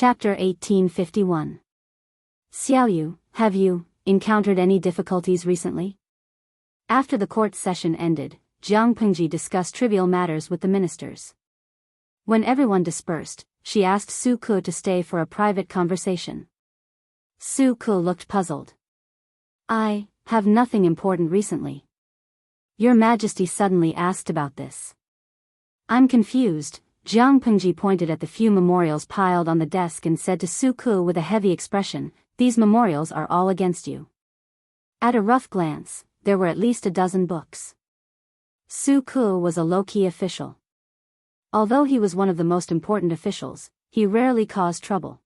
Chapter 1851. Xiaoyu, have you encountered any difficulties recently? After the court session ended, Jiang Pengji discussed trivial matters with the ministers. When everyone dispersed, she asked Su Ke to stay for a private conversation. Su Ke looked puzzled. I have nothing important recently. Your Majesty suddenly asked about this. I'm confused. Jiang Pengji pointed at the few memorials piled on the desk and said to Su Ke with a heavy expression, these memorials are all against you. At a rough glance, there were at least a dozen books. Su Ke was a low-key official. Although he was one of the most important officials, he rarely caused trouble.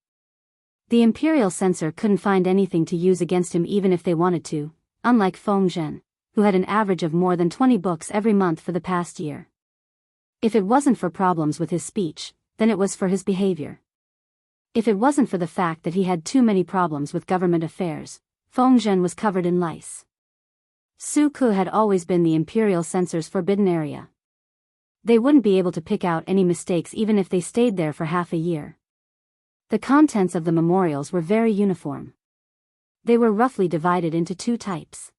The imperial censor couldn't find anything to use against him even if they wanted to, unlike Feng Zhen, who had an average of more than 20 books every month for the past year. If it wasn't for problems with his speech, then it was for his behavior. If it wasn't for the fact that he had too many problems with government affairs, Feng Zhen was covered in lice. Su Ke had always been the imperial censor's forbidden area. They wouldn't be able to pick out any mistakes even if they stayed there for half a year. The contents of the memorials were very uniform. They were roughly divided into two types.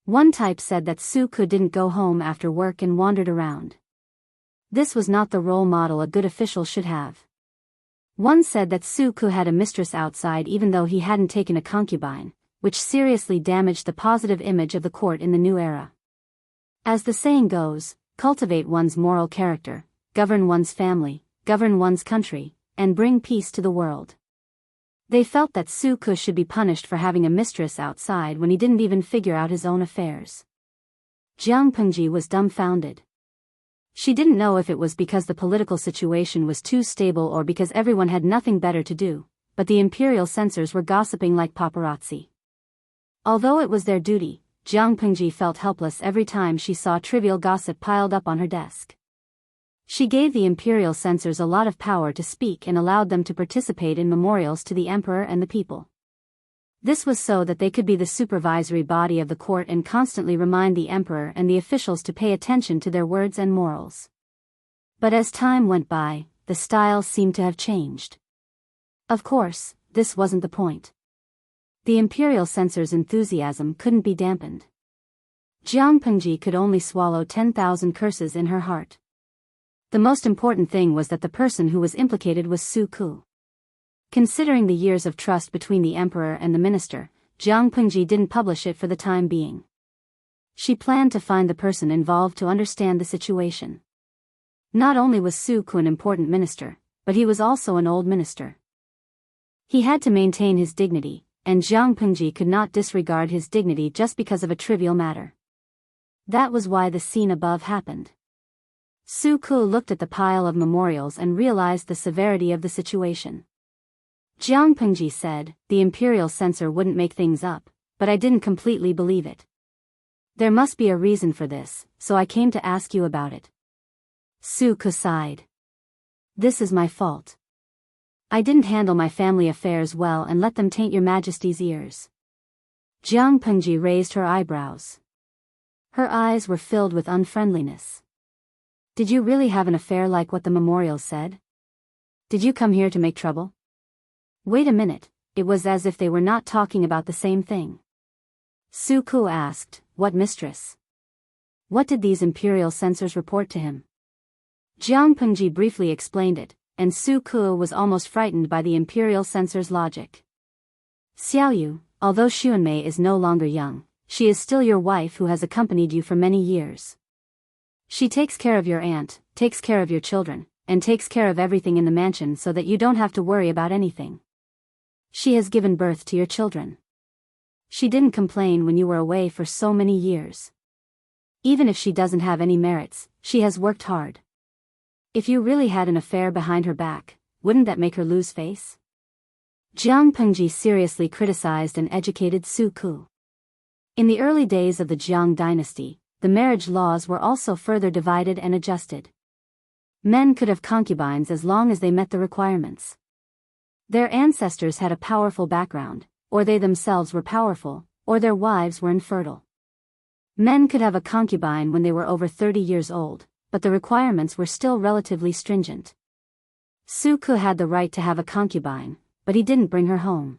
One type said that Su Ke didn't go home after work and wandered around. This was not the role model a good official should have. One said that Su Ke had a mistress outside even though he hadn't taken a concubine, which seriously damaged the positive image of the court in the new era. As the saying goes, cultivate one's moral character, govern one's family, govern one's country, and bring peace to the world. They felt that Su Ke should be punished for having a mistress outside when he didn't even figure out his own affairs. Jiang Pengji was dumbfounded. She didn't know if it was because the political situation was too stable or because everyone had nothing better to do, but the imperial censors were gossiping like paparazzi. Although it was their duty, Jiang Pengji felt helpless every time she saw trivial gossip piled up on her desk. She gave the imperial censors a lot of power to speak and allowed them to participate in memorials to the emperor and the people. This was so that they could be the supervisory body of the court and constantly remind the emperor and the officials to pay attention to their words and morals. But as time went by, the style seemed to have changed. Of course, this wasn't the point. The imperial censor's enthusiasm couldn't be dampened. Jiang Pengji could only swallow 10,000 curses in her heart. The most important thing was that the person who was implicated was Su Ke. Considering the years of trust between the emperor and the minister, Jiang Pengji didn't publish it for the time being. She planned to find the person involved to understand the situation. Not only was Su Ke an important minister, but he was also an old minister. He had to maintain his dignity, and Jiang Pengji could not disregard his dignity just because of a trivial matter. That was why the scene above happened. Su Ke looked at the pile of memorials and realized the severity of the situation. Jiang Pengji said, the imperial censor wouldn't make things up, but I didn't completely believe it. There must be a reason for this, so I came to ask you about it. Su Ke sighed. This is my fault. I didn't handle my family affairs well and let them taint your Majesty's ears. Jiang Pengji raised her eyebrows. Her eyes were filled with unfriendliness. Did you really have an affair like what the memorials said? Did you come here to make trouble? Wait a minute, it was as if they were not talking about the same thing. Su Ke asked, what mistress? What did these imperial censors report to him? Jiang Pengji briefly explained it, and Su Ke was almost frightened by the imperial censor's logic. Xiaoyu, although Xuanmei is no longer young, she is still your wife who has accompanied you for many years. She takes care of your aunt, takes care of your children, and takes care of everything in the mansion so that you don't have to worry about anything. She has given birth to your children. She didn't complain when you were away for so many years. Even if she doesn't have any merits, she has worked hard. If you really had an affair behind her back, wouldn't that make her lose face? Jiang Pengji seriously criticized and educated Su Ke. In the early days of the Jiang dynasty, the marriage laws were also further divided and adjusted. Men could have concubines as long as they met the requirements. Their ancestors had a powerful background, or they themselves were powerful, or their wives were infertile. Men could have a concubine when they were over 30 years old, but the requirements were still relatively stringent. Su-ku had the right to have a concubine, but he didn't bring her home.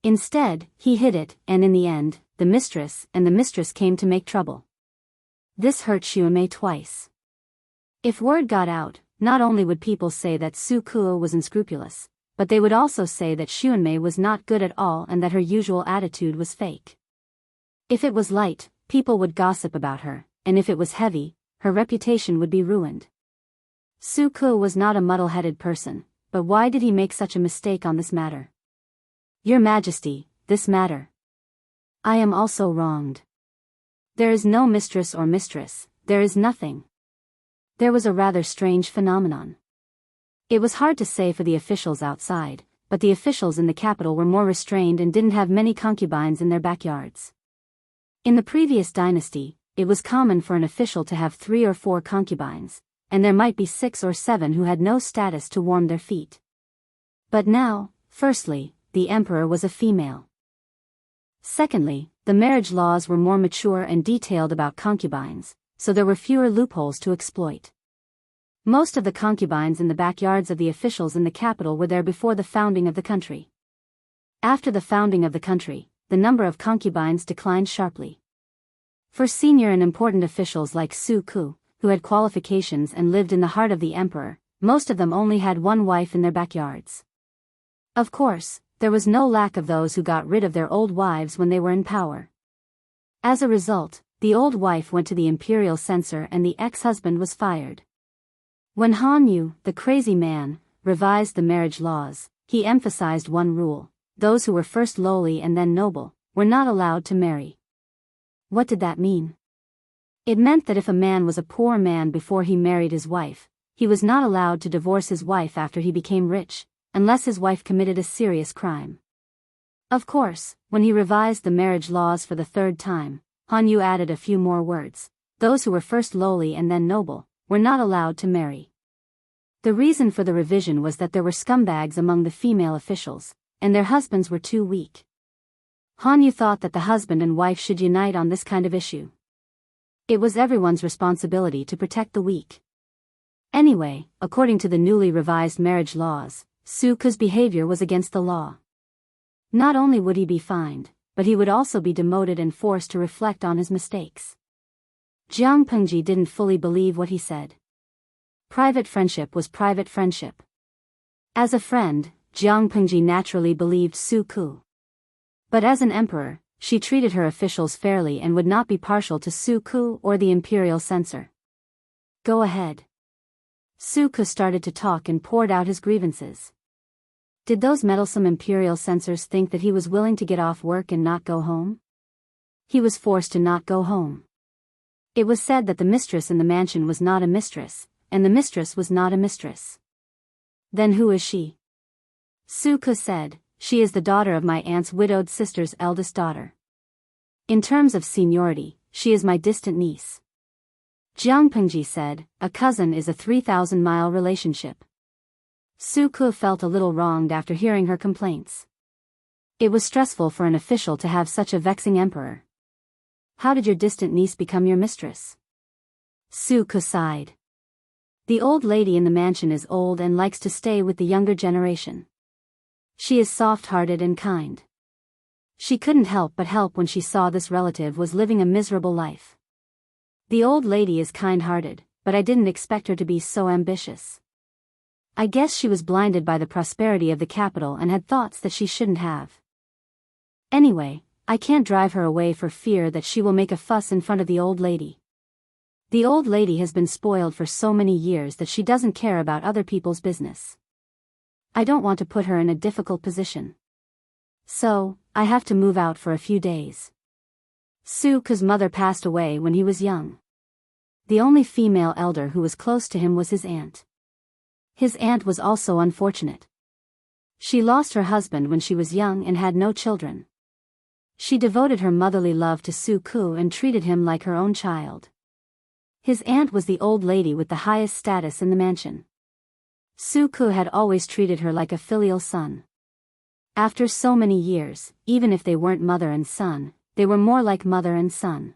Instead, he hid it, and in the end, the mistress came to make trouble. This hurt Xiaomei twice. If word got out, not only would people say that Su-ku was unscrupulous, but they would also say that Xiaomei was not good at all and that her usual attitude was fake. If it was light, people would gossip about her, and if it was heavy, her reputation would be ruined. Su-ku was not a muddle-headed person, but why did he make such a mistake on this matter? Your Majesty, this matter. I am also wronged. There is no mistress or mistress, there is nothing. There was a rather strange phenomenon. It was hard to say for the officials outside, but the officials in the capital were more restrained and didn't have many concubines in their backyards. In the previous dynasty, it was common for an official to have 3 or 4 concubines, and there might be 6 or 7 who had no status to warm their feet. But now, firstly, the emperor was a female. Secondly, the marriage laws were more mature and detailed about concubines, so there were fewer loopholes to exploit. Most of the concubines in the backyards of the officials in the capital were there before the founding of the country. After the founding of the country, the number of concubines declined sharply. For senior and important officials like Su-ku, who had qualifications and lived in the heart of the emperor, most of them only had one wife in their backyards. Of course, there was no lack of those who got rid of their old wives when they were in power. As a result, the old wife went to the imperial censor and the ex-husband was fired. When Han Yu, the crazy man, revised the marriage laws, he emphasized one rule: those who were first lowly and then noble were not allowed to marry. What did that mean? It meant that if a man was a poor man before he married his wife, he was not allowed to divorce his wife after he became rich, unless his wife committed a serious crime. Of course, when he revised the marriage laws for the 3rd time, Han Yu added a few more words: those who were first lowly and then noble were not allowed to marry. The reason for the revision was that there were scumbags among the female officials, and their husbands were too weak. Han Yu thought that the husband and wife should unite on this kind of issue. It was everyone's responsibility to protect the weak. Anyway, according to the newly revised marriage laws, Su-ku's behavior was against the law. Not only would he be fined, but he would also be demoted and forced to reflect on his mistakes. Jiang Pengji didn't fully believe what he said. Private friendship was private friendship. As a friend, Jiang Pengji naturally believed Su-ku. But as an emperor, she treated her officials fairly and would not be partial to Su-ku or the imperial censor. Go ahead. Su-ku started to talk and poured out his grievances. Did those meddlesome imperial censors think that he was willing to get off work and not go home? He was forced to not go home. It was said that the mistress in the mansion was not a mistress, and the mistress was not a mistress. Then who is she? Su-ku said, she is the daughter of my aunt's widowed sister's eldest daughter. In terms of seniority, she is my distant niece. Jiang Pengji said, a cousin is a 3,000-mile relationship. Su-ku felt a little wronged after hearing her complaints. It was stressful for an official to have such a vexing emperor. How did your distant niece become your mistress? Su-ku sighed. The old lady in the mansion is old and likes to stay with the younger generation. She is soft-hearted and kind. She couldn't help but help when she saw this relative was living a miserable life. The old lady is kind-hearted, but I didn't expect her to be so ambitious. I guess she was blinded by the prosperity of the capital and had thoughts that she shouldn't have. Anyway, I can't drive her away for fear that she will make a fuss in front of the old lady. The old lady has been spoiled for so many years that she doesn't care about other people's business. I don't want to put her in a difficult position. So, I have to move out for a few days. Su-ku's mother passed away when he was young. The only female elder who was close to him was his aunt. His aunt was also unfortunate. She lost her husband when she was young and had no children. She devoted her motherly love to Su-ku and treated him like her own child. His aunt was the old lady with the highest status in the mansion. Su-ku had always treated her like a filial son. After so many years, even if they weren't mother and son, they were more like mother and son.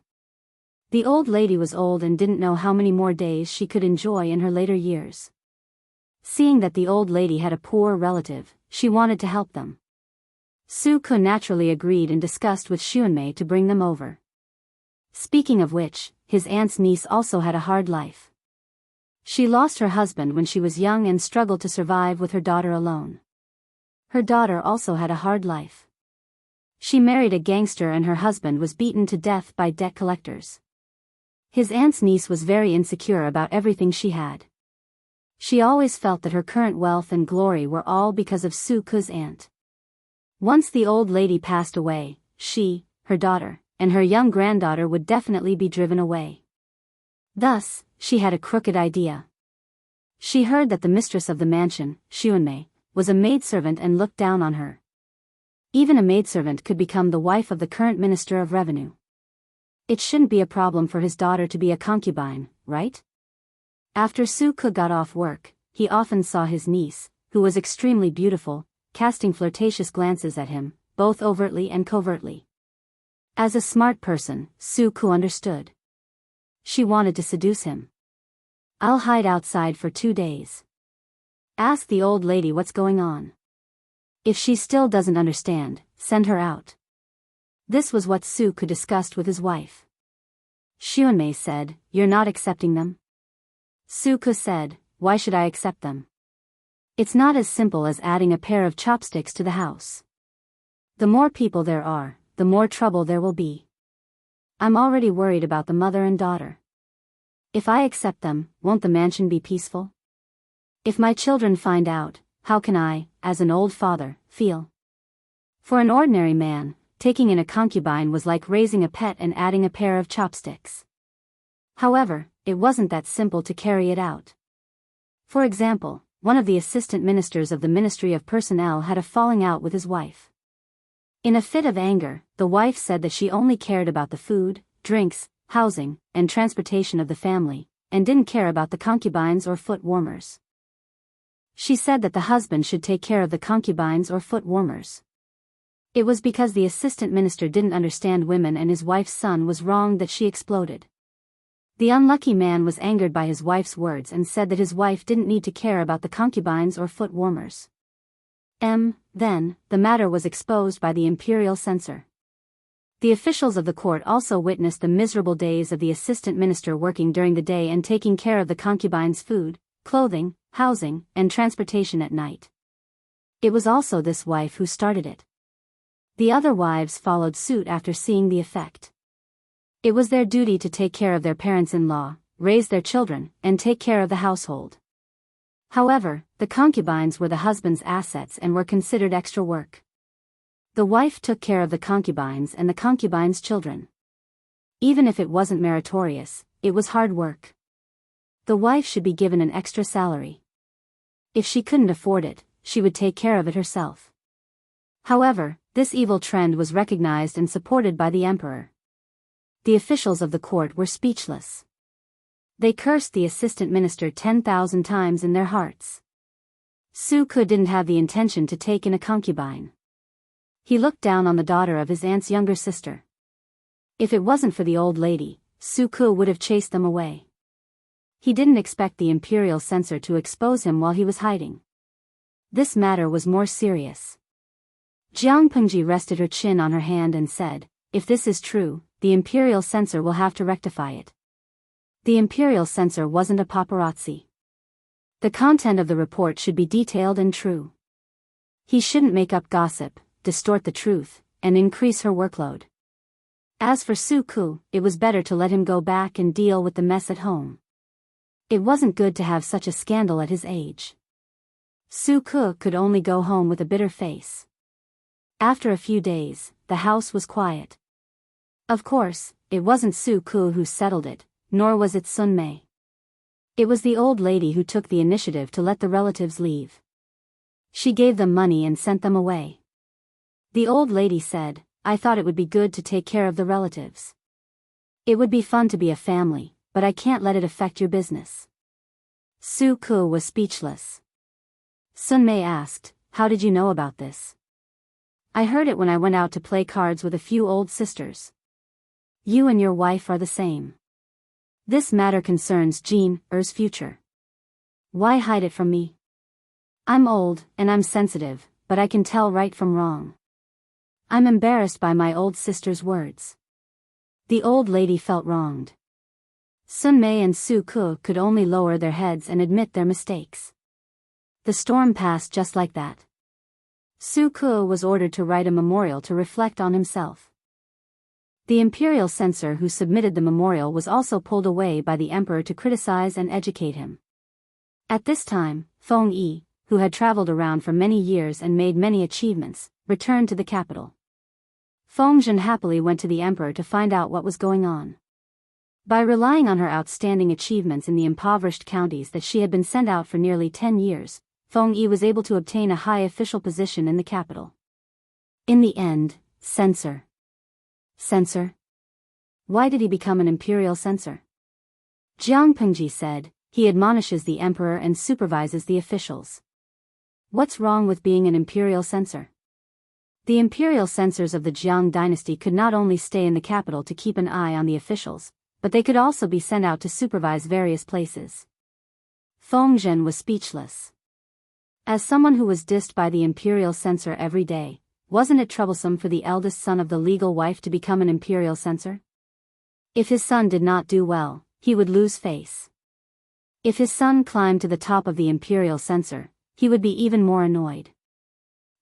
The old lady was old and didn't know how many more days she could enjoy in her later years. Seeing that the old lady had a poor relative, she wanted to help them. Su-ku naturally agreed and discussed with Xuanmei to bring them over. Speaking of which, his aunt's niece also had a hard life. She lost her husband when she was young and struggled to survive with her daughter alone. Her daughter also had a hard life. She married a gangster and her husband was beaten to death by debt collectors. His aunt's niece was very insecure about everything she had. She always felt that her current wealth and glory were all because of Su-ku's aunt. Once the old lady passed away, she, her daughter, and her young granddaughter would definitely be driven away. Thus, she had a crooked idea. She heard that the mistress of the mansion, Xuanmei, was a maidservant and looked down on her. Even a maidservant could become the wife of the current Minister of Revenue. It shouldn't be a problem for his daughter to be a concubine, right? After Su-ku got off work, he often saw his niece, who was extremely beautiful, casting flirtatious glances at him, both overtly and covertly. As a smart person, Su-ku understood. She wanted to seduce him. "I'll hide outside for 2 days. Ask the old lady what's going on. If she still doesn't understand, send her out." This was what Su-ku discussed with his wife. Xuanmei said, "You're not accepting them?" Su-ku said, "Why should I accept them? It's not as simple as adding a pair of chopsticks to the house. The more people there are, the more trouble there will be. I'm already worried about the mother and daughter. If I accept them, won't the mansion be peaceful? If my children find out, how can I, as an old father, feel?" For an ordinary man, taking in a concubine was like raising a pet and adding a pair of chopsticks. However, it wasn't that simple to carry it out. For example, one of the assistant ministers of the Ministry of Personnel had a falling out with his wife. In a fit of anger, the wife said that she only cared about the food, drinks, housing, and transportation of the family, and didn't care about the concubines or foot warmers. She said that the husband should take care of the concubines or foot warmers. It was because the assistant minister didn't understand women and his wife's son was wrong that she exploded. The unlucky man was angered by his wife's words and said that his wife didn't need to care about the concubines or foot warmers. Then, the matter was exposed by the imperial censor. The officials of the court also witnessed the miserable days of the assistant minister working during the day and taking care of the concubines' food, clothing, housing, and transportation at night. It was also this wife who started it. The other wives followed suit after seeing the effect. It was their duty to take care of their parents-in-law, raise their children, and take care of the household. However, the concubines were the husband's assets and were considered extra work. The wife took care of the concubines and the concubines' children. Even if it wasn't meritorious, it was hard work. The wife should be given an extra salary. If she couldn't afford it, she would take care of it herself. However, this evil trend was recognized and supported by the emperor. The officials of the court were speechless. They cursed the assistant minister 10,000 times in their hearts. Su-ku didn't have the intention to take in a concubine. He looked down on the daughter of his aunt's younger sister. If it wasn't for the old lady, Su-ku would have chased them away. He didn't expect the imperial censor to expose him while he was hiding. This matter was more serious. Jiang Pengji rested her chin on her hand and said, "If this is true, the imperial censor will have to rectify it." The imperial censor wasn't a paparazzi. The content of the report should be detailed and true. He shouldn't make up gossip, distort the truth, and increase her workload. As for Su-ku, it was better to let him go back and deal with the mess at home. It wasn't good to have such a scandal at his age. Su-ku could only go home with a bitter face. After a few days, the house was quiet. Of course, it wasn't Su-ku who settled it, nor was it Sun-mei. It was the old lady who took the initiative to let the relatives leave. She gave them money and sent them away. The old lady said, "I thought it would be good to take care of the relatives. It would be fun to be a family, but I can't let it affect your business." Su-ku was speechless. Sun-mei asked, "How did you know about this?" "I heard it when I went out to play cards with a few old sisters. You and your wife are the same. This matter concerns Jean Er's future. Why hide it from me?" I'm old, and I'm sensitive, but I can tell right from wrong. I'm embarrassed by my old sister's words. The old lady felt wronged. Sun Mei and Su Ke could only lower their heads and admit their mistakes. The storm passed just like that. Su Ke was ordered to write a memorial to reflect on himself. The imperial censor who submitted the memorial was also pulled away by the emperor to criticize and educate him. At this time, Feng Yi, who had traveled around for many years and made many achievements, returned to the capital. Feng Zhen happily went to the emperor to find out what was going on. By relying on her outstanding achievements in the impoverished counties that she had been sent out for nearly 10 years, Feng Yi was able to obtain a high official position in the capital. In the end, censor. Censor? Why did he become an imperial censor? Jiang Pengji said, he admonishes the emperor and supervises the officials. What's wrong with being an imperial censor? The imperial censors of the Jiang dynasty could not only stay in the capital to keep an eye on the officials, but they could also be sent out to supervise various places. Feng Zhen was speechless. As someone who was dissed by the imperial censor every day, wasn't it troublesome for the eldest son of the legal wife to become an imperial censor? If his son did not do well, he would lose face. If his son climbed to the top of the imperial censor, he would be even more annoyed.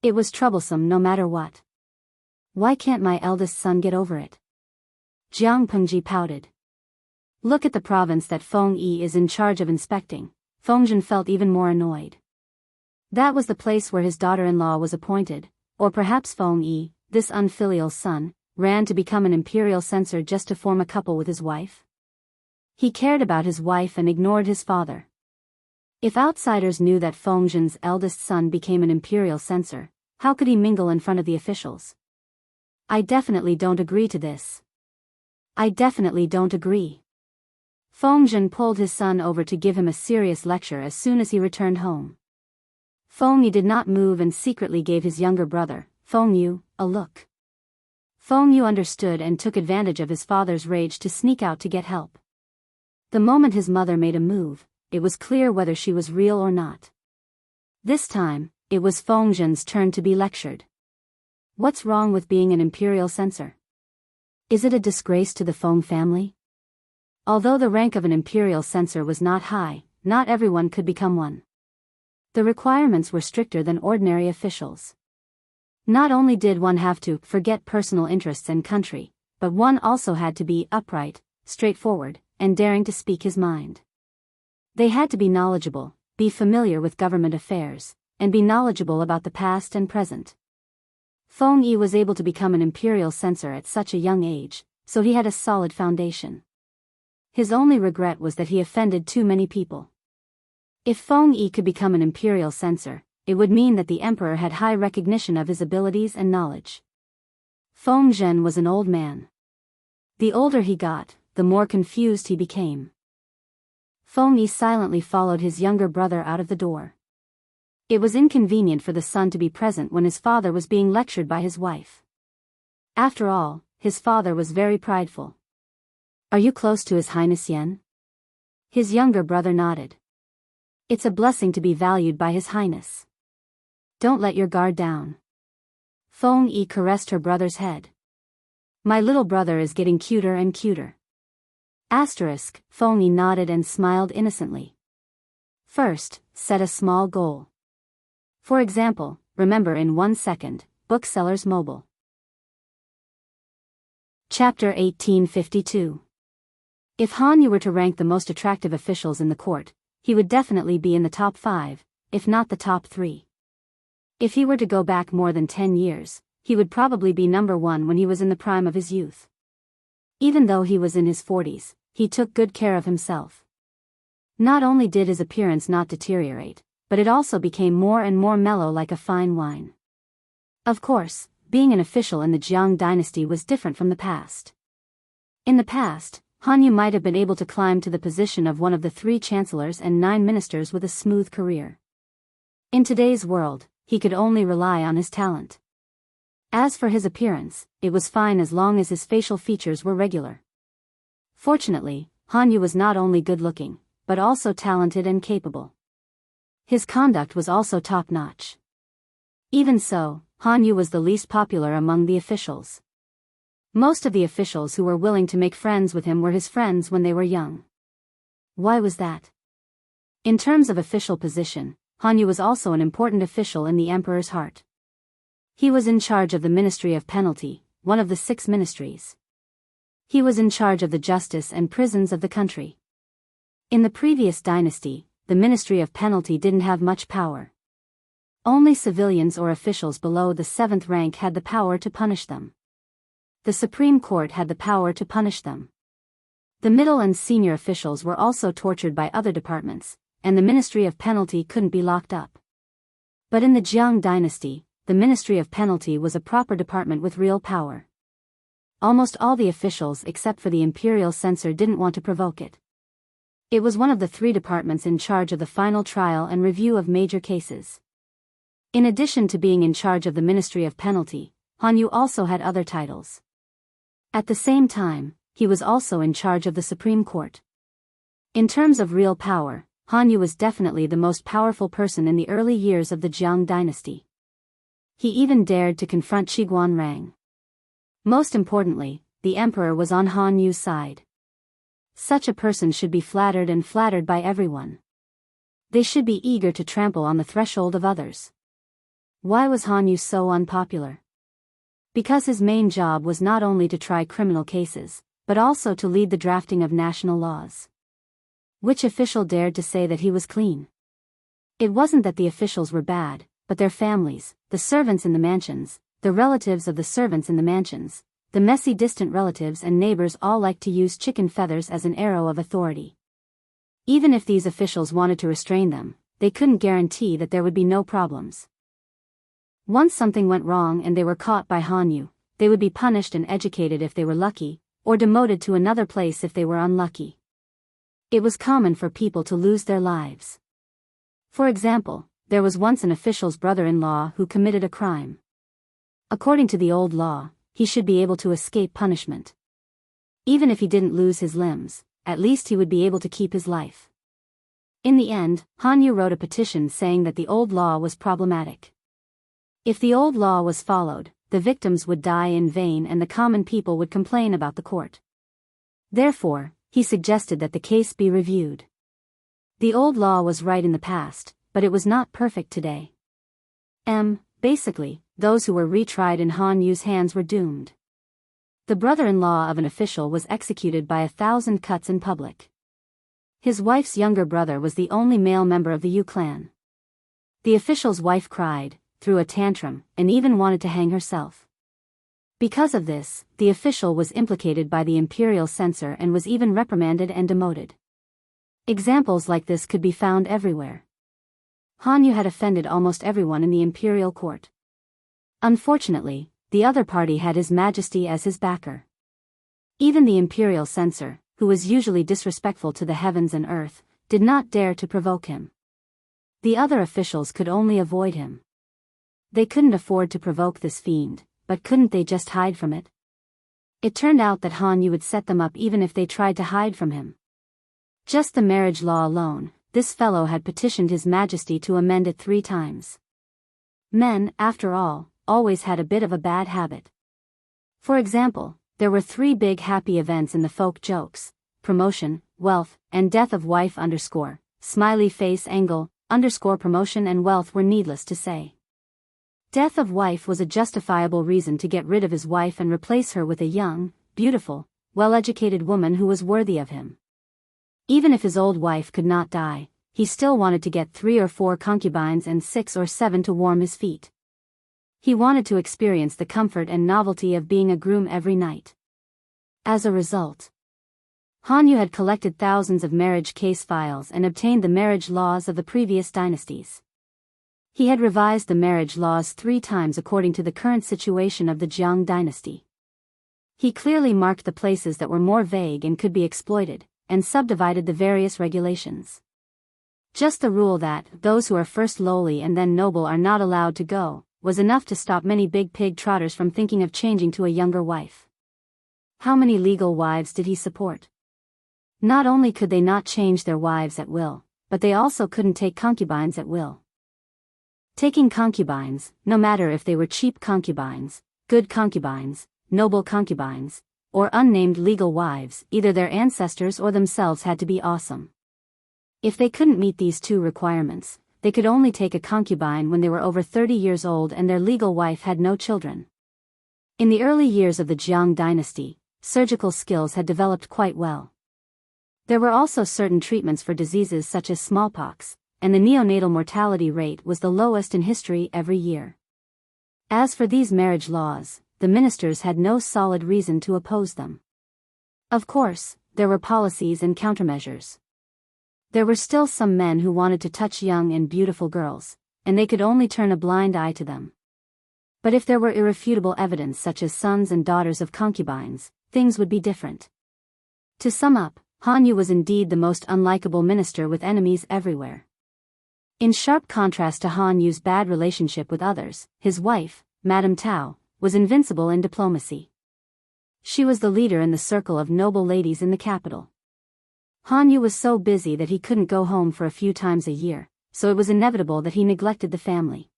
It was troublesome no matter what. Why can't my eldest son get over it? Jiang Pengji pouted. Look at the province that Feng Yi is in charge of inspecting. Feng Zhen felt even more annoyed. That was the place where his daughter-in-law was appointed, or perhaps Feng Yi, this unfilial son, ran to become an imperial censor just to form a couple with his wife? He cared about his wife and ignored his father. If outsiders knew that Feng Zhen's eldest son became an imperial censor, how could he mingle in front of the officials? I definitely don't agree to this. I definitely don't agree. Feng Zhen pulled his son over to give him a serious lecture as soon as he returned home. Feng Yi did not move and secretly gave his younger brother, Feng Yu, a look. Feng Yu understood and took advantage of his father's rage to sneak out to get help. The moment his mother made a move, it was clear whether she was real or not. This time, it was Feng Zhen's turn to be lectured. What's wrong with being an imperial censor? Is it a disgrace to the Feng family? Although the rank of an imperial censor was not high, not everyone could become one. The requirements were stricter than ordinary officials. Not only did one have to forget personal interests and country, but one also had to be upright, straightforward, and daring to speak his mind. They had to be knowledgeable, be familiar with government affairs, and be knowledgeable about the past and present. Feng Yi was able to become an imperial censor at such a young age, so he had a solid foundation. His only regret was that he offended too many people. If Feng Yi could become an imperial censor, it would mean that the emperor had high recognition of his abilities and knowledge. Feng Zhen was an old man. The older he got, the more confused he became. Feng Yi silently followed his younger brother out of the door. It was inconvenient for the son to be present when his father was being lectured by his wife. After all, his father was very prideful. Are you close to His Highness Yen? His younger brother nodded. It's a blessing to be valued by His Highness. Don't let your guard down. Feng Yi caressed her brother's head. My little brother is getting cuter and cuter. Asterisk, Feng Yi nodded and smiled innocently. First, set a small goal. For example, remember in 1 second, Booksellers Mobile. Chapter 1852. If Han Yu were to rank the most attractive officials in the court, he would definitely be in the top 5, if not the top 3. If he were to go back more than 10 years, he would probably be number 1 when he was in the prime of his youth. Even though he was in his 40s, he took good care of himself. Not only did his appearance not deteriorate, but it also became more and more mellow like a fine wine. Of course, being an official in the Jiang dynasty was different from the past. In the past, Han Yu might have been able to climb to the position of one of the 3 chancellors and 9 ministers with a smooth career. In today's world, he could only rely on his talent. As for his appearance, it was fine as long as his facial features were regular. Fortunately, Han Yu was not only good-looking, but also talented and capable. His conduct was also top-notch. Even so, Han Yu was the least popular among the officials. Most of the officials who were willing to make friends with him were his friends when they were young. Why was that? In terms of official position, Han Yu was also an important official in the emperor's heart. He was in charge of the Ministry of Penalty, one of the 6 ministries. He was in charge of the justice and prisons of the country. In the previous dynasty, the Ministry of Penalty didn't have much power. Only civilians or officials below the 7th rank had the power to punish them. The Supreme Court had the power to punish them. The middle and senior officials were also tortured by other departments, and the Ministry of Penalty couldn't be locked up. But in the Jiang dynasty, the Ministry of Penalty was a proper department with real power. Almost all the officials except for the imperial censor didn't want to provoke it. It was one of the 3 departments in charge of the final trial and review of major cases. In addition to being in charge of the Ministry of Penalty, Han Yu also had other titles. At the same time, he was also in charge of the Supreme Court. In terms of real power, Han Yu was definitely the most powerful person in the early years of the Jiang dynasty. He even dared to confront Qiguan Rang. Most importantly, the emperor was on Han Yu's side. Such a person should be flattered and flattered by everyone. They should be eager to trample on the threshold of others. Why was Han Yu so unpopular? Because his main job was not only to try criminal cases, but also to lead the drafting of national laws. Which official dared to say that he was clean? It wasn't that the officials were bad, but their families, the servants in the mansions, the relatives of the servants in the mansions, the messy distant relatives and neighbors all liked to use chicken feathers as an arrow of authority. Even if these officials wanted to restrain them, they couldn't guarantee that there would be no problems. Once something went wrong and they were caught by Han Yu, they would be punished and educated if they were lucky, or demoted to another place if they were unlucky. It was common for people to lose their lives. For example, there was once an official's brother-in-law who committed a crime. According to the old law, he should be able to escape punishment. Even if he didn't lose his limbs, at least he would be able to keep his life. In the end, Han Yu wrote a petition saying that the old law was problematic. If the old law was followed, the victims would die in vain and the common people would complain about the court. Therefore, he suggested that the case be reviewed. The old law was right in the past, but it was not perfect today. Basically, those who were retried in Han Yu's hands were doomed. The brother-in-law of an official was executed by 1,000 cuts in public. His wife's younger brother was the only male member of the Yu clan. The official's wife cried, threw a tantrum, and even wanted to hang herself. Because of this, the official was implicated by the imperial censor and was even reprimanded and demoted. Examples like this could be found everywhere. Han Yu had offended almost everyone in the imperial court. Unfortunately, the other party had His Majesty as his backer. Even the imperial censor, who was usually disrespectful to the heavens and earth, did not dare to provoke him. The other officials could only avoid him. They couldn't afford to provoke this fiend, but couldn't they just hide from it? It turned out that Han Yu would set them up even if they tried to hide from him. Just the marriage law alone, this fellow had petitioned His Majesty to amend it 3 times. Men, after all, always had a bit of a bad habit. For example, there were 3 big happy events in the folk jokes: promotion, wealth, and death of wife _ smiley face angle _ promotion and wealth were needless to say. Death of wife was a justifiable reason to get rid of his wife and replace her with a young, beautiful, well-educated woman who was worthy of him. Even if his old wife could not die, he still wanted to get 3 or 4 concubines and 6 or 7 to warm his feet. He wanted to experience the comfort and novelty of being a groom every night. As a result, Han Yu had collected thousands of marriage case files and obtained the marriage laws of the previous dynasties. He had revised the marriage laws 3 times according to the current situation of the Jiang dynasty. He clearly marked the places that were more vague and could be exploited, and subdivided the various regulations. Just the rule that those who are first lowly and then noble are not allowed to go was enough to stop many big pig trotters from thinking of changing to a younger wife. How many legal wives did he support? Not only could they not change their wives at will, but they also couldn't take concubines at will. Taking concubines, no matter if they were cheap concubines, good concubines, noble concubines, or unnamed legal wives, either their ancestors or themselves had to be awesome. If they couldn't meet these two requirements, they could only take a concubine when they were over 30 years old and their legal wife had no children. In the early years of the Jiang dynasty, surgical skills had developed quite well. There were also certain treatments for diseases such as smallpox, and the neonatal mortality rate was the lowest in history every year. As for these marriage laws, the ministers had no solid reason to oppose them. Of course, there were policies and countermeasures. There were still some men who wanted to touch young and beautiful girls, and they could only turn a blind eye to them. But if there were irrefutable evidence such as sons and daughters of concubines, things would be different. To sum up, Han Yu was indeed the most unlikable minister with enemies everywhere. In sharp contrast to Han Yu's bad relationship with others, his wife, Madame Tao, was invincible in diplomacy. She was the leader in the circle of noble ladies in the capital. Han Yu was so busy that he couldn't go home for a few times a year, so it was inevitable that he neglected the family.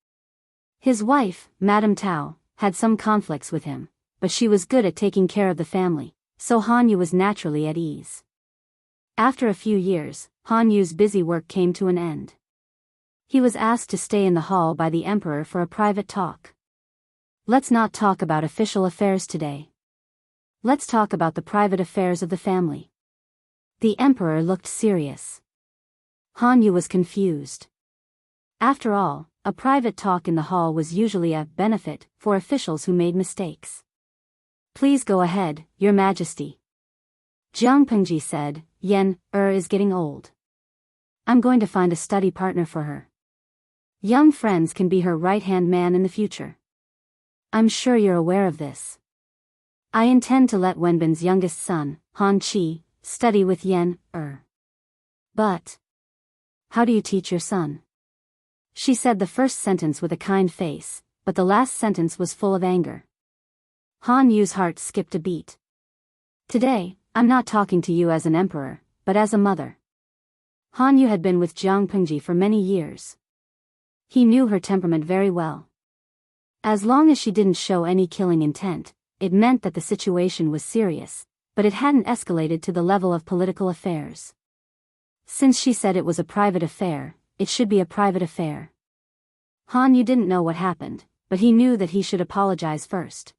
His wife, Madame Tao, had some conflicts with him, but she was good at taking care of the family, so Han Yu was naturally at ease. After a few years, Han Yu's busy work came to an end. He was asked to stay in the hall by the emperor for a private talk. Let's not talk about official affairs today. Let's talk about the private affairs of the family. The emperor looked serious. Han Yu was confused. After all, a private talk in the hall was usually a benefit for officials who made mistakes. Please go ahead, Your Majesty. Jiang Pengji said, Yen is getting old. I'm going to find a study partner for her. Young friends can be her right-hand man in the future. I'm sure you're aware of this. I intend to let Wenbin's youngest son, Han Qi, study with Yen But how do you teach your son? She said the first sentence with a kind face, but the last sentence was full of anger. Han Yu's heart skipped a beat. Today, I'm not talking to you as an emperor, but as a mother. Han Yu had been with Jiang Pengji for many years. He knew her temperament very well. As long as she didn't show any killing intent, it meant that the situation was serious, but it hadn't escalated to the level of political affairs. Since she said it was a private affair, it should be a private affair. Han Yu didn't know what happened, but he knew that he should apologize first.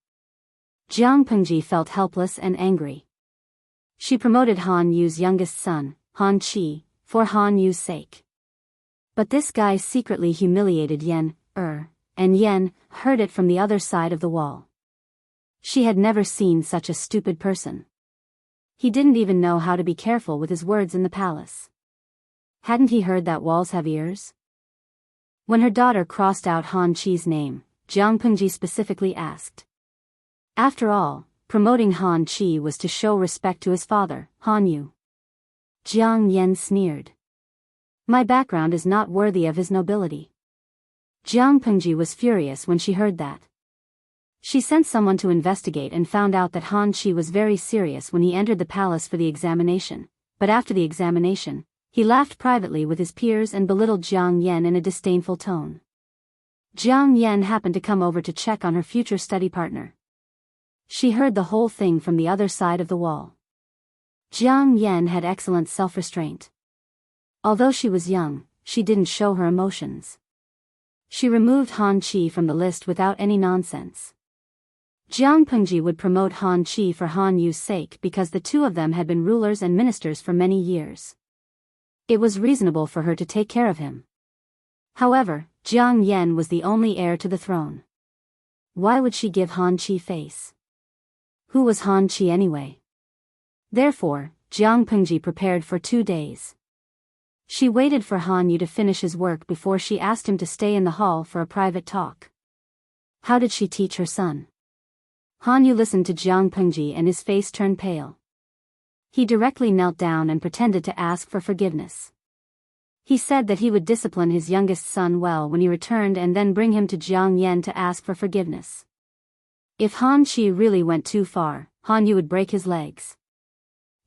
Jiang Pengji felt helpless and angry. She promoted Han Yu's youngest son, Han Qi, for Han Yu's sake. But this guy secretly humiliated Yen and Yen heard it from the other side of the wall. She had never seen such a stupid person. He didn't even know how to be careful with his words in the palace. Hadn't he heard that walls have ears? When her daughter crossed out Han Qi's name, Jiang Pengji specifically asked. After all, promoting Han Qi was to show respect to his father, Han Yu. Jiang Yen sneered. My background is not worthy of his nobility. Jiang Pengji was furious when she heard that. She sent someone to investigate and found out that Han Qi was very serious when he entered the palace for the examination, but after the examination, he laughed privately with his peers and belittled Jiang Yen in a disdainful tone. Jiang Yen happened to come over to check on her future study partner. She heard the whole thing from the other side of the wall. Jiang Yen had excellent self-restraint. Although she was young, she didn't show her emotions. She removed Han Qi from the list without any nonsense. Jiang Pengji would promote Han Qi for Han Yu's sake because the two of them had been rulers and ministers for many years. It was reasonable for her to take care of him. However, Jiang Yen was the only heir to the throne. Why would she give Han Qi face? Who was Han Qi anyway? Therefore, Jiang Pengji prepared for 2 days. She waited for Han Yu to finish his work before she asked him to stay in the hall for a private talk. How did she teach her son? Han Yu listened to Jiang Pengji and his face turned pale. He directly knelt down and pretended to ask for forgiveness. He said that he would discipline his youngest son well when he returned and then bring him to Jiang Yen to ask for forgiveness. If Han Qi really went too far, Han Yu would break his legs.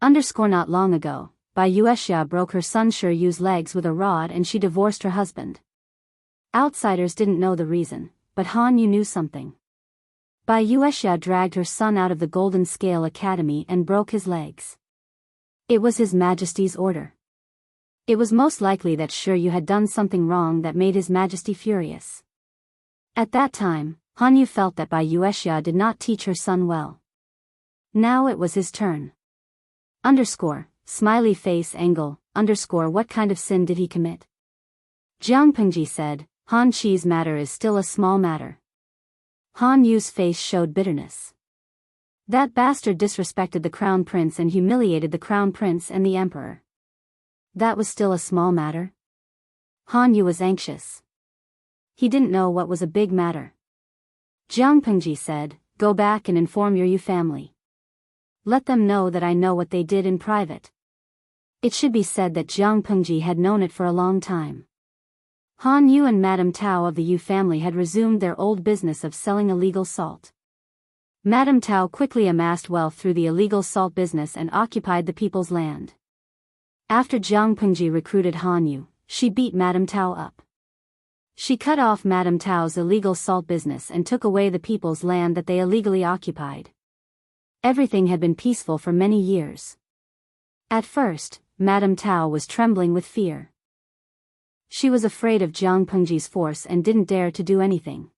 Not long ago, Bai Yuexia broke her son Shiyu's legs with a rod and she divorced her husband. Outsiders didn't know the reason, but Han Yu knew something. Bai Yuexia dragged her son out of the Golden Scale Academy and broke his legs. It was His Majesty's order. It was most likely that Shiyu had done something wrong that made His Majesty furious. At that time, Han Yu felt that Bai Yuexia did not teach her son well. Now it was his turn. Smiley face angle, what kind of sin did he commit? Jiang Pengji said, Han Qi's matter is still a small matter. Han Yu's face showed bitterness. That bastard disrespected the crown prince and humiliated the crown prince and the emperor. That was still a small matter? Han Yu was anxious. He didn't know what was a big matter. Jiang Pengji said, go back and inform your Yu family. Let them know that I know what they did in private. It should be said that Jiang Pengji had known it for a long time. Han Yu and Madame Tao of the Yu family had resumed their old business of selling illegal salt. Madame Tao quickly amassed wealth through the illegal salt business and occupied the people's land. After Jiang Pengji recruited Han Yu, she beat Madame Tao up. She cut off Madame Tao's illegal salt business and took away the people's land that they illegally occupied. Everything had been peaceful for many years. At first, Madame Tao was trembling with fear. She was afraid of Jiang Pengji's force and didn't dare to do anything.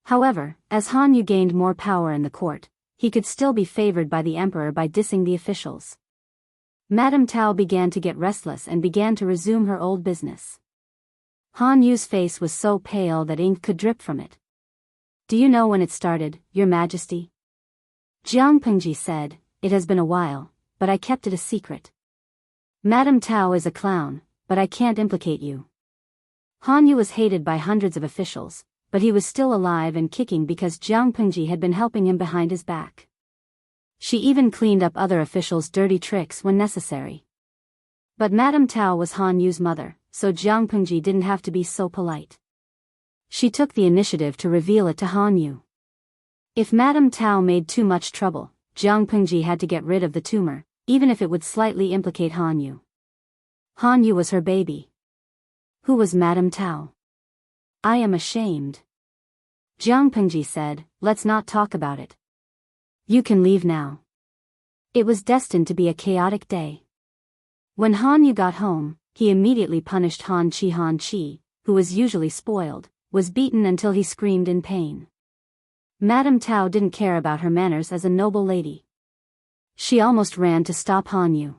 However, as Han Yu gained more power in the court, he could still be favored by the emperor by dissing the officials. Madame Tao began to get restless and began to resume her old business. Han Yu's face was so pale that ink could drip from it. Do you know when it started, Your Majesty? Jiang Pengji said, it has been a while, but I kept it a secret. Madame Tao is a clown, but I can't implicate you. Han Yu was hated by hundreds of officials, but he was still alive and kicking because Jiang Pengji had been helping him behind his back. She even cleaned up other officials' dirty tricks when necessary. But Madame Tao was Han Yu's mother, so Jiang Pengji didn't have to be so polite. She took the initiative to reveal it to Han Yu. If Madame Tao made too much trouble, Jiang Pengji had to get rid of the tumor, even if it would slightly implicate Han Yu. Han Yu was her baby. Who was Madame Tao? I am ashamed. Jiang Pengji said, let's not talk about it. You can leave now. It was destined to be a chaotic day. When Han Yu got home, he immediately punished Han Qi, who was usually spoiled, was beaten until he screamed in pain. Madame Tao didn't care about her manners as a noble lady. She almost ran to stop Han Yu.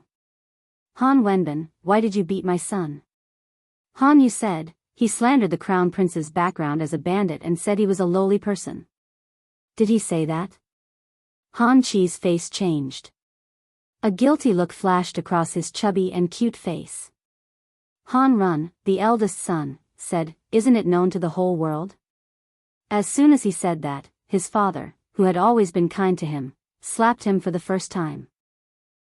Han Wenbin, why did you beat my son? Han Yu said, he slandered the crown prince's background as a bandit and said he was a lowly person. Did he say that? Han Qi's face changed. A guilty look flashed across his chubby and cute face. Han Run, the eldest son, said, isn't it known to the whole world? As soon as he said that, his father, who had always been kind to him, slapped him for the first time.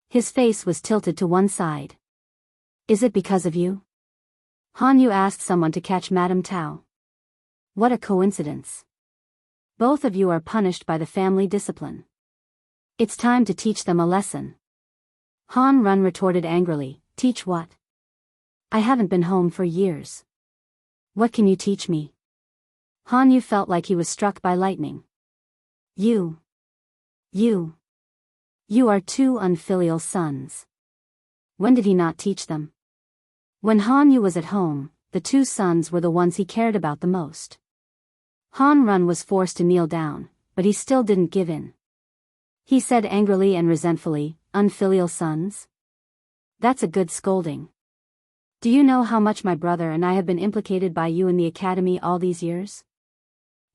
His face was tilted to one side. Is it because of you? Han Yu asked someone to catch Madame Tao. What a coincidence. Both of you are punished by the family discipline. It's time to teach them a lesson. Han Run retorted angrily, teach what? I haven't been home for years. What can you teach me? Han Yu felt like he was struck by lightning. You are two unfilial sons. When did he not teach them? When Han Yu was at home, the two sons were the ones he cared about the most. Han Run was forced to kneel down, but he still didn't give in. He said angrily and resentfully, unfilial sons? That's a good scolding. Do you know how much my brother and I have been implicated by you in the academy all these years?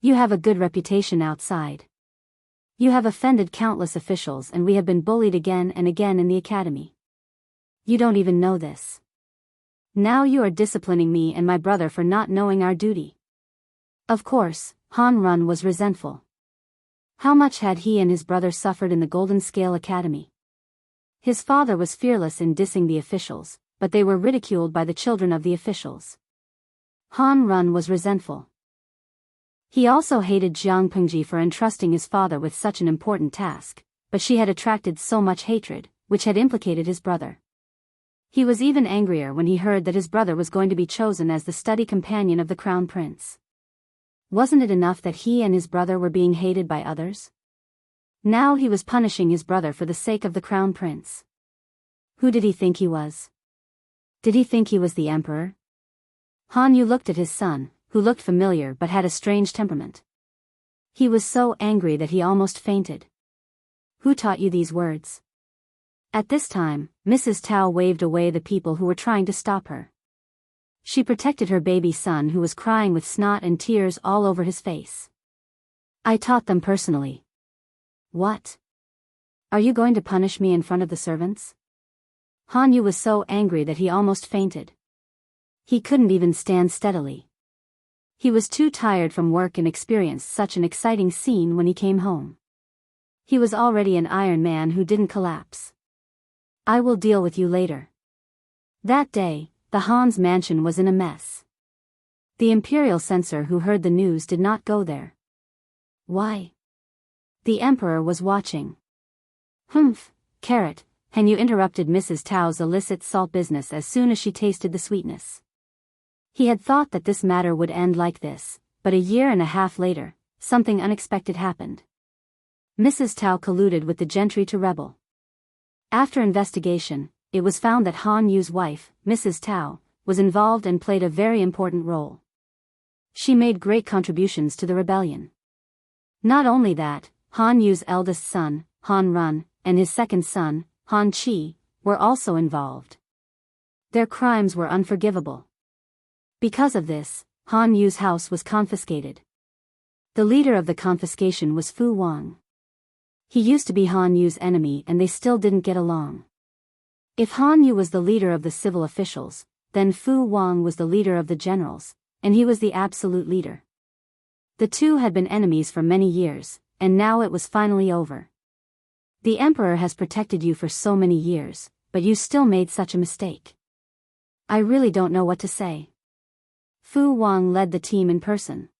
You have a good reputation outside. You have offended countless officials and we have been bullied again and again in the academy. You don't even know this. Now you are disciplining me and my brother for not knowing our duty. Of course, Han Run was resentful. How much had he and his brother suffered in the Golden Scale Academy? His father was fearless in dissing the officials, but they were ridiculed by the children of the officials. Han Run was resentful. He also hated Jiang Pengji for entrusting his father with such an important task, but she had attracted so much hatred, which had implicated his brother. He was even angrier when he heard that his brother was going to be chosen as the study companion of the crown prince. Wasn't it enough that he and his brother were being hated by others? Now he was punishing his brother for the sake of the crown prince. Who did he think he was? Did he think he was the emperor? Han Yu looked at his son, who looked familiar but had a strange temperament. He was so angry that he almost fainted. Who taught you these words? At this time, Mrs. Tao waved away the people who were trying to stop her. She protected her baby son who was crying with snot and tears all over his face. I taught them personally. What? Are you going to punish me in front of the servants? Han Yu was so angry that he almost fainted. He couldn't even stand steadily. He was too tired from work and experienced such an exciting scene when he came home. He was already an Iron Man who didn't collapse. I will deal with you later. That day, the Han's mansion was in a mess. The imperial censor who heard the news did not go there. Why? The emperor was watching. Humph, carrot, Han Yu interrupted Mrs. Tao's illicit salt business as soon as she tasted the sweetness. He had thought that this matter would end like this, but a year and a half later, something unexpected happened. Mrs. Tao colluded with the gentry to rebel. After investigation, it was found that Han Yu's wife, Mrs. Tao, was involved and played a very important role. She made great contributions to the rebellion. Not only that, Han Yu's eldest son, Han Run, and his second son, Han Chi, were also involved. Their crimes were unforgivable. Because of this, Han Yu's house was confiscated. The leader of the confiscation was Fu Wang. He used to be Han Yu's enemy and they still didn't get along. If Han Yu was the leader of the civil officials, then Fu Wang was the leader of the generals, and he was the absolute leader. The two had been enemies for many years, and now it was finally over. The emperor has protected you for so many years, but you still made such a mistake. I really don't know what to say. Fu Wang led the team in person.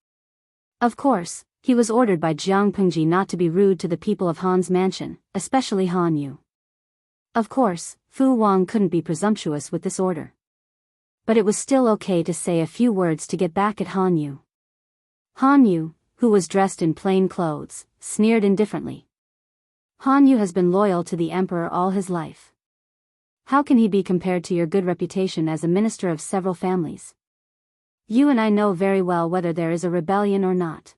Of course, he was ordered by Jiang Pengji not to be rude to the people of Han's mansion, especially Han Yu. Of course, Fu Wang couldn't be presumptuous with this order. But it was still okay to say a few words to get back at Han Yu. Han Yu, who was dressed in plain clothes, sneered indifferently. Han Yu has been loyal to the emperor all his life. How can he be compared to your good reputation as a minister of several families? You and I know very well whether there is a rebellion or not.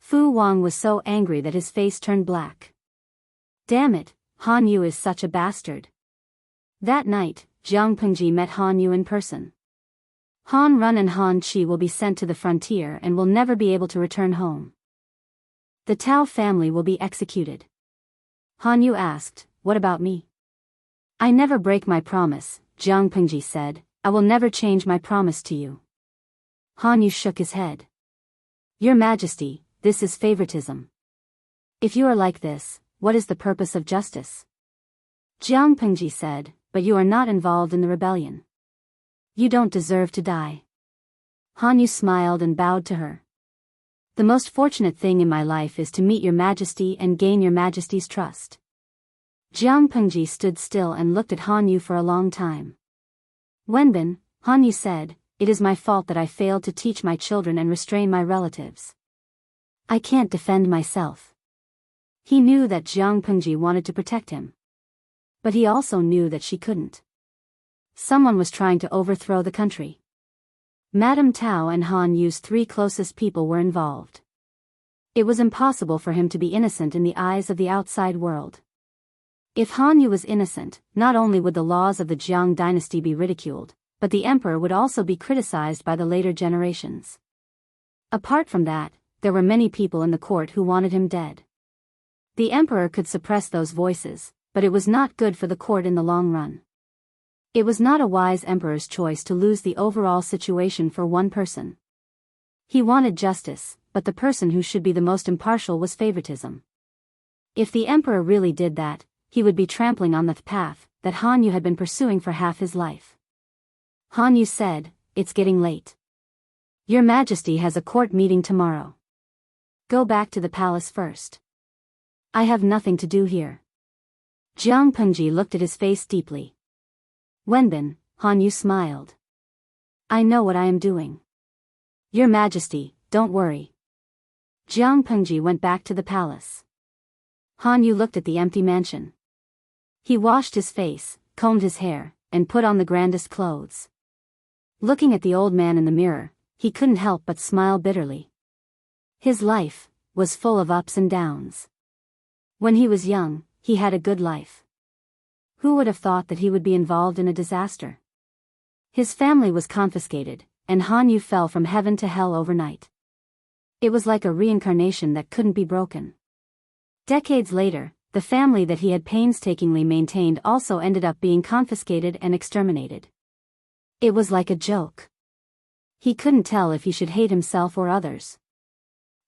Fu Wang was so angry that his face turned black. Damn it, Han Yu is such a bastard. That night, Jiang Pengji met Han Yu in person. Han Run and Han Chi will be sent to the frontier and will never be able to return home. The Tao family will be executed. Han Yu asked, what about me? I never break my promise, Jiang Pengji said, I will never change my promise to you. Han Yu shook his head. Your Majesty, this is favoritism. If you are like this, what is the purpose of justice? Jiang Pengji said, but you are not involved in the rebellion. You don't deserve to die. Han Yu smiled and bowed to her. The most fortunate thing in my life is to meet your Majesty and gain your Majesty's trust. Jiang Pengji stood still and looked at Han Yu for a long time. Wenbin, Han Yu said, it is my fault that I failed to teach my children and restrain my relatives. I can't defend myself. He knew that Jiang Pengji wanted to protect him. But he also knew that she couldn't. Someone was trying to overthrow the country. Madame Tao and Han Yu's three closest people were involved. It was impossible for him to be innocent in the eyes of the outside world. If Han Yu was innocent, not only would the laws of the Jiang dynasty be ridiculed, but the emperor would also be criticized by the later generations. Apart from that, there were many people in the court who wanted him dead. The emperor could suppress those voices, but it was not good for the court in the long run. It was not a wise emperor's choice to lose the overall situation for one person. He wanted justice, but the person who should be the most impartial was favoritism. If the emperor really did that, he would be trampling on the path that Han Yu had been pursuing for half his life. Han Yu said, it's getting late. Your Majesty has a court meeting tomorrow. Go back to the palace first. I have nothing to do here. Jiang Pengji looked at his face deeply. Wenbin, Han Yu smiled. I know what I am doing. Your Majesty, don't worry. Jiang Pengji went back to the palace. Han Yu looked at the empty mansion. He washed his face, combed his hair, and put on the grandest clothes. Looking at the old man in the mirror, he couldn't help but smile bitterly. His life was full of ups and downs. When he was young, he had a good life. Who would have thought that he would be involved in a disaster? His family was confiscated, and Han Yu fell from heaven to hell overnight. It was like a reincarnation that couldn't be broken. Decades later, the family that he had painstakingly maintained also ended up being confiscated and exterminated. It was like a joke. He couldn't tell if he should hate himself or others.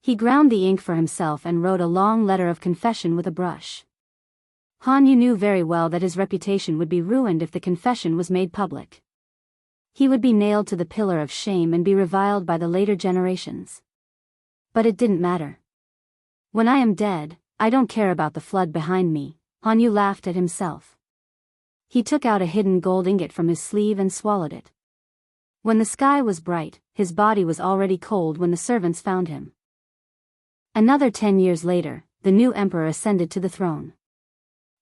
He ground the ink for himself and wrote a long letter of confession with a brush. Han Yu knew very well that his reputation would be ruined if the confession was made public. He would be nailed to the pillar of shame and be reviled by the later generations. But it didn't matter. When I am dead, I don't care about the flood behind me, Han Yu laughed at himself. He took out a hidden gold ingot from his sleeve and swallowed it. When the sky was bright, his body was already cold when the servants found him. Another 10 years later, the new emperor ascended to the throne.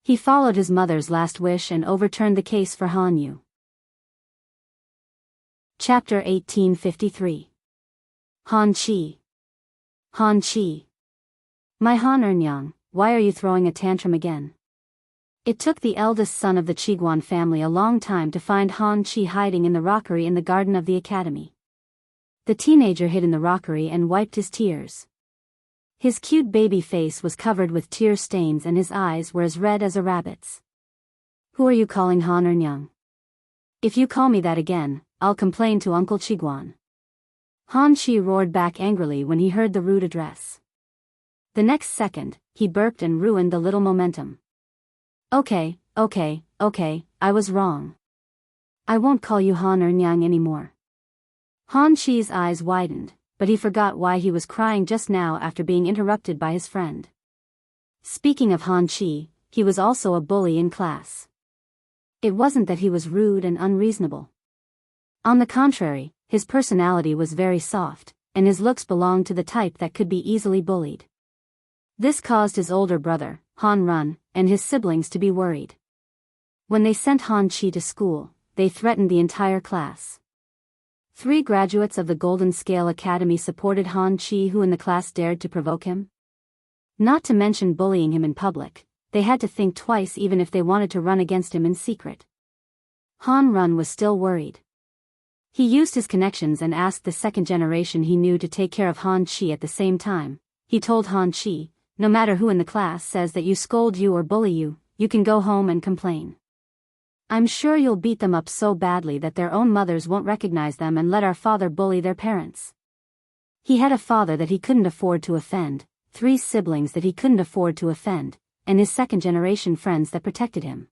He followed his mother's last wish and overturned the case for Han Yu. Chapter 1853. Han Qi. Han Qi. My Han Ernyang, why are you throwing a tantrum again? It took the eldest son of the Qiguan family a long time to find Han Qi hiding in the rockery in the garden of the academy. The teenager hid in the rockery and wiped his tears. His cute baby face was covered with tear stains and his eyes were as red as a rabbit's. Who are you calling Han Ernyang? If you call me that again, I'll complain to Uncle Qiguan. Han Qi roared back angrily when he heard the rude address. The next second, he burped and ruined the little momentum. Okay, I was wrong. I won't call you Han Ernyang anymore. Han Qi's eyes widened, but he forgot why he was crying just now after being interrupted by his friend. Speaking of Han Qi, he was also a bully in class. It wasn't that he was rude and unreasonable. On the contrary, his personality was very soft, and his looks belonged to the type that could be easily bullied. This caused his older brother, Han Run, and his siblings to be worried. When they sent Han Qi to school, they threatened the entire class. 3 graduates of the Golden Scale Academy supported Han Qi, who in the class dared to provoke him. Not to mention bullying him in public, they had to think twice even if they wanted to run against him in secret. Han Run was still worried. He used his connections and asked the second generation he knew to take care of Han Qi at the same time. He told Han Qi, no matter who in the class says that you scold you or bully you, you can go home and complain. I'm sure you'll beat them up so badly that their own mothers won't recognize them and let our father bully their parents. He had a father that he couldn't afford to offend, 3 siblings that he couldn't afford to offend, and his second-generation friends that protected him.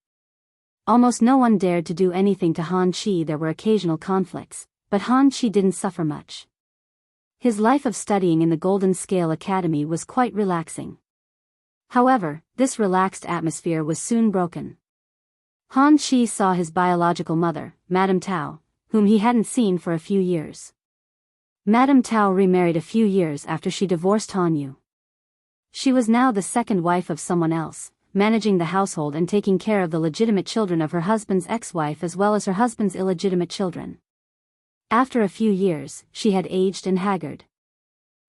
Almost no one dared to do anything to Han Qi. There were occasional conflicts, but Han Qi didn't suffer much. His life of studying in the Golden Scale Academy was quite relaxing. However, this relaxed atmosphere was soon broken. Han Qi saw his biological mother, Madame Tao, whom he hadn't seen for a few years. Madame Tao remarried a few years after she divorced Han Yu. She was now the second wife of someone else, managing the household and taking care of the legitimate children of her husband's ex-wife as well as her husband's illegitimate children. After a few years, she had aged and haggard.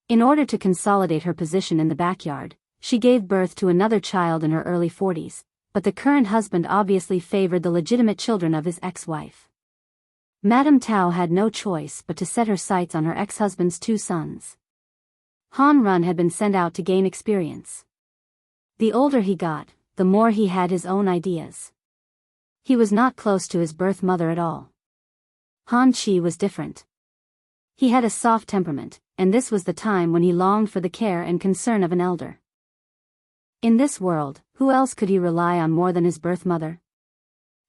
In order to consolidate her position in the backyard, she gave birth to another child in her early 40s, but the current husband obviously favored the legitimate children of his ex-wife. Madame Tao had no choice but to set her sights on her ex-husband's 2 sons. Han Run had been sent out to gain experience. The older he got, the more he had his own ideas. He was not close to his birth mother at all. Han Qi was different. He had a soft temperament, and this was the time when he longed for the care and concern of an elder. In this world, who else could he rely on more than his birth mother?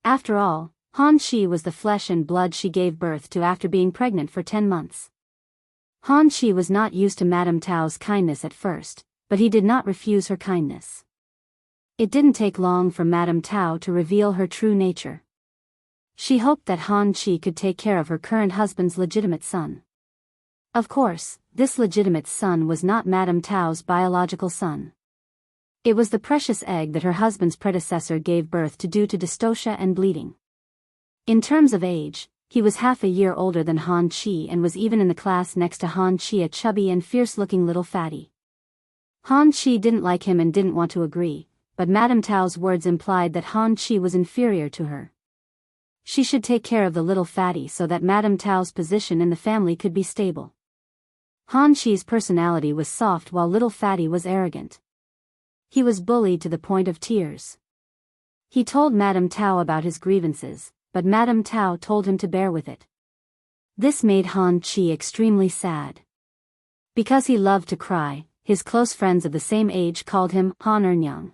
After all, Han Qi was the flesh and blood she gave birth to after being pregnant for 10 months. Han Qi was not used to Madame Tao's kindness at first, but he did not refuse her kindness. It didn't take long for Madame Tao to reveal her true nature. She hoped that Han Chi could take care of her current husband's legitimate son. Of course, this legitimate son was not Madame Tao's biological son. It was the precious egg that her husband's predecessor gave birth to due to dystocia and bleeding. In terms of age, he was half a year older than Han Chi and was even in the class next to Han Chi, a chubby and fierce-looking little fatty. Han Chi didn't like him and didn't want to agree, but Madame Tao's words implied that Han Chi was inferior to her. She should take care of the little fatty so that Madame Tao's position in the family could be stable. Han Chi's personality was soft while little fatty was arrogant. He was bullied to the point of tears. He told Madame Tao about his grievances, but Madame Tao told him to bear with it. This made Han Chi extremely sad. Because he loved to cry, his close friends of the same age called him Han Ernyang.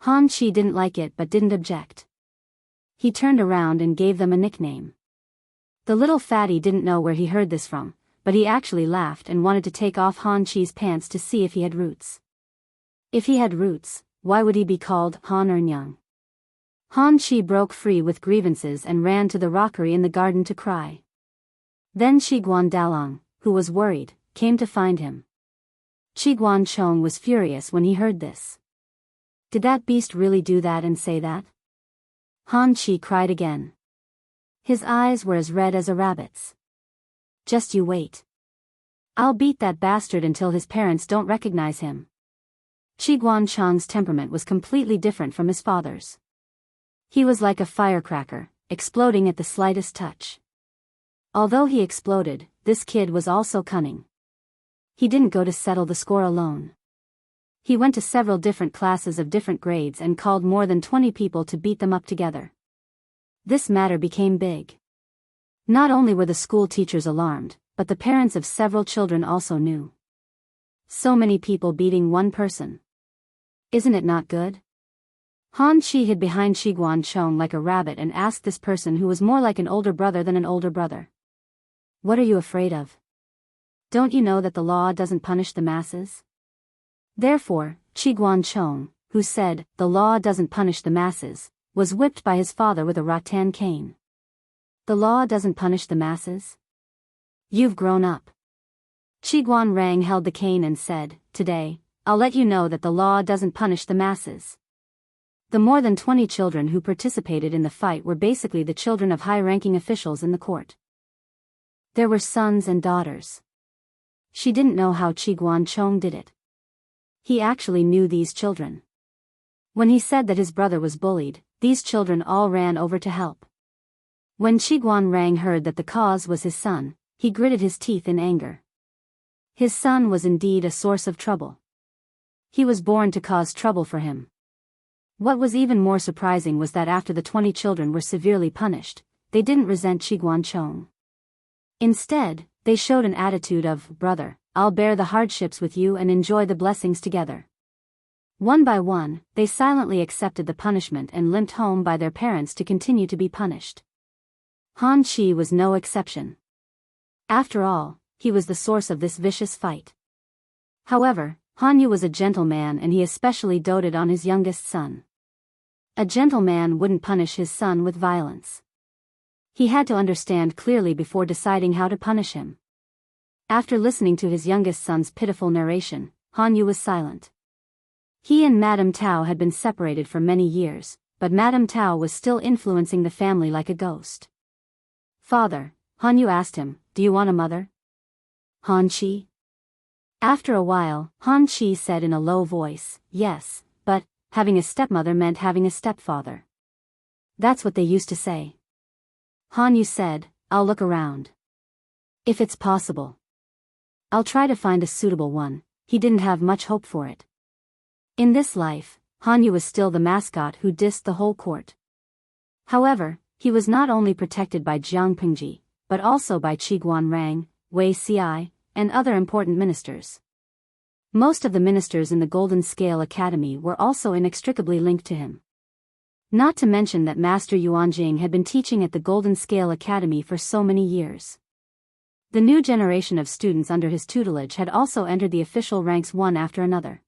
Han Chi didn't like it but didn't object. He turned around and gave them a nickname. The little fatty didn't know where he heard this from, but he actually laughed and wanted to take off Han Chi's pants to see if he had roots. If he had roots, why would he be called Han Ernyang? Han Chi broke free with grievances and ran to the rockery in the garden to cry. Then Qiguan Dalong, who was worried, came to find him. Qiguan Chong was furious when he heard this. Did that beast really do that and say that? Han Chi cried again. His eyes were as red as a rabbit's. Just you wait. I'll beat that bastard until his parents don't recognize him. Qiguan Chong's temperament was completely different from his father's. He was like a firecracker, exploding at the slightest touch. Although he exploded, this kid was also cunning. He didn't go to settle the score alone. He went to several different classes of different grades and called more than 20 people to beat them up together. This matter became big. Not only were the school teachers alarmed, but the parents of several children also knew. So many people beating one person. Isn't it not good? Han Chi hid behind Qiguan Chong like a rabbit and asked this person who was more like an older brother than an older brother. What are you afraid of? Don't you know that the law doesn't punish the masses? Therefore, Qiguan Chong, who said, the law doesn't punish the masses, was whipped by his father with a rattan cane. The law doesn't punish the masses? You've grown up. Qiguan Rang held the cane and said, today, I'll let you know that the law doesn't punish the masses. The more than 20 children who participated in the fight were basically the children of high-ranking officials in the court. There were sons and daughters. She didn't know how Qiguan Chong did it. He actually knew these children. When he said that his brother was bullied, these children all ran over to help. When Qiguan Rang heard that the cause was his son, he gritted his teeth in anger. His son was indeed a source of trouble. He was born to cause trouble for him. What was even more surprising was that after the 20 children were severely punished, they didn't resent Qiguan Chong. Instead, they showed an attitude of, brother, I'll bear the hardships with you and enjoy the blessings together. One by one, they silently accepted the punishment and limped home by their parents to continue to be punished. Han Chi was no exception. After all, he was the source of this vicious fight. However, Han Yu was a gentleman and he especially doted on his youngest son. A gentleman wouldn't punish his son with violence. He had to understand clearly before deciding how to punish him. After listening to his youngest son's pitiful narration, Han Yu was silent. He and Madame Tao had been separated for many years, but Madame Tao was still influencing the family like a ghost. Father, Han Yu asked him, do you want a mother? Han Chi? After a while, Han Chi said in a low voice, yes, but having a stepmother meant having a stepfather. That's what they used to say. Han Yu said, I'll look around. If it's possible. I'll try to find a suitable one. He didn't have much hope for it. In this life, Han Yu was still the mascot who dissed the whole court. However, he was not only protected by Jiang Pingji, but also by Qiguan Rang, Wei Xiai, and other important ministers. Most of the ministers in the Golden Scale Academy were also inextricably linked to him. Not to mention that Master Yuanjing had been teaching at the Golden Scale Academy for so many years. The new generation of students under his tutelage had also entered the official ranks one after another.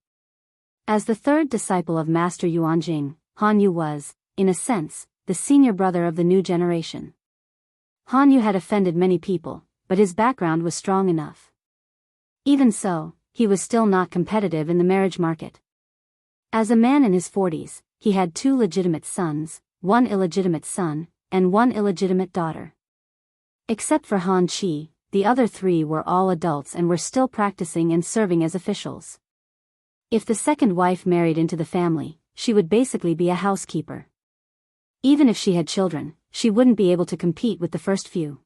As the third disciple of Master Yuanjing, Han Yu was, in a sense, the senior brother of the new generation. Hanyu had offended many people, but his background was strong enough. Even so, he was still not competitive in the marriage market. As a man in his 40s, he had 2 legitimate sons, 1 illegitimate son, and 1 illegitimate daughter. Except for Han Chi, the other 3 were all adults and were still practicing and serving as officials. If the second wife married into the family, she would basically be a housekeeper. Even if she had children, she wouldn't be able to compete with the first few.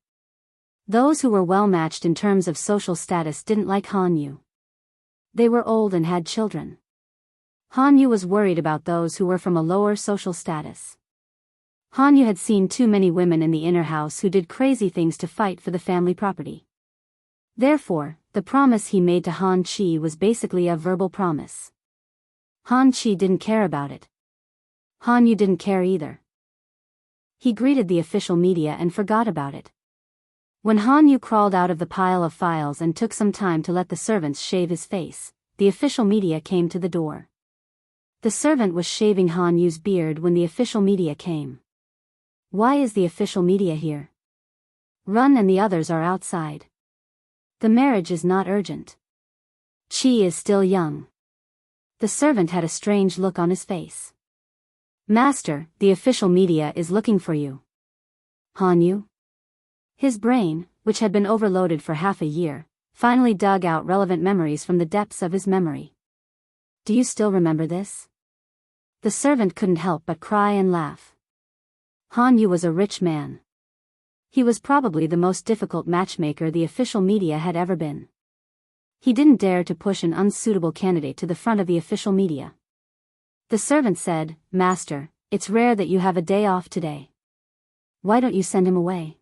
Those who were well matched in terms of social status didn't like Hanyu. They were old and had children. Hanyu was worried about those who were from a lower social status. Hanyu had seen too many women in the inner house who did crazy things to fight for the family property. Therefore, the promise he made to Han Chi was basically a verbal promise. Han Chi didn't care about it. Hanyu didn't care either. He greeted the official media and forgot about it. When Hanyu crawled out of the pile of files and took some time to let the servants shave his face, the official media came to the door. The servant was shaving Hanyu's beard when the official media came. Why is the official media here? Run and the others are outside. The marriage is not urgent. Chi is still young. The servant had a strange look on his face. Master, the official media is looking for you. Hanyu? His brain, which had been overloaded for half a year, finally dug out relevant memories from the depths of his memory. Do you still remember this? The servant couldn't help but cry and laugh. Hanyu was a rich man. He was probably the most difficult matchmaker the official media had ever been. He didn't dare to push an unsuitable candidate to the front of the official media. The servant said, Master, it's rare that you have a day off today. Why don't you send him away?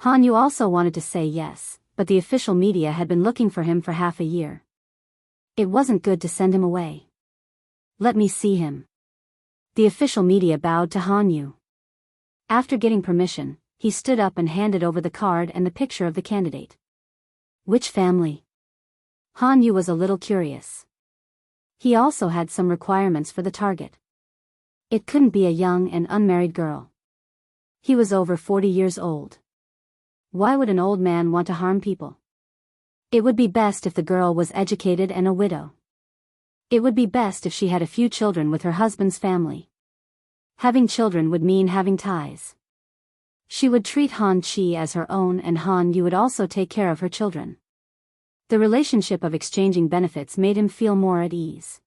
Hanyu also wanted to say yes, but the official media had been looking for him for half a year. It wasn't good to send him away. Let me see him. The official media bowed to Hanyu. After getting permission, he stood up and handed over the card and the picture of the candidate. Which family? Hanyu was a little curious. He also had some requirements for the target. It couldn't be a young and unmarried girl. He was over 40 years old. Why would an old man want to harm people? It would be best if the girl was educated and a widow. It would be best if she had a few children with her husband's family. Having children would mean having ties. She would treat Han Chi as her own and Hanyu would also take care of her children. The relationship of exchanging benefits made him feel more at ease.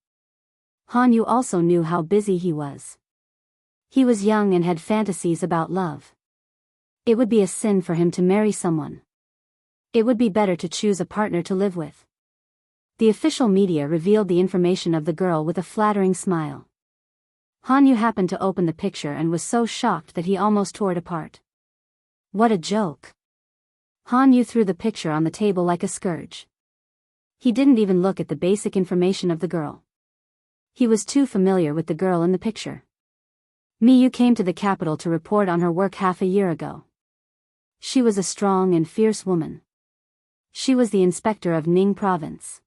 Hanyu also knew how busy he was. He was young and had fantasies about love. It would be a sin for him to marry someone. It would be better to choose a partner to live with. The official media revealed the information of the girl with a flattering smile. Hanyu happened to open the picture and was so shocked that he almost tore it apart. What a joke! Hanyu threw the picture on the table like a scourge. He didn't even look at the basic information of the girl. He was too familiar with the girl in the picture. Miyu came to the capital to report on her work half a year ago. She was a strong and fierce woman. She was the inspector of Ning province.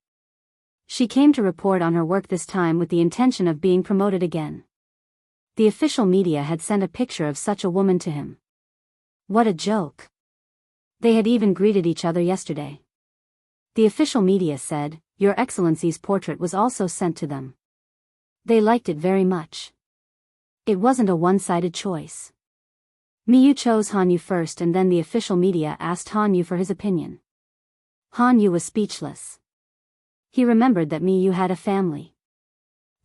She came to report on her work this time with the intention of being promoted again. The official media had sent a picture of such a woman to him. What a joke! They had even greeted each other yesterday. The official media said, Your Excellency's portrait was also sent to them. They liked it very much. It wasn't a one-sided choice. Miyu chose Hanyu first and then the official media asked Hanyu for his opinion. Hanyu was speechless. He remembered that Miyu had a family.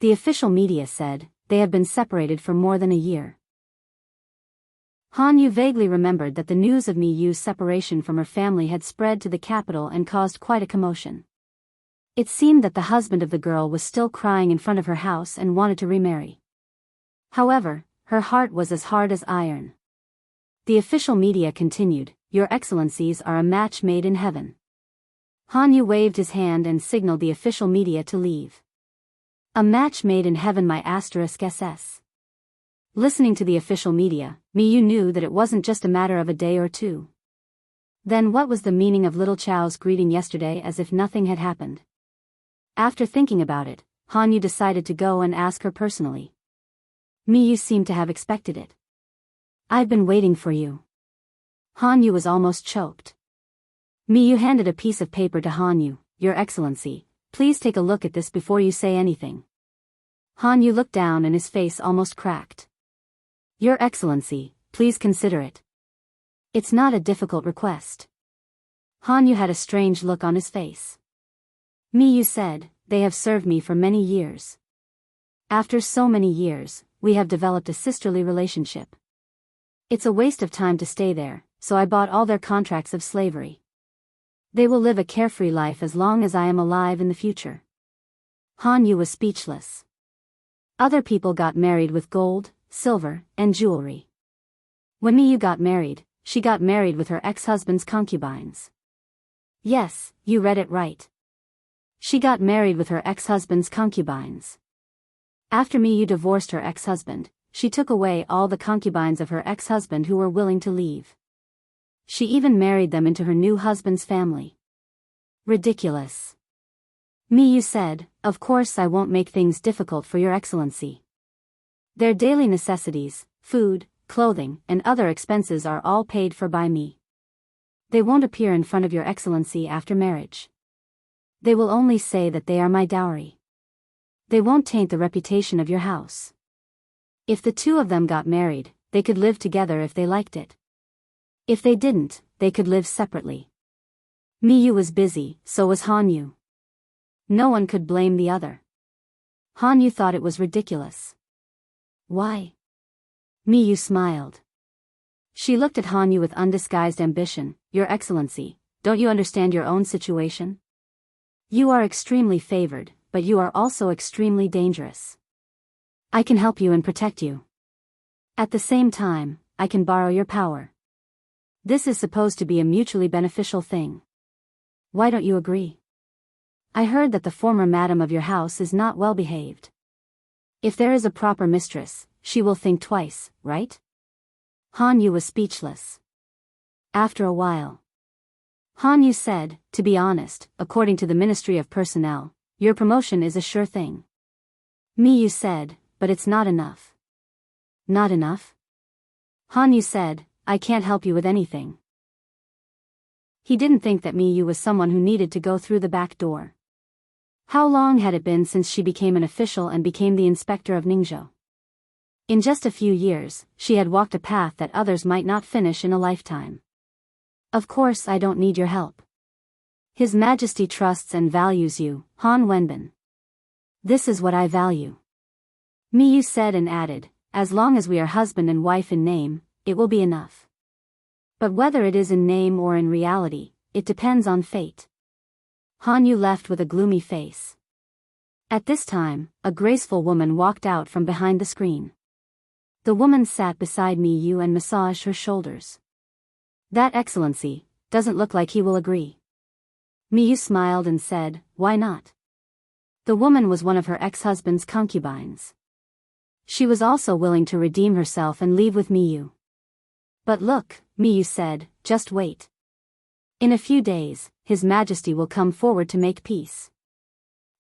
The official media said, they have been separated for more than a year. Hanyu vaguely remembered that the news of Miyu's separation from her family had spread to the capital and caused quite a commotion. It seemed that the husband of the girl was still crying in front of her house and wanted to remarry. However, her heart was as hard as iron. The official media continued, Your Excellencies are a match made in heaven. Hanyu waved his hand and signaled the official media to leave. A match made in heaven, my asterisk SS. Listening to the official media, Miyu knew that it wasn't just a matter of a day or two. Then what was the meaning of little Chow's greeting yesterday as if nothing had happened? After thinking about it, Hanyu decided to go and ask her personally. Miyu seemed to have expected it. I've been waiting for you. Hanyu was almost choked. Miyu handed a piece of paper to Hanyu. Your Excellency, please take a look at this before you say anything. Hanyu looked down and his face almost cracked. Your Excellency, please consider it. It's not a difficult request. Hanyu had a strange look on his face. Miyu said, they have served me for many years. After so many years, we have developed a sisterly relationship. It's a waste of time to stay there, so I bought all their contracts of slavery. They will live a carefree life as long as I am alive in the future. Hanyu was speechless. Other people got married with gold, silver, and jewelry. When Miyu got married, she got married with her ex-husband's concubines. Yes, you read it right. She got married with her ex-husband's concubines. After Miyu divorced her ex-husband, she took away all the concubines of her ex-husband who were willing to leave. She even married them into her new husband's family. Ridiculous. Miyu said, of course I won't make things difficult for your Excellency. Their daily necessities, food, clothing, and other expenses are all paid for by me. They won't appear in front of your Excellency after marriage. They will only say that they are my dowry. They won't taint the reputation of your house. If the two of them got married, they could live together if they liked it. If they didn't, they could live separately. Miyu was busy, so was Hanyu. No one could blame the other. Hanyu thought it was ridiculous. Why? Miyu smiled. She looked at Hanyu with undisguised ambition. Your Excellency, don't you understand your own situation? You are extremely favored, but you are also extremely dangerous. I can help you and protect you. At the same time, I can borrow your power. This is supposed to be a mutually beneficial thing. Why don't you agree? I heard that the former madam of your house is not well behaved. If there is a proper mistress, she will think twice, right? Hanyu was speechless. After a while, Hanyu said, to be honest, according to the Ministry of Personnel, your promotion is a sure thing. Miyu said, but it's not enough. Not enough? Hanyu said, I can't help you with anything. He didn't think that Miyu was someone who needed to go through the back door. How long had it been since she became an official and became the inspector of Ningzhou? In just a few years, she had walked a path that others might not finish in a lifetime. Of course I don't need your help. His Majesty trusts and values you, Han Wenbin. This is what I value. Miyu said and added, as long as we are husband and wife in name, it will be enough. But whether it is in name or in reality, it depends on fate. Hanyu left with a gloomy face. At this time, a graceful woman walked out from behind the screen. The woman sat beside Miyu and massaged her shoulders. That Excellency, doesn't look like he will agree. Miyu smiled and said, why not? The woman was one of her ex-husband's concubines. She was also willing to redeem herself and leave with Miyu. But look, Miyu said, just wait. In a few days, His Majesty will come forward to make peace.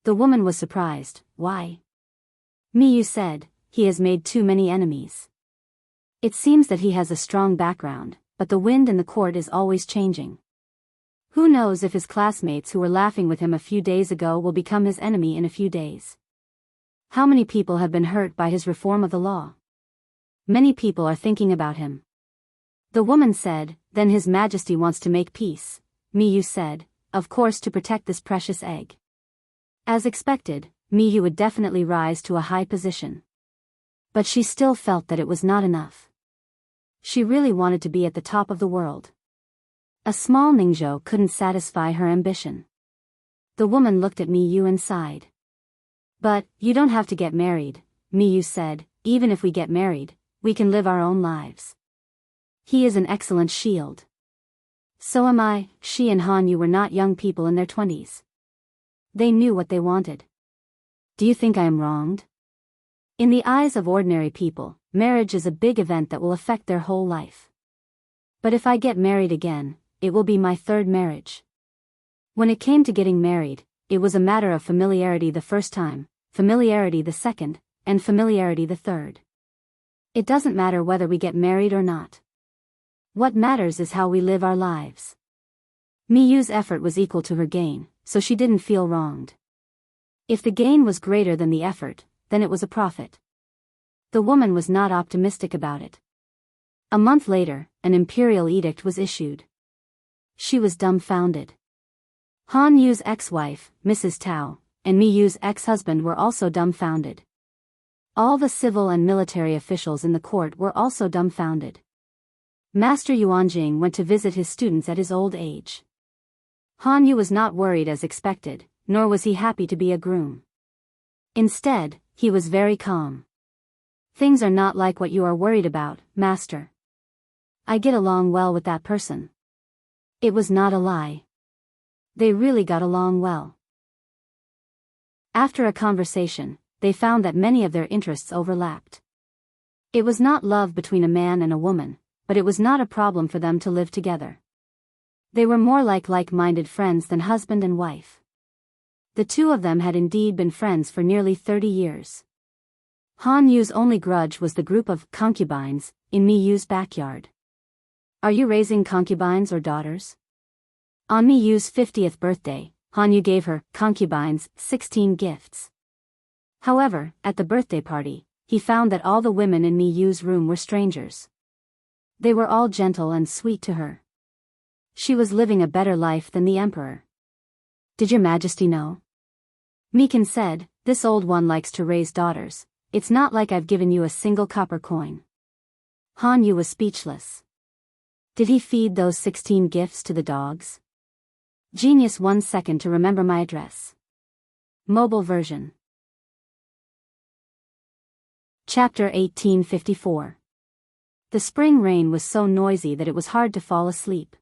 The woman was surprised. Why? Miyu said, he has made too many enemies. It seems that he has a strong background, but the wind in the court is always changing. Who knows if his classmates who were laughing with him a few days ago will become his enemy in a few days. How many people have been hurt by his reform of the law? Many people are thinking about him. The woman said, then His Majesty wants to make peace. Miyu said, of course to protect this precious egg. As expected, Miyu would definitely rise to a high position. But she still felt that it was not enough. She really wanted to be at the top of the world. A small Ningzhou couldn't satisfy her ambition. The woman looked at Miyu and sighed. But, you don't have to get married, Miyu said, even if we get married, we can live our own lives. He is an excellent shield. So am I. She and Hanyu were not young people in their 20s. They knew what they wanted. Do you think I am wronged? In the eyes of ordinary people, marriage is a big event that will affect their whole life. But if I get married again, it will be my third marriage. When it came to getting married, it was a matter of familiarity the first time, familiarity the second, and familiarity the third. It doesn't matter whether we get married or not. What matters is how we live our lives. Miyu's effort was equal to her gain, so she didn't feel wronged. If the gain was greater than the effort, then it was a profit. The woman was not optimistic about it. A month later, an imperial edict was issued. She was dumbfounded. Han Yu's ex-wife, Mrs. Tao, and Miyu's ex-husband were also dumbfounded. All the civil and military officials in the court were also dumbfounded. Master Yuanjing went to visit his students at his old age. Han Yu was not worried as expected, nor was he happy to be a groom. Instead, he was very calm. Things are not like what you are worried about, master. I get along well with that person. It was not a lie. They really got along well. After a conversation, they found that many of their interests overlapped. It was not love between a man and a woman, but it was not a problem for them to live together. They were more like-minded friends than husband and wife. The two of them had indeed been friends for nearly 30 years. Han Yu's only grudge was the group of concubines in Miyu's backyard. Are you raising concubines or daughters? On Miyu's 50th birthday, Han Yu gave her concubines 16 gifts. However, at the birthday party, he found that all the women in Miyu's room were strangers. They were all gentle and sweet to her. She was living a better life than the emperor. Did your majesty know? Mikan said, this old one likes to raise daughters. It's not like I've given you a single copper coin. Han Yu was speechless. Did he feed those 16 gifts to the dogs? Genius 1 second to remember my address. Mobile version. Chapter 1854. The spring rain was so noisy that it was hard to fall asleep.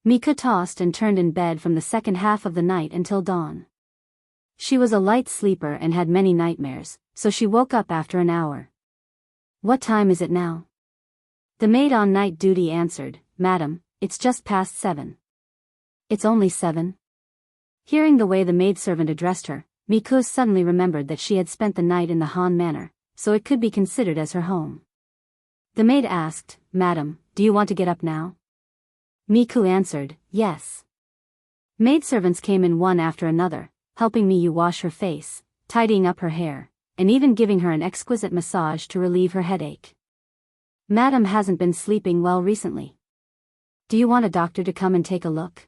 Mika tossed and turned in bed from the second half of the night until dawn. She was a light sleeper and had many nightmares, so she woke up after an hour. What time is it now? The maid on night duty answered, Madam, it's just past 7. It's only 7? Hearing the way the maidservant addressed her, Miku suddenly remembered that she had spent the night in the Han Manor, so it could be considered as her home. The maid asked, Madam, do you want to get up now? Miku answered, yes. Maidservants came in one after another, helping Miyu wash her face, tidying up her hair, and even giving her an exquisite massage to relieve her headache. Madam hasn't been sleeping well recently. Do you want a doctor to come and take a look?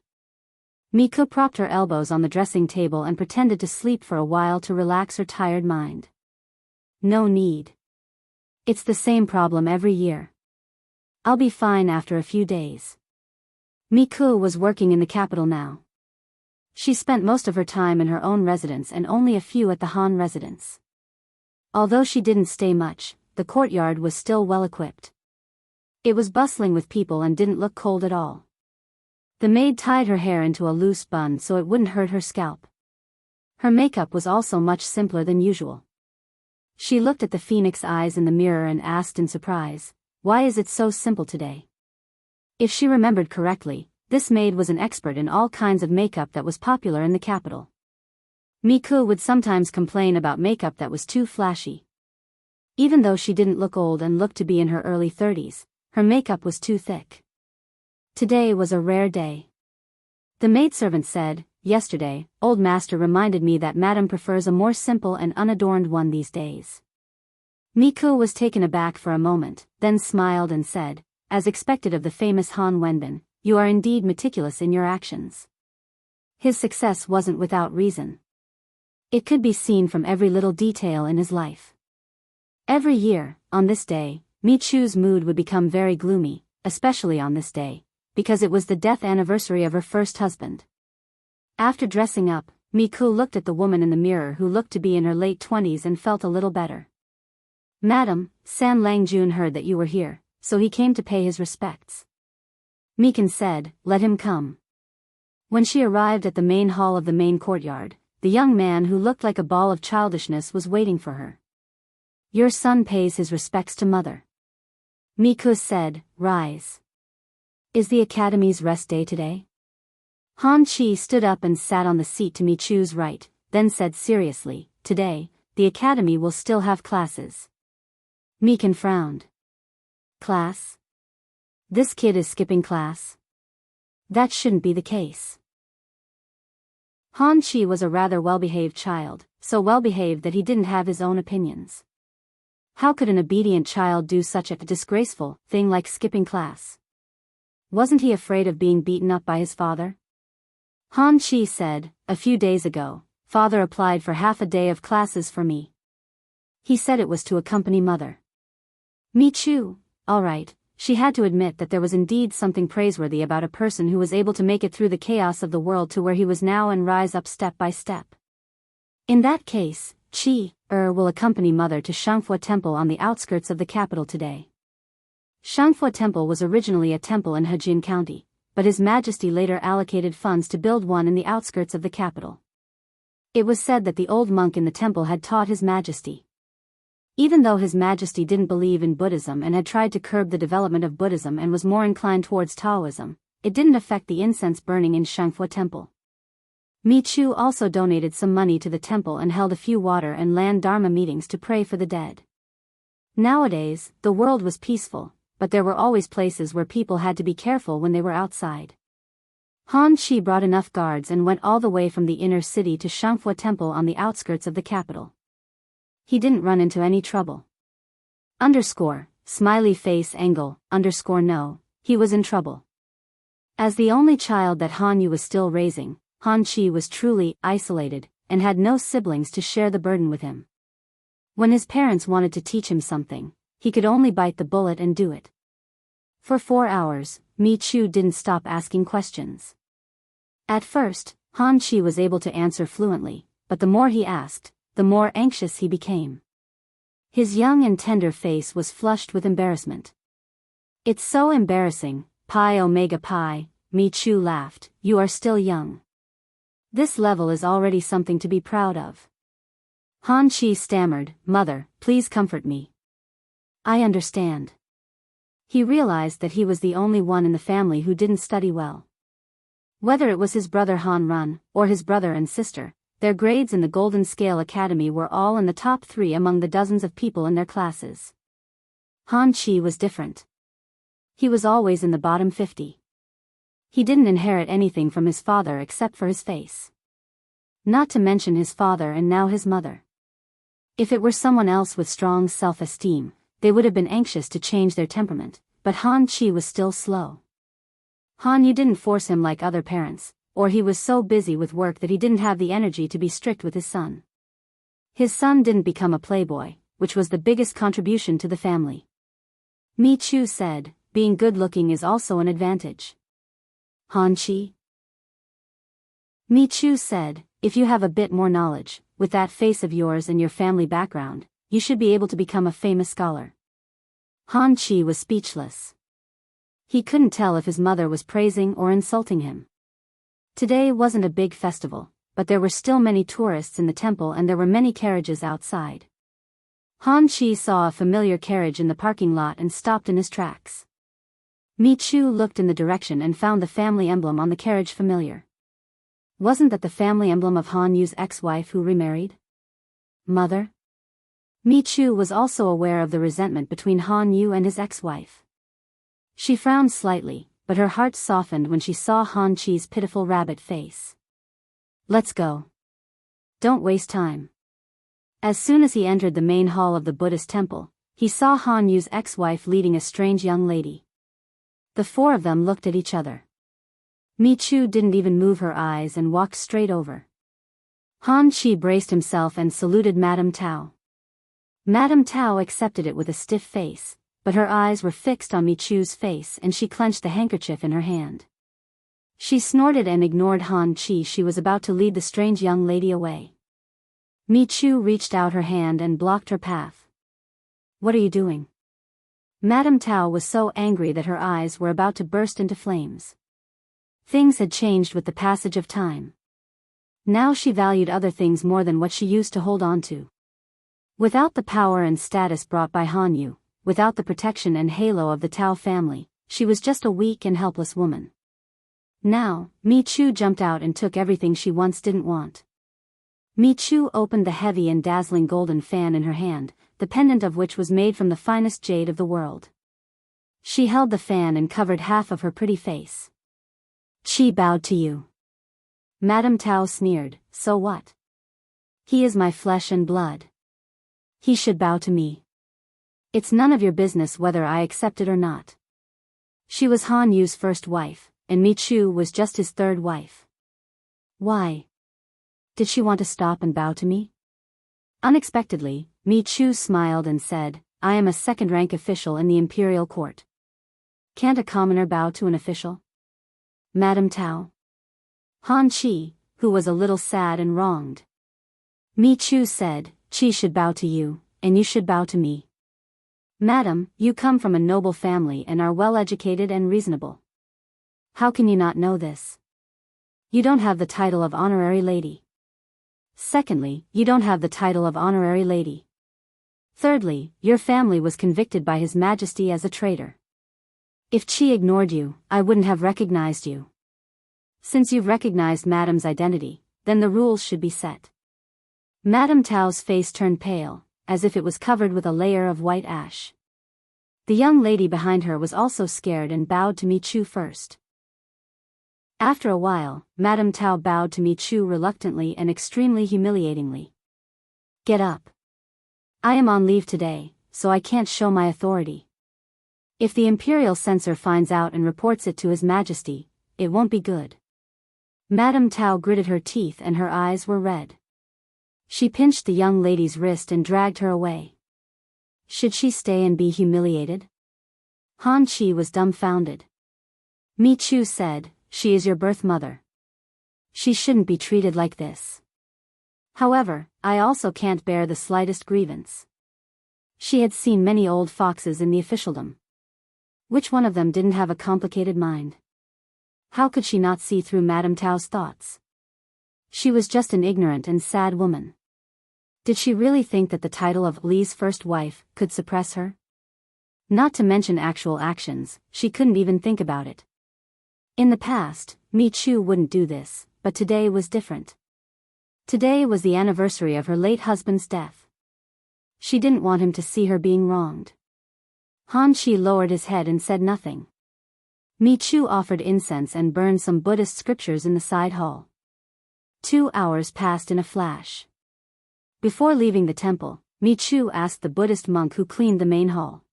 Miku propped her elbows on the dressing table and pretended to sleep for a while to relax her tired mind. No need. It's the same problem every year. I'll be fine after a few days. Miku was working in the capital now. She spent most of her time in her own residence and only a few at the Han residence. Although she didn't stay much, the courtyard was still well equipped. It was bustling with people and didn't look cold at all. The maid tied her hair into a loose bun so it wouldn't hurt her scalp. Her makeup was also much simpler than usual. She looked at the phoenix eyes in the mirror and asked in surprise, why is it so simple today? If she remembered correctly, this maid was an expert in all kinds of makeup that was popular in the capital. Miku would sometimes complain about makeup that was too flashy. Even though she didn't look old and looked to be in her early 30s, her makeup was too thick. Today was a rare day. The maidservant said, yesterday, old master reminded me that madam prefers a more simple and unadorned one these days. Miku was taken aback for a moment, then smiled and said, as expected of the famous Han Wenbin, you are indeed meticulous in your actions. His success wasn't without reason. It could be seen from every little detail in his life. Every year, on this day, Michu's mood would become very gloomy, especially on this day, because it was the death anniversary of her first husband. After dressing up, Miku looked at the woman in the mirror who looked to be in her late 20s and felt a little better. Madam, San Langjun heard that you were here, so he came to pay his respects. Mikan said, let him come. When she arrived at the main hall of the main courtyard, the young man who looked like a ball of childishness was waiting for her. Your son pays his respects to mother. Miku said, rise. Is the academy's rest day today? Han Chi stood up and sat on the seat to Michu's right, then said seriously, today, the academy will still have classes. Meekin frowned. Class? This kid is skipping class? That shouldn't be the case. Han Chi was a rather well-behaved child, so well-behaved that he didn't have his own opinions. How could an obedient child do such a disgraceful thing like skipping class? Wasn't he afraid of being beaten up by his father? Han Chi said, "A few days ago, father applied for half a day of classes for me. He said it was to accompany mother." Me too, all right. She had to admit that there was indeed something praiseworthy about a person who was able to make it through the chaos of the world to where he was now and rise up step by step. In that case, will accompany mother to Shangfu Temple on the outskirts of the capital today. Shangfu Temple was originally a temple in Hejin County, but His Majesty later allocated funds to build one in the outskirts of the capital. It was said that the old monk in the temple had taught His Majesty. Even though His Majesty didn't believe in Buddhism and had tried to curb the development of Buddhism and was more inclined towards Taoism, it didn't affect the incense burning in Shangfu Temple. Mi Chu also donated some money to the temple and held a few water and land dharma meetings to pray for the dead. Nowadays, the world was peaceful, but there were always places where people had to be careful when they were outside. Han Chi brought enough guards and went all the way from the inner city to Shangfu Temple on the outskirts of the capital. He didn't run into any trouble. Smiley face angle, no, he was in trouble. As the only child that Han Yu was still raising, Han Chi was truly isolated, and had no siblings to share the burden with him. When his parents wanted to teach him something, he could only bite the bullet and do it. For 4 hours, Mi Chu didn't stop asking questions. At first, Han Chi was able to answer fluently, but the more he asked, the more anxious he became. His young and tender face was flushed with embarrassment. "It's so embarrassing, pi omega pi," Mi Chu laughed, "you are still young. This level is already something to be proud of." Han Chi stammered, "Mother, please comfort me. I understand." He realized that he was the only one in the family who didn't study well. Whether it was his brother Han Run, or his brother and sister, their grades in the Golden Scale Academy were all in the top 3 among the dozens of people in their classes. Han Chi was different. He was always in the bottom 50. He didn't inherit anything from his father except for his face. Not to mention his father and now his mother. If it were someone else with strong self-esteem, they would have been anxious to change their temperament, but Han Chi was still slow. Han Yu didn't force him like other parents, or he was so busy with work that he didn't have the energy to be strict with his son. His son didn't become a playboy, which was the biggest contribution to the family. Mi Chu said, "Being good-looking is also an advantage." Han Chi? Mi Chu said, "If you have a bit more knowledge, with that face of yours and your family background, you should be able to become a famous scholar." Han Chi was speechless. He couldn't tell if his mother was praising or insulting him. Today wasn't a big festival, but there were still many tourists in the temple and there were many carriages outside. Han Chi saw a familiar carriage in the parking lot and stopped in his tracks. Mi Chu looked in the direction and found the family emblem on the carriage familiar. Wasn't that the family emblem of Han Yu's ex-wife who remarried? Mother? Mi Chu was also aware of the resentment between Han Yu and his ex-wife. She frowned slightly, but her heart softened when she saw Han Chi's pitiful rabbit face. "Let's go. Don't waste time." As soon as he entered the main hall of the Buddhist temple, he saw Han Yu's ex-wife leading a strange young lady. The 4 of them looked at each other. Mi Chu didn't even move her eyes and walked straight over. Han Chi braced himself and saluted Madame Tao. Madame Tao accepted it with a stiff face, but her eyes were fixed on Mi Chu's face and she clenched the handkerchief in her hand. She snorted and ignored Han Chi. She was about to lead the strange young lady away. Mi Chu reached out her hand and blocked her path. "What are you doing?" Madame Tao was so angry that her eyes were about to burst into flames. Things had changed with the passage of time. Now she valued other things more than what she used to hold on to. Without the power and status brought by Han Yu, without the protection and halo of the Tao family, she was just a weak and helpless woman. Now, Mi Chu jumped out and took everything she once didn't want. Mi Chu opened the heavy and dazzling golden fan in her hand, the pendant of which was made from the finest jade of the world. She held the fan and covered half of her pretty face. "She bowed to you." Madame Tao sneered, "So what? He is my flesh and blood. He should bow to me. It's none of your business whether I accept it or not." She was Han Yu's first wife, and Mi Chu was just his third wife. Why? Did she want to stop and bow to me? Unexpectedly, Mi Chu smiled and said, "I am a second-rank official in the imperial court. Can't a commoner bow to an official?" Madame Tao. Han Chi, who was a little sad and wronged. Mi Chu said, "Chi should bow to you, and you should bow to me. Madam, you come from a noble family and are well-educated and reasonable. How can you not know this? You don't have the title of honorary lady. Secondly, you don't have the title of honorary lady. Thirdly, your family was convicted by His Majesty as a traitor. If Chi ignored you, I wouldn't have recognized you. Since you've recognized Madam's identity, then the rules should be set." Madame Tao's face turned pale, as if it was covered with a layer of white ash. The young lady behind her was also scared and bowed to Mi Chu first. After a while, Madame Tao bowed to Mi Chu reluctantly and extremely humiliatingly. "Get up. I am on leave today, so I can't show my authority. If the imperial censor finds out and reports it to His Majesty, it won't be good." Madame Tao gritted her teeth and her eyes were red. She pinched the young lady's wrist and dragged her away. Should she stay and be humiliated? Han Chi was dumbfounded. Mi Chu said, "She is your birth mother. She shouldn't be treated like this. However, I also can't bear the slightest grievance." She had seen many old foxes in the officialdom. Which one of them didn't have a complicated mind? How could she not see through Madame Tao's thoughts? She was just an ignorant and sad woman. Did she really think that the title of Li's first wife could suppress her? Not to mention actual actions, she couldn't even think about it. In the past, Mi Chu wouldn't do this, but today was different. Today was the anniversary of her late husband's death. She didn't want him to see her being wronged. Han Chi lowered his head and said nothing. Mi Chu offered incense and burned some Buddhist scriptures in the side hall. 2 hours passed in a flash. Before leaving the temple, Mi Chu asked the Buddhist monk who cleaned the main hall.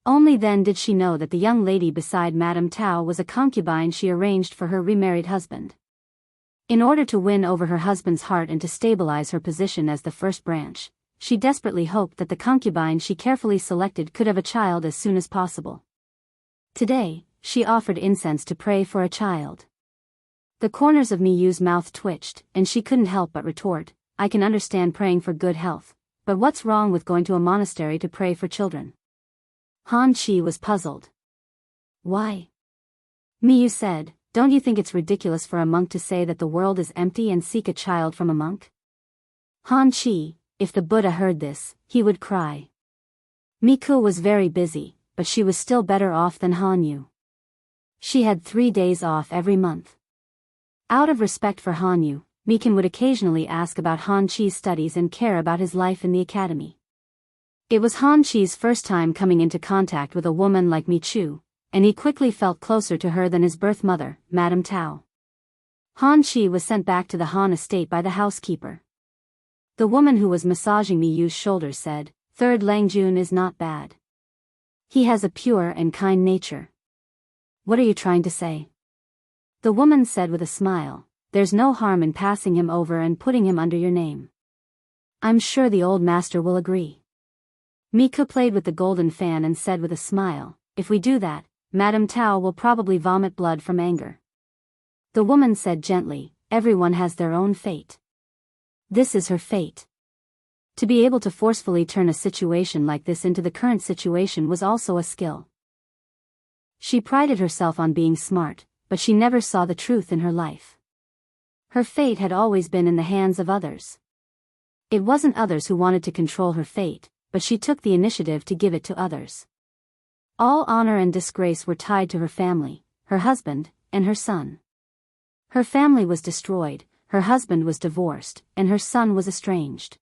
Only then did she know that the young lady beside Madame Tao was a concubine she arranged for her remarried husband. In order to win over her husband's heart and to stabilize her position as the first branch, she desperately hoped that the concubine she carefully selected could have a child as soon as possible. Today, she offered incense to pray for a child. The corners of Mi Yu's mouth twitched, and she couldn't help but retort, "I can understand praying for good health, but what's wrong with going to a monastery to pray for children?" Han Chi was puzzled. "Why?" Mi Yu said, "Don't you think it's ridiculous for a monk to say that the world is empty and seek a child from a monk?" Han Chi, if the Buddha heard this, he would cry. Miku was very busy, but she was still better off than Han Yu. She had 3 days off every month. Out of respect for Han Yu, Mikan would occasionally ask about Han Chi's studies and care about his life in the academy. It was Han Chi's first time coming into contact with a woman like Mi Chu, and he quickly felt closer to her than his birth mother, Madame Tao. Han Chi was sent back to the Han estate by the housekeeper. The woman who was massaging Mi Yu's shoulders said, "Third Langjun is not bad. He has a pure and kind nature." "What are you trying to say?" The woman said with a smile, "There's no harm in passing him over and putting him under your name. I'm sure the old master will agree." Miku played with the golden fan and said with a smile, "If we do that, Madame Tao will probably vomit blood from anger." The woman said gently, "Everyone has their own fate. This is her fate." To be able to forcefully turn a situation like this into the current situation was also a skill. She prided herself on being smart, but she never saw the truth in her life. Her fate had always been in the hands of others. It wasn't others who wanted to control her fate, but she took the initiative to give it to others. All honor and disgrace were tied to her family, her husband, and her son. Her family was destroyed, her husband was divorced, and her son was estranged.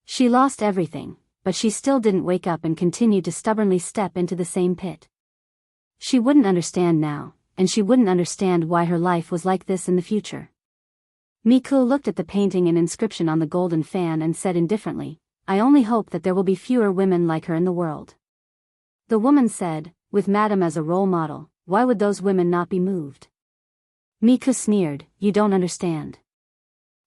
She lost everything, but she still didn't wake up and continued to stubbornly step into the same pit. She wouldn't understand now, and she wouldn't understand why her life was like this in the future. Miku looked at the painting and inscription on the golden fan and said indifferently, "I only hope that there will be fewer women like her in the world." The woman said, "With Madam as a role model, why would those women not be moved?" Miku sneered, "You don't understand.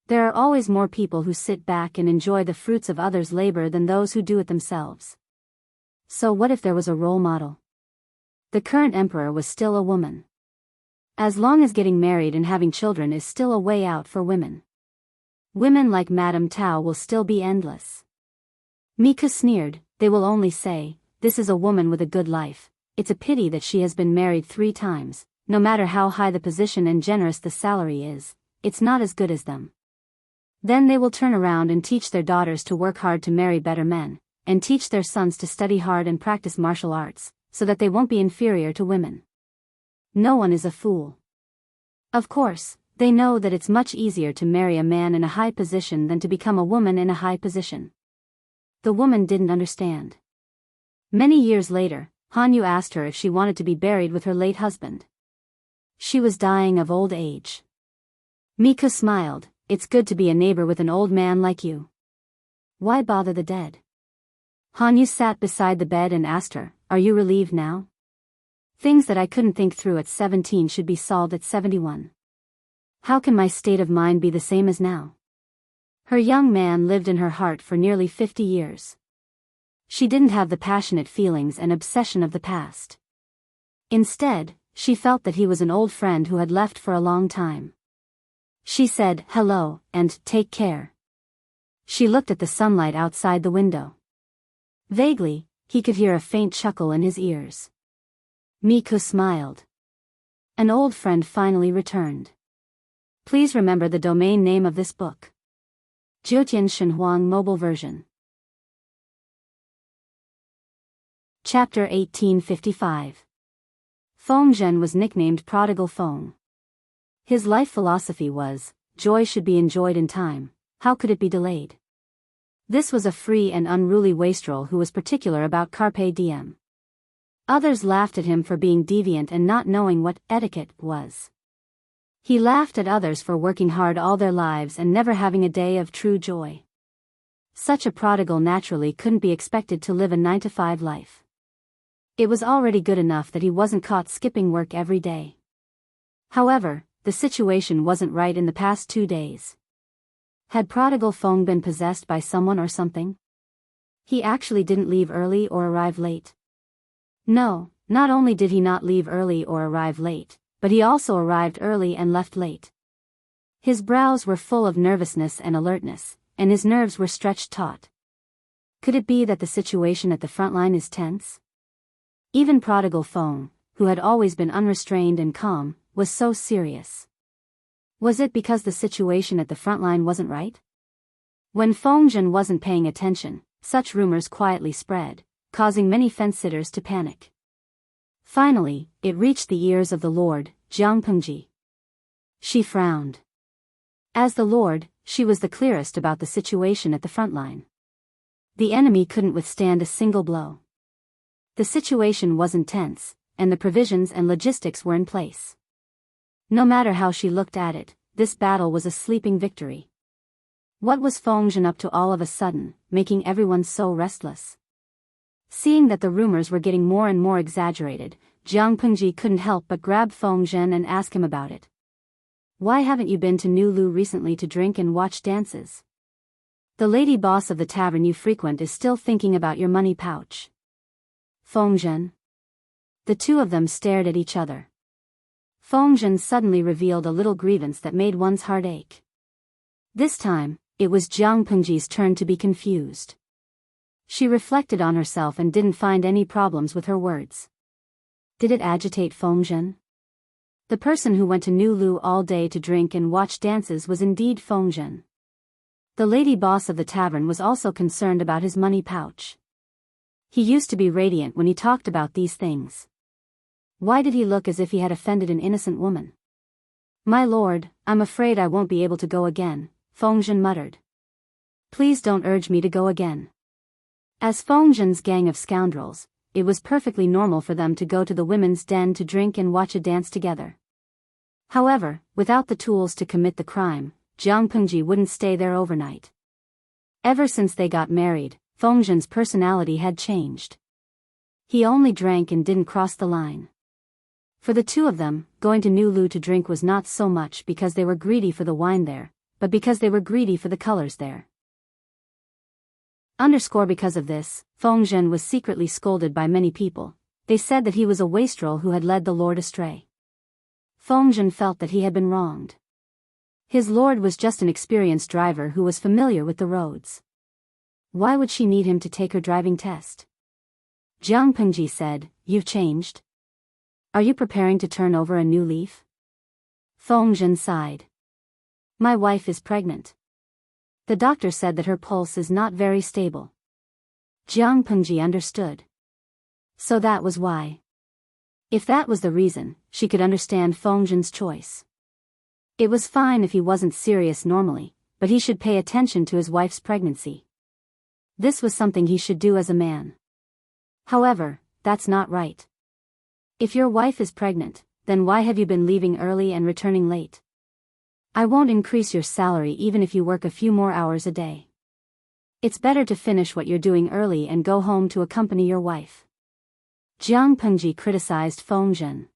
There are always more people who sit back and enjoy the fruits of others' labor than those who do it themselves. So what if there was a role model? The current emperor was still a woman. As long as getting married and having children is still a way out for women. Women like Madame Tao will still be endless." Miku sneered, "They will only say, 'This is a woman with a good life. It's a pity that she has been married 3 times, no matter how high the position and generous the salary is, it's not as good as them.' Then they will turn around and teach their daughters to work hard to marry better men, and teach their sons to study hard and practice martial arts, so that they won't be inferior to women. No one is a fool. Of course, they know that it's much easier to marry a man in a high position than to become a woman in a high position." The woman didn't understand. Many years later, Hanyu asked her if she wanted to be buried with her late husband. She was dying of old age. Miku smiled, "It's good to be a neighbor with an old man like you. Why bother the dead?" Hanyu sat beside the bed and asked her, "Are you relieved now? Things that I couldn't think through at 17 should be solved at 71. How can my state of mind be the same as now?" Her young man lived in her heart for nearly 50 years. She didn't have the passionate feelings and obsession of the past. Instead, she felt that he was an old friend who had left for a long time. She said, "Hello, and take care." She looked at the sunlight outside the window. Vaguely, he could hear a faint chuckle in his ears. Miku smiled. An old friend finally returned. Please remember the domain name of this book. Jiutian Shenhuang Mobile Version. Chapter 1855. Feng Zhen was nicknamed Prodigal Feng. His life philosophy was, joy should be enjoyed in time, how could it be delayed? This was a free and unruly wastrel who was particular about carpe diem. Others laughed at him for being deviant and not knowing what etiquette was. He laughed at others for working hard all their lives and never having a day of true joy. Such a prodigal naturally couldn't be expected to live a 9-to-5 life. It was already good enough that he wasn't caught skipping work every day. However, the situation wasn't right in the past 2 days. Had Prodigal Feng been possessed by someone or something? He actually didn't leave early or arrive late. No, not only did he not leave early or arrive late, but he also arrived early and left late. His brows were full of nervousness and alertness, and his nerves were stretched taut. Could it be that the situation at the front line is tense? Even Prodigal Feng, who had always been unrestrained and calm, was so serious. Was it because the situation at the front line wasn't right? When Feng Zhen wasn't paying attention, such rumors quietly spread, causing many fence-sitters to panic. Finally, it reached the ears of the Lord, Jiang Pengji. She frowned. As the Lord, she was the clearest about the situation at the front line. The enemy couldn't withstand a single blow. The situation wasn't tense, and the provisions and logistics were in place. No matter how she looked at it, this battle was a sleeping victory. What was Feng Zhen up to all of a sudden, making everyone so restless? Seeing that the rumors were getting more and more exaggerated, Jiang Pengji couldn't help but grab Feng Zhen and ask him about it. Why haven't you been to Nulu recently to drink and watch dances? The lady boss of the tavern you frequent is still thinking about your money pouch. Feng Zhen. The two of them stared at each other. Feng Zhen suddenly revealed a little grievance that made one's heart ache. This time, it was Jiang Pengji's turn to be confused. She reflected on herself and didn't find any problems with her words. Did it agitate Feng Zhen? The person who went to Nulu all day to drink and watch dances was indeed Feng Zhen. The lady boss of the tavern was also concerned about his money pouch. He used to be radiant when he talked about these things. Why did he look as if he had offended an innocent woman? My lord, I'm afraid I won't be able to go again, Feng Zhen muttered. Please don't urge me to go again. As Feng Zhen's gang of scoundrels, it was perfectly normal for them to go to the women's den to drink and watch a dance together. However, without the tools to commit the crime, Jiang Pengji wouldn't stay there overnight. Ever since they got married, Feng Zhen's personality had changed. He only drank and didn't cross the line. For the two of them, going to New Lu to drink was not so much because they were greedy for the wine there, but because they were greedy for the colors there. Because of this, Feng Zhen was secretly scolded by many people. They said that he was a wastrel who had led the lord astray. Feng Zhen felt that he had been wronged. His lord was just an experienced driver who was familiar with the roads. Why would she need him to take her driving test? Jiang Pengji said, "You've changed. Are you preparing to turn over a new leaf?" Feng Zhen sighed. "My wife is pregnant. The doctor said that her pulse is not very stable." Jiang Pengji understood. So that was why. If that was the reason, she could understand Feng Zhen's choice. It was fine if he wasn't serious normally, but he should pay attention to his wife's pregnancy. This was something he should do as a man. However, that's not right. If your wife is pregnant, then why have you been leaving early and returning late? I won't increase your salary even if you work a few more hours a day. It's better to finish what you're doing early and go home to accompany your wife. Jiang Pengji criticized Feng Zhen.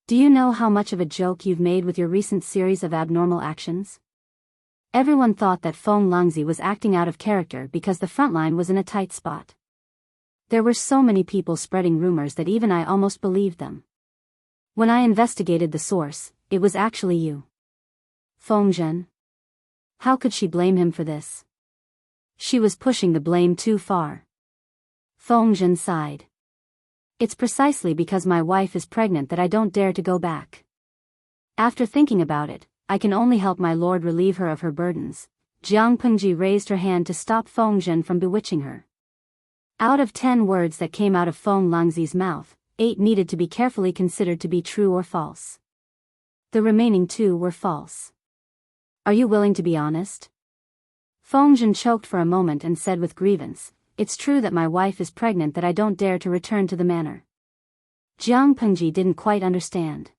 Do you know how much of a joke you've made with your recent series of abnormal actions? Everyone thought that Feng Longzi was acting out of character because the front line was in a tight spot. There were so many people spreading rumors that even I almost believed them. When I investigated the source, it was actually you. Feng Zhen. How could she blame him for this? She was pushing the blame too far. Feng Zhen sighed. It's precisely because my wife is pregnant that I don't dare to go back. After thinking about it, I can only help my lord relieve her of her burdens. Jiang Pengji raised her hand to stop Feng Zhen from bewitching her. Out of 10 words that came out of Feng Longzi's mouth, 8 needed to be carefully considered to be true or false. The remaining 2 were false. Are you willing to be honest? Feng Zhen choked for a moment and said with grievance, "It's true that my wife is pregnant, that I don't dare to return to the manor." Jiang Pengji didn't quite understand.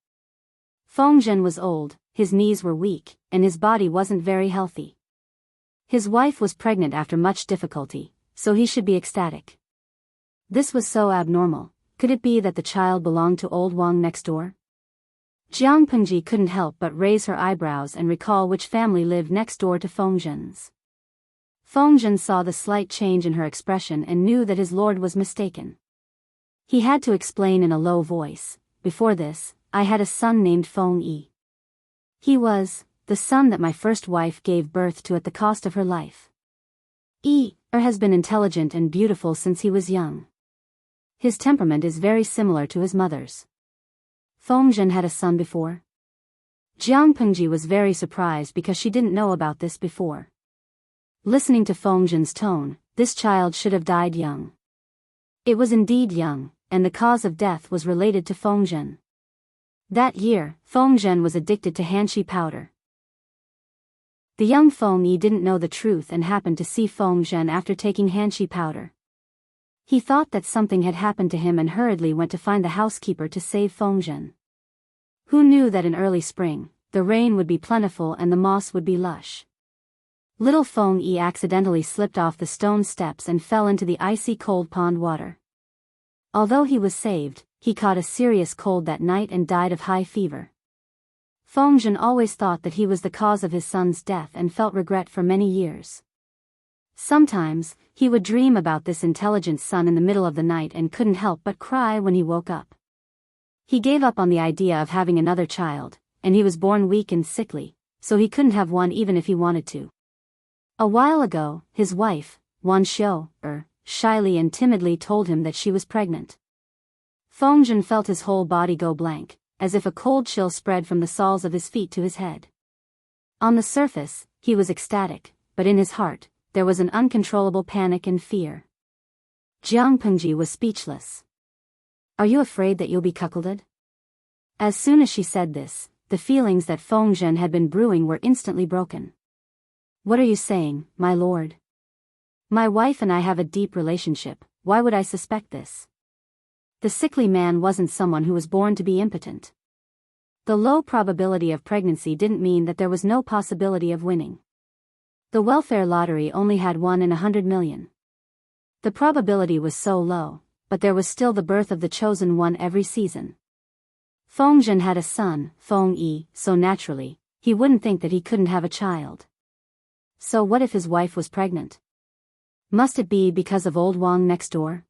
Feng Zhen was old, his knees were weak, and his body wasn't very healthy. His wife was pregnant after much difficulty, so he should be ecstatic. This was so abnormal. Could it be that the child belonged to old Wang next door? Jiang Pengji couldn't help but raise her eyebrows and recall which family lived next door to Feng Zhen's. Feng Zhen saw the slight change in her expression and knew that his lord was mistaken. He had to explain in a low voice, "Before this, I had a son named Feng Yi. He was the son that my first wife gave birth to at the cost of her life. Yi has been intelligent and beautiful since he was young. His temperament is very similar to his mother's." Feng Zhen had a son before? Jiang Pengji was very surprised because she didn't know about this before. Listening to Feng Zhen's tone, this child should have died young. It was indeed young, and the cause of death was related to Feng Zhen. That year, Feng Zhen was addicted to hanshi powder. The young Feng Yi didn't know the truth and happened to see Feng Zhen after taking hanshi powder. He thought that something had happened to him and hurriedly went to find the housekeeper to save Feng Zhen. Who knew that in early spring, the rain would be plentiful and the moss would be lush. Little Feng Yi accidentally slipped off the stone steps and fell into the icy cold pond water. Although he was saved, he caught a serious cold that night and died of high fever. Feng Zhen always thought that he was the cause of his son's death and felt regret for many years. Sometimes, he would dream about this intelligent son in the middle of the night and couldn't help but cry when he woke up. He gave up on the idea of having another child, and he was born weak and sickly, so he couldn't have one even if he wanted to. A while ago, his wife, Wan Xiu, shyly and timidly told him that she was pregnant. Feng Zhen felt his whole body go blank, as if a cold chill spread from the soles of his feet to his head. On the surface, he was ecstatic, but in his heart, there was an uncontrollable panic and fear. Jiang Pengji was speechless. "Are you afraid that you'll be cuckolded?" As soon as she said this, the feelings that Feng Zhen had been brewing were instantly broken. "What are you saying, my lord?" My wife and I have a deep relationship, why would I suspect this? The sickly man wasn't someone who was born to be impotent. The low probability of pregnancy didn't mean that there was no possibility of winning. The welfare lottery only had 1 in 100 million. The probability was so low, but there was still the birth of the chosen one every season. Feng Zhen had a son, Feng Yi, so naturally, he wouldn't think that he couldn't have a child. So what if his wife was pregnant? Must it be because of old Wang next door?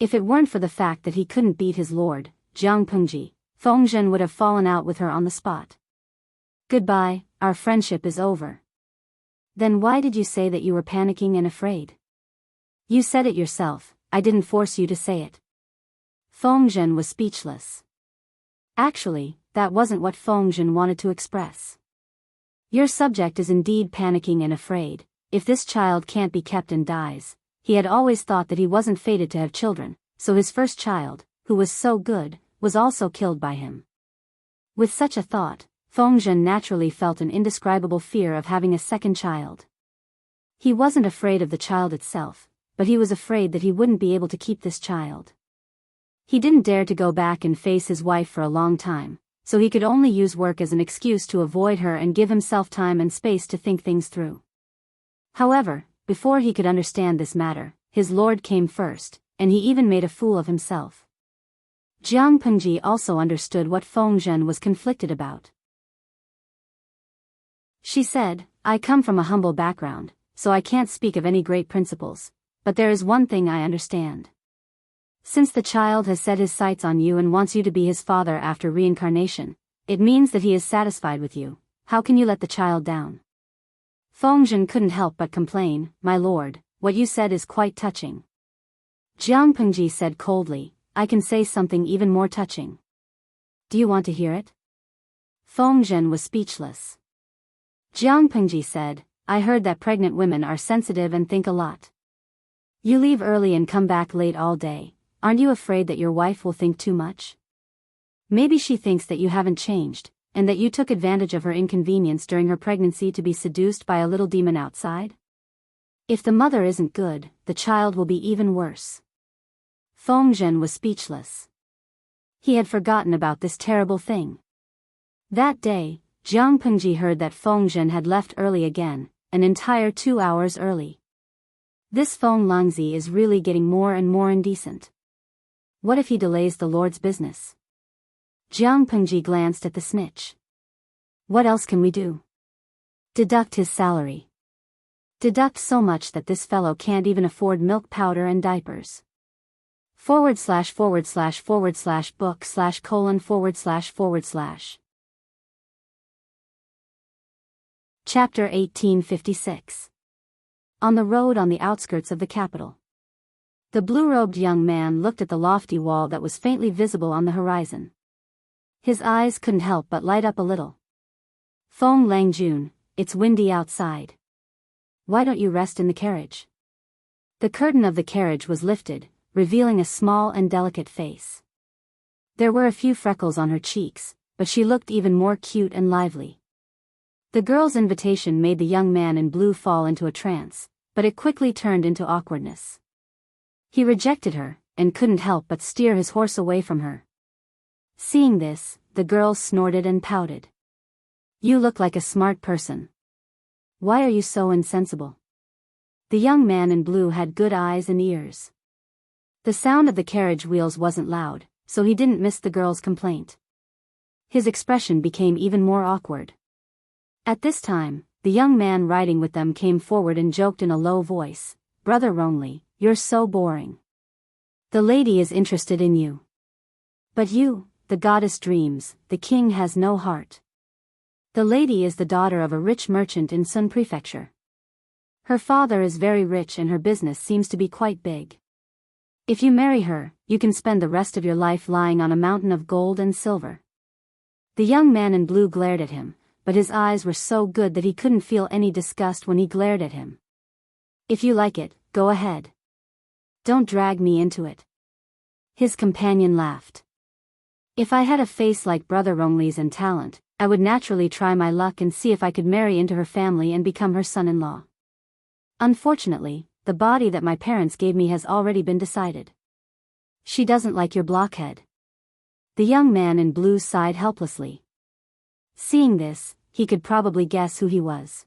If it weren't for the fact that he couldn't beat his lord, Jiang Pengji, Feng Zhen would have fallen out with her on the spot. Goodbye, our friendship is over. Then why did you say that you were panicking and afraid? You said it yourself, I didn't force you to say it. Feng Zhen was speechless. Actually, that wasn't what Feng Zhen wanted to express. Your subject is indeed panicking and afraid. If this child can't be kept and dies, he had always thought that he wasn't fated to have children, so his first child, who was so good, was also killed by him. With such a thought, Feng Zhen naturally felt an indescribable fear of having a second child. He wasn't afraid of the child itself, but he was afraid that he wouldn't be able to keep this child. He didn't dare to go back and face his wife for a long time, so he could only use work as an excuse to avoid her and give himself time and space to think things through. However, before he could understand this matter, his lord came first, and he even made a fool of himself. Jiang Pengji also understood what Feng Zhen was conflicted about. She said, I come from a humble background, so I can't speak of any great principles, but there is one thing I understand. Since the child has set his sights on you and wants you to be his father after reincarnation, it means that he is satisfied with you. How can you let the child down? Feng Zhen couldn't help but complain, My lord, what you said is quite touching. Jiang Pengji said coldly, I can say something even more touching. Do you want to hear it? Feng Zhen was speechless. Jiang Pengji said, I heard that pregnant women are sensitive and think a lot. You leave early and come back late all day. Aren't you afraid that your wife will think too much? Maybe she thinks that you haven't changed, and that you took advantage of her inconvenience during her pregnancy to be seduced by a little demon outside? If the mother isn't good, the child will be even worse. Feng Zhen was speechless. He had forgotten about this terrible thing. That day, Jiang Pengji heard that Feng Zhen had left early again, an entire 2 hours early. This Feng Langzi is really getting more and more indecent. What if he delays the Lord's business? Jiang Pengji glanced at the snitch. What else can we do? Deduct his salary. Deduct so much that this fellow can't even afford milk powder and diapers. / / book / / Chapter 1856. On the road on the outskirts of the capital. The blue-robed young man looked at the lofty wall that was faintly visible on the horizon. His eyes couldn't help but light up a little. Feng Langjun, it's windy outside. Why don't you rest in the carriage? The curtain of the carriage was lifted, revealing a small and delicate face. There were a few freckles on her cheeks, but she looked even more cute and lively. The girl's invitation made the young man in blue fall into a trance, but it quickly turned into awkwardness. He rejected her, and couldn't help but steer his horse away from her. Seeing this, the girl snorted and pouted. You look like a smart person. Why are you so insensible? The young man in blue had good eyes and ears. The sound of the carriage wheels wasn't loud, so he didn't miss the girl's complaint. His expression became even more awkward. At this time, the young man riding with them came forward and joked in a low voice, Brother Rongley, you're so boring. The lady is interested in you. But you, the goddess dreams, the king has no heart. The lady is the daughter of a rich merchant in Sun Prefecture. Her father is very rich and her business seems to be quite big. If you marry her, you can spend the rest of your life lying on a mountain of gold and silver. The young man in blue glared at him, but his eyes were so good that he couldn't feel any disgust when he glared at him. If you like it, go ahead. Don't drag me into it. His companion laughed. If I had a face like Brother Rongley's and talent, I would naturally try my luck and see if I could marry into her family and become her son-in-law. Unfortunately, the body that my parents gave me has already been decided. She doesn't like your blockhead. The young man in blue sighed helplessly. Seeing this, he could probably guess who he was.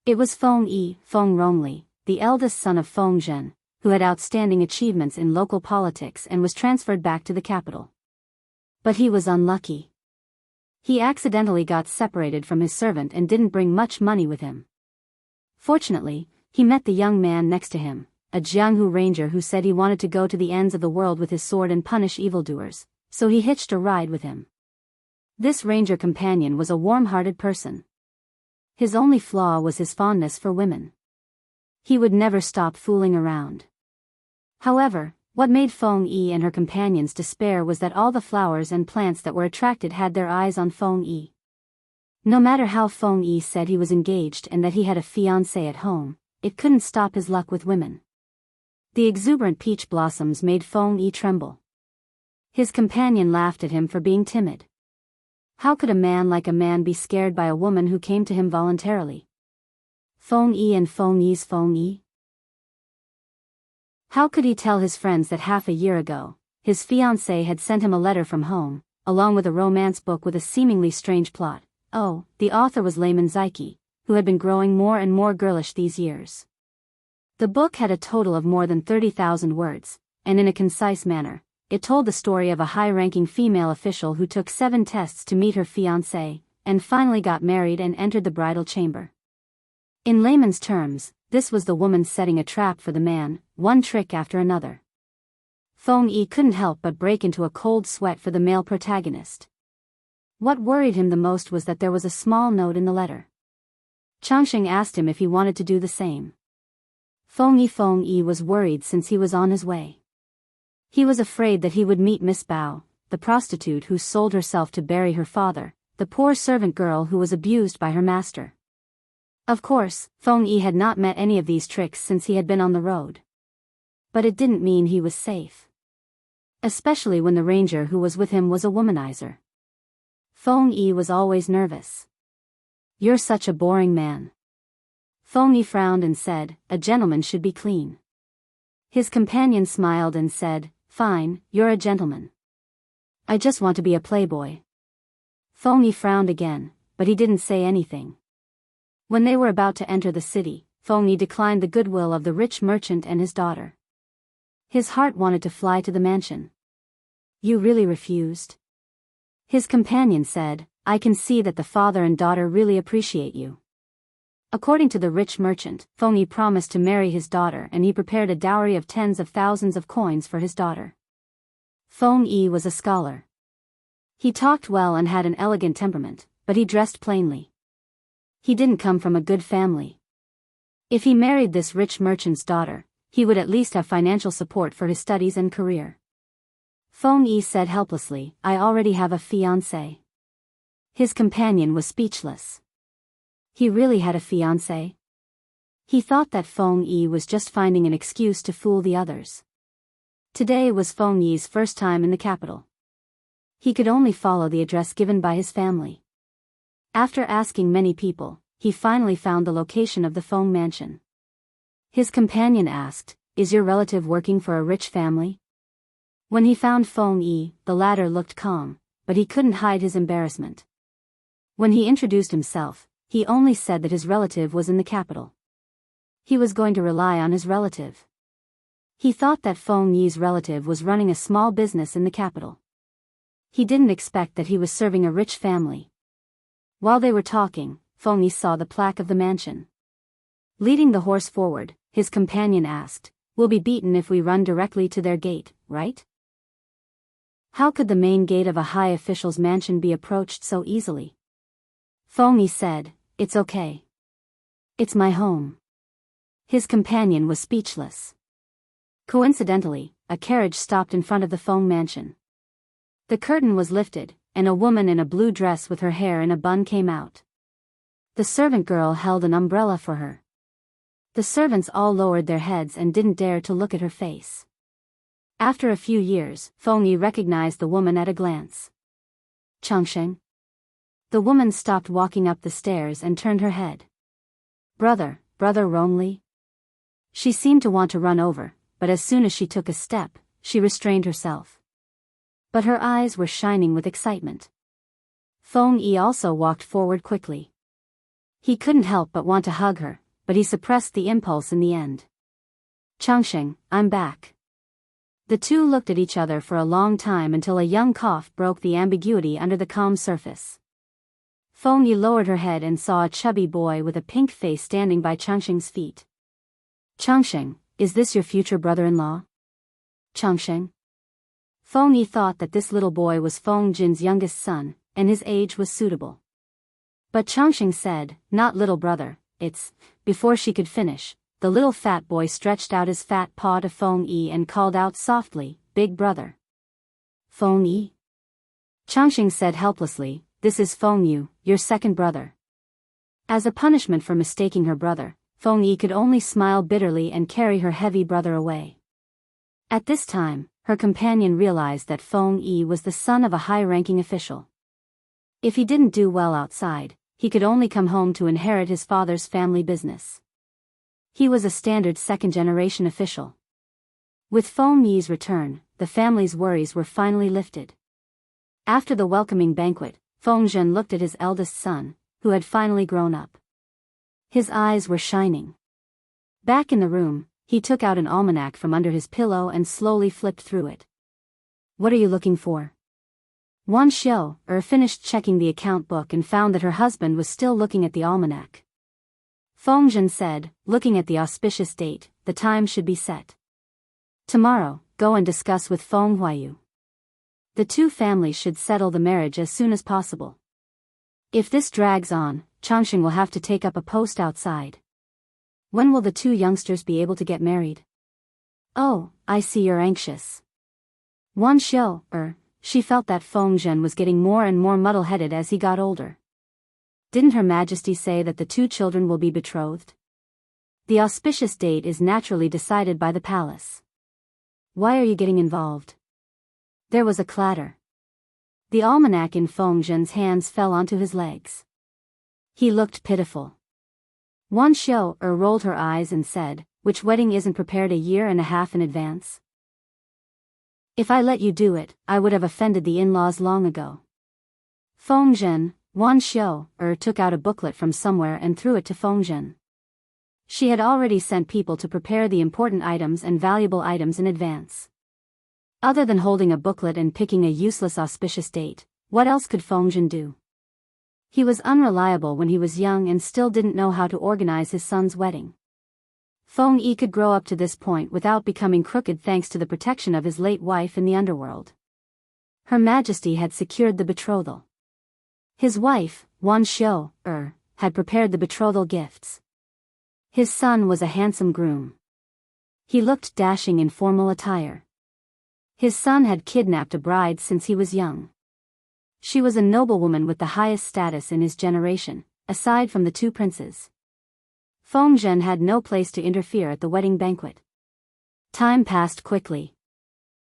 It was Feng Rongli, the eldest son of Feng Zhen, who had outstanding achievements in local politics and was transferred back to the capital. But he was unlucky. He accidentally got separated from his servant and didn't bring much money with him. Fortunately, he met the young man next to him, a Jianghu ranger who said he wanted to go to the ends of the world with his sword and punish evildoers, so he hitched a ride with him. This ranger companion was a warm-hearted person. His only flaw was his fondness for women. He would never stop fooling around. However, what made Feng Yi and her companions despair was that all the flowers and plants that were attracted had their eyes on Feng Yi. No matter how Feng Yi said he was engaged and that he had a fiancée at home, it couldn't stop his luck with women. The exuberant peach blossoms made Feng Yi tremble. His companion laughed at him for being timid. How could a man like a man be scared by a woman who came to him voluntarily? Feng Yi and Feng Yi's Feng Yi? How could he tell his friends that half a year ago, his fiancée had sent him a letter from home, along with a romance book with a seemingly strange plot? Oh, the author was Layman Zaiki, who had been growing more and more girlish these years. The book had a total of more than 30,000 words, and in a concise manner, it told the story of a high-ranking female official who took 7 tests to meet her fiancé, and finally got married and entered the bridal chamber. In layman's terms, this was the woman setting a trap for the man, one trick after another. Feng Yi couldn't help but break into a cold sweat for the male protagonist. What worried him the most was that there was a small note in the letter. Changsheng asked him if he wanted to do the same. Feng Yi was worried since he was on his way. He was afraid that he would meet Miss Bao, the prostitute who sold herself to bury her father, the poor servant girl who was abused by her master. Of course, Feng Yi had not met any of these tricks since he had been on the road. But it didn't mean he was safe. Especially when the ranger who was with him was a womanizer. Feng Yi was always nervous. "You're such a boring man." Feng Yi frowned and said, "A gentleman should be clean." His companion smiled and said, "Fine, you're a gentleman. I just want to be a playboy." Feng Yi frowned again, but he didn't say anything. When they were about to enter the city, Feng Yi declined the goodwill of the rich merchant and his daughter. His heart wanted to fly to the mansion. "You really refused?" His companion said, "I can see that the father and daughter really appreciate you." According to the rich merchant, Feng Yi promised to marry his daughter and he prepared a dowry of tens of thousands of coins for his daughter. Feng Yi was a scholar. He talked well and had an elegant temperament, but he dressed plainly. He didn't come from a good family. If he married this rich merchant's daughter, he would at least have financial support for his studies and career. Feng Yi said helplessly, "I already have a fiancé." His companion was speechless. He really had a fiancé? He thought that Feng Yi was just finding an excuse to fool the others. Today was Feng Yi's first time in the capital. He could only follow the address given by his family. After asking many people, he finally found the location of the Feng mansion. His companion asked, "Is your relative working for a rich family?" When he found Feng Yi, the latter looked calm, but he couldn't hide his embarrassment. When he introduced himself, he only said that his relative was in the capital. He was going to rely on his relative. He thought that Feng Yi's relative was running a small business in the capital. He didn't expect that he was serving a rich family. While they were talking, Feng Yi saw the plaque of the mansion. Leading the horse forward, his companion asked, "We'll be beaten if we run directly to their gate, right?" How could the main gate of a high official's mansion be approached so easily? Feng Yi said, "It's okay. It's my home." His companion was speechless. Coincidentally, a carriage stopped in front of the Feng mansion. The curtain was lifted, and a woman in a blue dress with her hair in a bun came out. The servant girl held an umbrella for her. The servants all lowered their heads and didn't dare to look at her face. After a few years, Feng Yi recognized the woman at a glance. "Changsheng?" The woman stopped walking up the stairs and turned her head. Brother Rongli?" She seemed to want to run over, but as soon as she took a step, she restrained herself. But her eyes were shining with excitement. Feng Yi also walked forward quickly. He couldn't help but want to hug her, but he suppressed the impulse in the end. Changsheng, I'm back. The two looked at each other for a long time until a young cough broke the ambiguity under the calm surface. Feng Yi lowered her head and saw a chubby boy with a pink face standing by Changsheng's feet. Changsheng, is this your future brother-in-law? Changsheng. Feng Yi thought that this little boy was Feng Jin's youngest son, and his age was suitable. But Changsheng said, not little brother, it's. Before she could finish, the little fat boy stretched out his fat paw to Feng Yi and called out softly, big brother. Feng Yi? Changsheng said helplessly, this is Feng Yu, your second brother. As a punishment for mistaking her brother, Feng Yi could only smile bitterly and carry her heavy brother away. At this time, her companion realized that Feng Yi was the son of a high-ranking official. If he didn't do well outside, he could only come home to inherit his father's family business. He was a standard second-generation official. With Feng Yi's return, the family's worries were finally lifted. After the welcoming banquet, Feng Zhen looked at his eldest son, who had finally grown up. His eyes were shining. Back in the room, he took out an almanac from under his pillow and slowly flipped through it. What are you looking for? Wan Xiao finished checking the account book and found that her husband was still looking at the almanac. Feng Zhen said, looking at the auspicious date, the time should be set. Tomorrow, go and discuss with Feng Huayu. The two families should settle the marriage as soon as possible. If this drags on, Changsheng will have to take up a post outside. When will the two youngsters be able to get married? Oh, I see you're anxious. Wan Xiao, she felt that Feng Zhen was getting more and more muddle-headed as he got older. Didn't Her Majesty say that the two children will be betrothed? The auspicious date is naturally decided by the palace. Why are you getting involved? There was a clatter. The almanac in Feng Zhen's hands fell onto his legs. He looked pitiful. Wan Xiao rolled her eyes and said, which wedding isn't prepared a year and a half in advance? If I let you do it, I would have offended the in-laws long ago. Feng Zhen, Wan Xiao took out a booklet from somewhere and threw it to Feng Zhen. She had already sent people to prepare the important items and valuable items in advance. Other than holding a booklet and picking a useless auspicious date, what else could Feng Zhen do? He was unreliable when he was young and still didn't know how to organize his son's wedding. Feng Yi could grow up to this point without becoming crooked thanks to the protection of his late wife in the underworld. Her Majesty had secured the betrothal. His wife, Wan Xiao, had prepared the betrothal gifts. His son was a handsome groom. He looked dashing in formal attire. His son had kidnapped a bride since he was young. She was a noblewoman with the highest status in his generation, aside from the two princes. Feng Zhen had no place to interfere at the wedding banquet. Time passed quickly.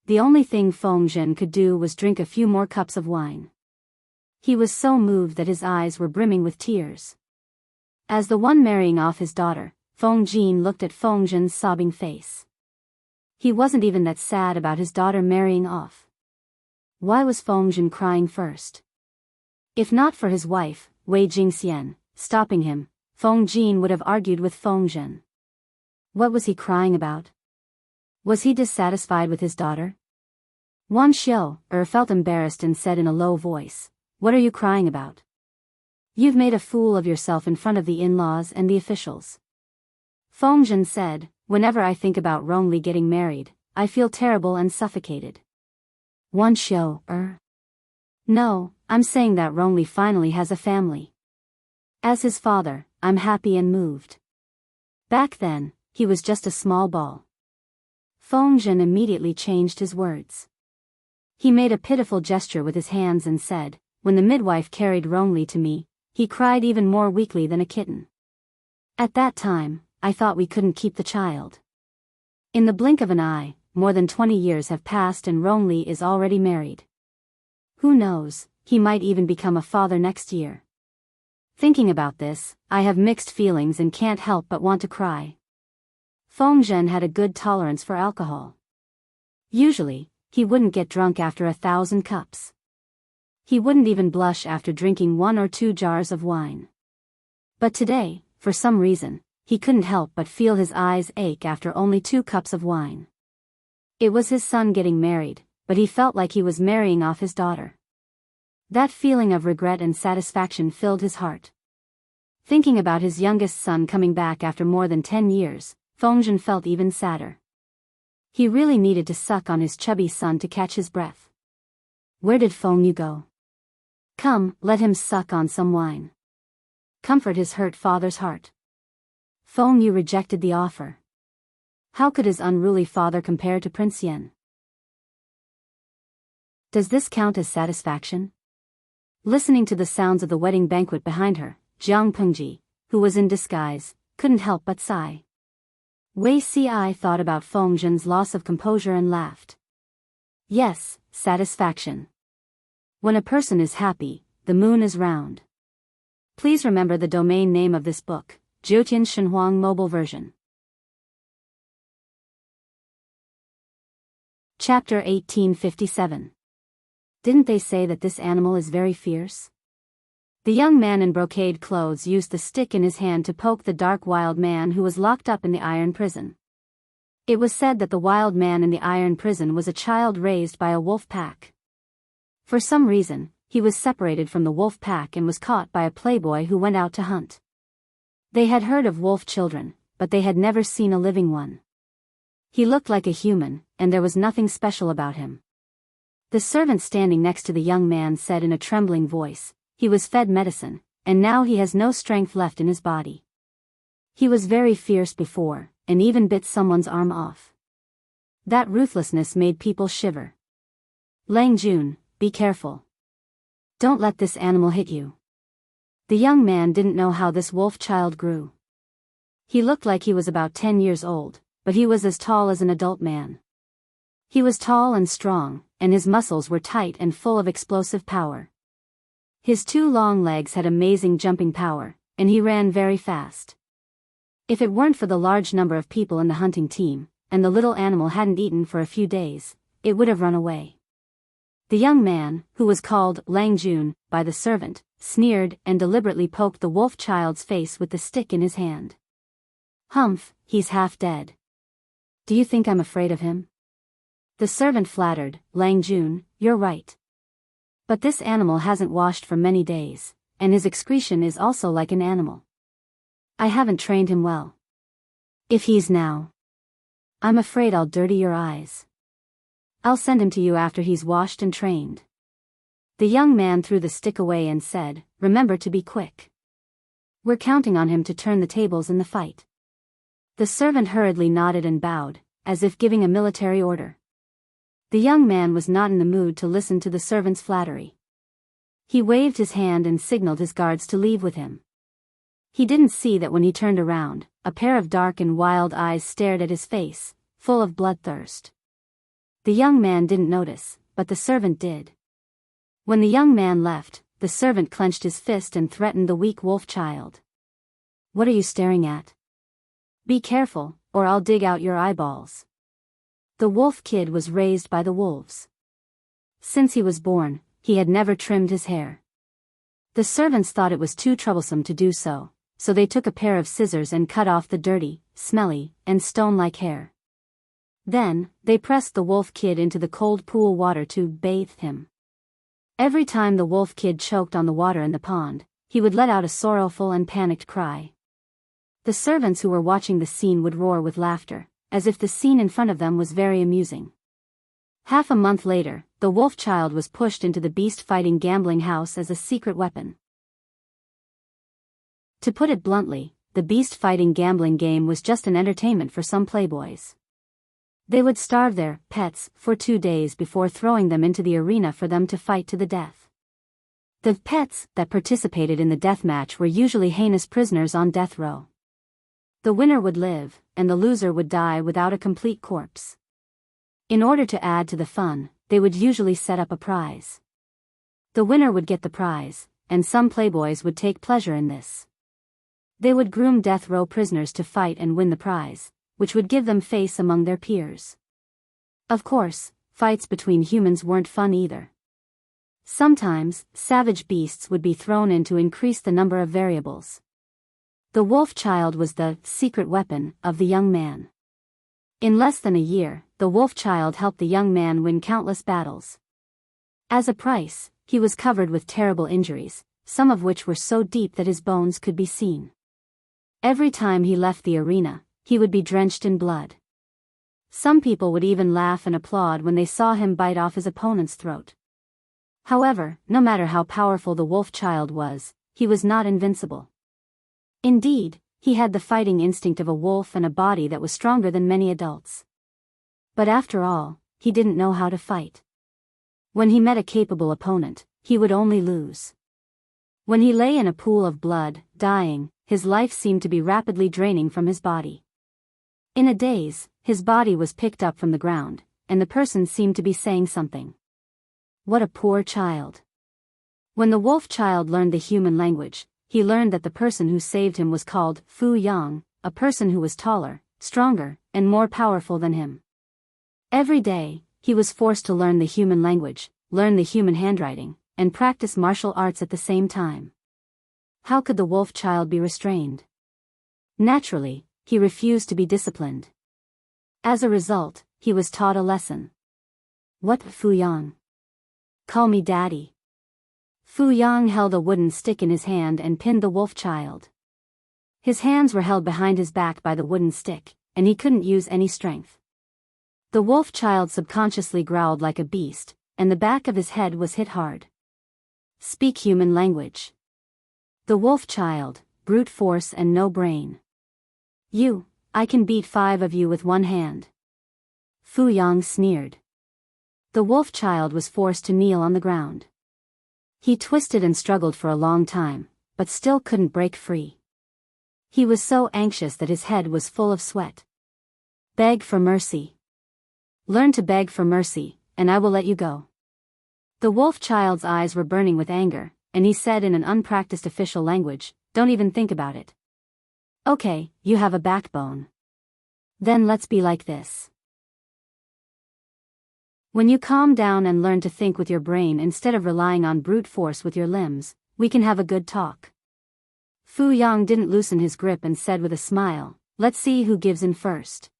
The only thing Feng Zhen could do was drink a few more cups of wine. He was so moved that his eyes were brimming with tears. As the one marrying off his daughter, Feng Jin looked at Feng Zhen's sobbing face. He wasn't even that sad about his daughter marrying off. Why was Feng Zhen crying first? If not for his wife, Wei Jingxian, stopping him, Feng Jin would have argued with Feng Zhen. What was he crying about? Was he dissatisfied with his daughter? Wan Xiao felt embarrassed and said in a low voice, "What are you crying about? You've made a fool of yourself in front of the in-laws and the officials." Feng Zhen said, "Whenever I think about Rongli getting married, I feel terrible and suffocated." Wan Xiao, No, I'm saying that Rongli finally has a family. As his father, I'm happy and moved. Back then, he was just a small ball. Feng Zhen immediately changed his words. He made a pitiful gesture with his hands and said, "When the midwife carried Rongli to me, he cried even more weakly than a kitten. At that time, I thought we couldn't keep the child. In the blink of an eye, more than 20 years have passed and Rongli is already married. Who knows, he might even become a father next year. Thinking about this, I have mixed feelings and can't help but want to cry." Feng Zhen had a good tolerance for alcohol. Usually, he wouldn't get drunk after 1,000 cups. He wouldn't even blush after drinking 1 or 2 jars of wine. But today, for some reason, he couldn't help but feel his eyes ache after only 2 cups of wine. It was his son getting married, but he felt like he was marrying off his daughter. That feeling of regret and satisfaction filled his heart. Thinking about his youngest son coming back after more than 10 years, Feng Zhen felt even sadder. He really needed to suck on his chubby son to catch his breath. Where did Feng Yu go? Come, let him suck on some wine. Comfort his hurt father's heart. Feng Yu rejected the offer. How could his unruly father compare to Prince Yan? Does this count as satisfaction? Listening to the sounds of the wedding banquet behind her, Jiang Pengji, who was in disguise, couldn't help but sigh. Wei Ci thought about Feng Zhen's loss of composure and laughed. Yes, satisfaction. When a person is happy, the moon is round. Please remember the domain name of this book, Jiutian Shenhuang Mobile Version. Chapter 1857. Didn't they say that this animal is very fierce? The young man in brocade clothes used the stick in his hand to poke the dark wild man who was locked up in the iron prison. It was said that the wild man in the iron prison was a child raised by a wolf pack. For some reason, he was separated from the wolf pack and was caught by a playboy who went out to hunt. They had heard of wolf children, but they had never seen a living one. He looked like a human, and there was nothing special about him. The servant standing next to the young man said in a trembling voice, "He was fed medicine, and now he has no strength left in his body. He was very fierce before, and even bit someone's arm off." That ruthlessness made people shiver. "Lang Jun, be careful. Don't let this animal hit you." The young man didn't know how this wolf child grew. He looked like he was about 10 years old, but he was as tall as an adult man. He was tall and strong, and his muscles were tight and full of explosive power. His 2 long legs had amazing jumping power, and he ran very fast. If it weren't for the large number of people in the hunting team, and the little animal hadn't eaten for a few days, it would have run away. The young man, who was called Lang Jun by the servant, sneered and deliberately poked the wolf child's face with the stick in his hand. "Humph, he's half dead. Do you think I'm afraid of him?" The servant flattered, "Lang Jun, you're right. But this animal hasn't washed for many days, and his excretion is also like an animal. I haven't trained him well. If he's now, I'm afraid I'll dirty your eyes. I'll send him to you after he's washed and trained." The young man threw the stick away and said, "Remember to be quick. We're counting on him to turn the tables in the fight." The servant hurriedly nodded and bowed, as if giving a military order. The young man was not in the mood to listen to the servant's flattery. He waved his hand and signaled his guards to leave with him. He didn't see that when he turned around, a pair of dark and wild eyes stared at his face, full of bloodthirst. The young man didn't notice, but the servant did. When the young man left, the servant clenched his fist and threatened the weak wolf child. "What are you staring at? Be careful, or I'll dig out your eyeballs." The wolf kid was raised by the wolves. Since he was born, he had never trimmed his hair. The servants thought it was too troublesome to do so, so they took a pair of scissors and cut off the dirty, smelly, and stone-like hair. Then, they pressed the wolf kid into the cold pool water to bathe him. Every time the wolf kid choked on the water in the pond, he would let out a sorrowful and panicked cry. The servants who were watching the scene would roar with laughter, as if the scene in front of them was very amusing. Half a month later, the wolf child was pushed into the beast-fighting gambling house as a secret weapon. To put it bluntly, the beast-fighting gambling game was just an entertainment for some playboys. They would starve their pets for 2 days before throwing them into the arena for them to fight to the death. The pets that participated in the death match were usually heinous prisoners on death row. The winner would live, and the loser would die without a complete corpse. In order to add to the fun, they would usually set up a prize. The winner would get the prize, and some playboys would take pleasure in this. They would groom death row prisoners to fight and win the prize, which would give them face among their peers. Of course, fights between humans weren't fun either. Sometimes, savage beasts would be thrown in to increase the number of variables. The wolf child was the secret weapon of the young man. In less than a year, the wolf child helped the young man win countless battles. As a price, he was covered with terrible injuries, some of which were so deep that his bones could be seen. Every time he left the arena, he would be drenched in blood. Some people would even laugh and applaud when they saw him bite off his opponent's throat. However, no matter how powerful the wolf child was, he was not invincible. Indeed, he had the fighting instinct of a wolf and a body that was stronger than many adults. But after all, he didn't know how to fight. When he met a capable opponent, he would only lose. When he lay in a pool of blood, dying, his life seemed to be rapidly draining from his body. In a daze, his body was picked up from the ground, and the person seemed to be saying something. What a poor child. When the wolf child learned the human language, he learned that the person who saved him was called Fu Yang, a person who was taller, stronger, and more powerful than him. Every day, he was forced to learn the human language, learn the human handwriting, and practice martial arts at the same time. How could the wolf child be restrained? Naturally, he refused to be disciplined. As a result, he was taught a lesson. What, Fu Yang? Call me daddy. Fu Yang held a wooden stick in his hand and pinned the wolf child. His hands were held behind his back by the wooden stick, and he couldn't use any strength. The wolf child subconsciously growled like a beast, and the back of his head was hit hard. Speak human language. The wolf child, brute force and no brain. I can beat 5 of you with one hand. Fu Yang sneered. The wolf child was forced to kneel on the ground. He twisted and struggled for a long time, but still couldn't break free. He was so anxious that his head was full of sweat. Beg for mercy. Learn to beg for mercy, and I will let you go. The wolf child's eyes were burning with anger, and he said in an unpracticed official language, "Don't even think about it. Okay, you have a backbone. Then let's be like this. When you calm down and learn to think with your brain instead of relying on brute force with your limbs, we can have a good talk." Fu Yang didn't loosen his grip and said with a smile, "Let's see who gives in first."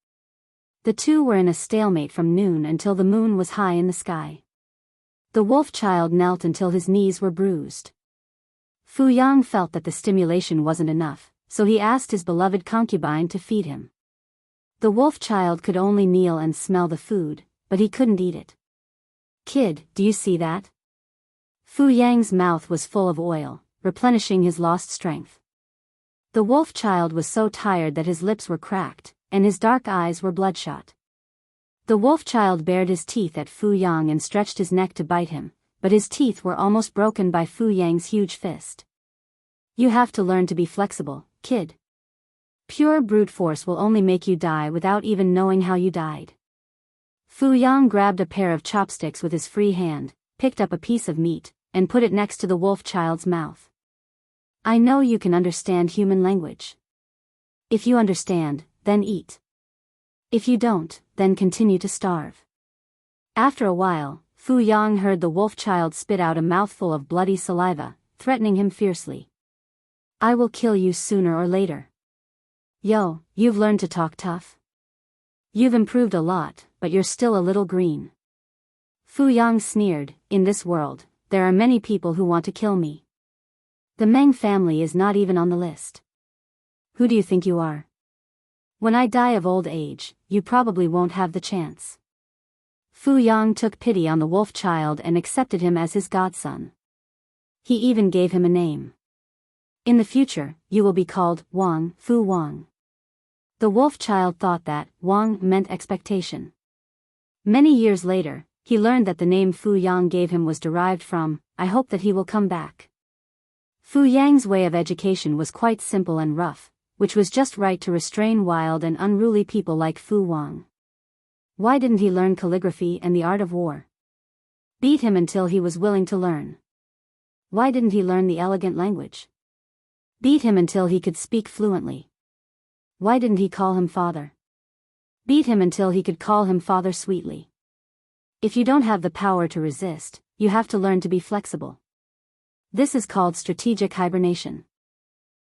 The two were in a stalemate from noon until the moon was high in the sky. The wolf child knelt until his knees were bruised. Fu Yang felt that the stimulation wasn't enough, so he asked his beloved concubine to feed him. The wolf child could only kneel and smell the food, but he couldn't eat it. "Kid, do you see that?" Fu Yang's mouth was full of oil, replenishing his lost strength. The wolf child was so tired that his lips were cracked, and his dark eyes were bloodshot. The wolf child bared his teeth at Fu Yang and stretched his neck to bite him, but his teeth were almost broken by Fu Yang's huge fist. "You have to learn to be flexible, kid. Pure brute force will only make you die without even knowing how you died." Fu Yang grabbed a pair of chopsticks with his free hand, picked up a piece of meat, and put it next to the wolf child's mouth. "I know you can understand human language. If you understand, then eat. If you don't, then continue to starve." After a while, Fu Yang heard the wolf child spit out a mouthful of bloody saliva, threatening him fiercely. "I will kill you sooner or later. Yo, you've learned to talk tough. You've improved a lot, but you're still a little green." Fu Yang sneered, "In this world, there are many people who want to kill me. The Meng family is not even on the list. Who do you think you are? When I die of old age, you probably won't have the chance." Fu Yang took pity on the wolf child and accepted him as his godson. He even gave him a name. "In the future, you will be called Wang Fu Wang." The wolf child thought that Wang meant expectation. Many years later, he learned that the name Fu Yang gave him was derived from, "I hope that he will come back." Fu Yang's way of education was quite simple and rough, which was just right to restrain wild and unruly people like Fu Wang. Why didn't he learn calligraphy and the art of war? Beat him until he was willing to learn. Why didn't he learn the elegant language? Beat him until he could speak fluently. Why didn't he call him father? Beat him until he could call him father sweetly. If you don't have the power to resist, you have to learn to be flexible. This is called strategic hibernation.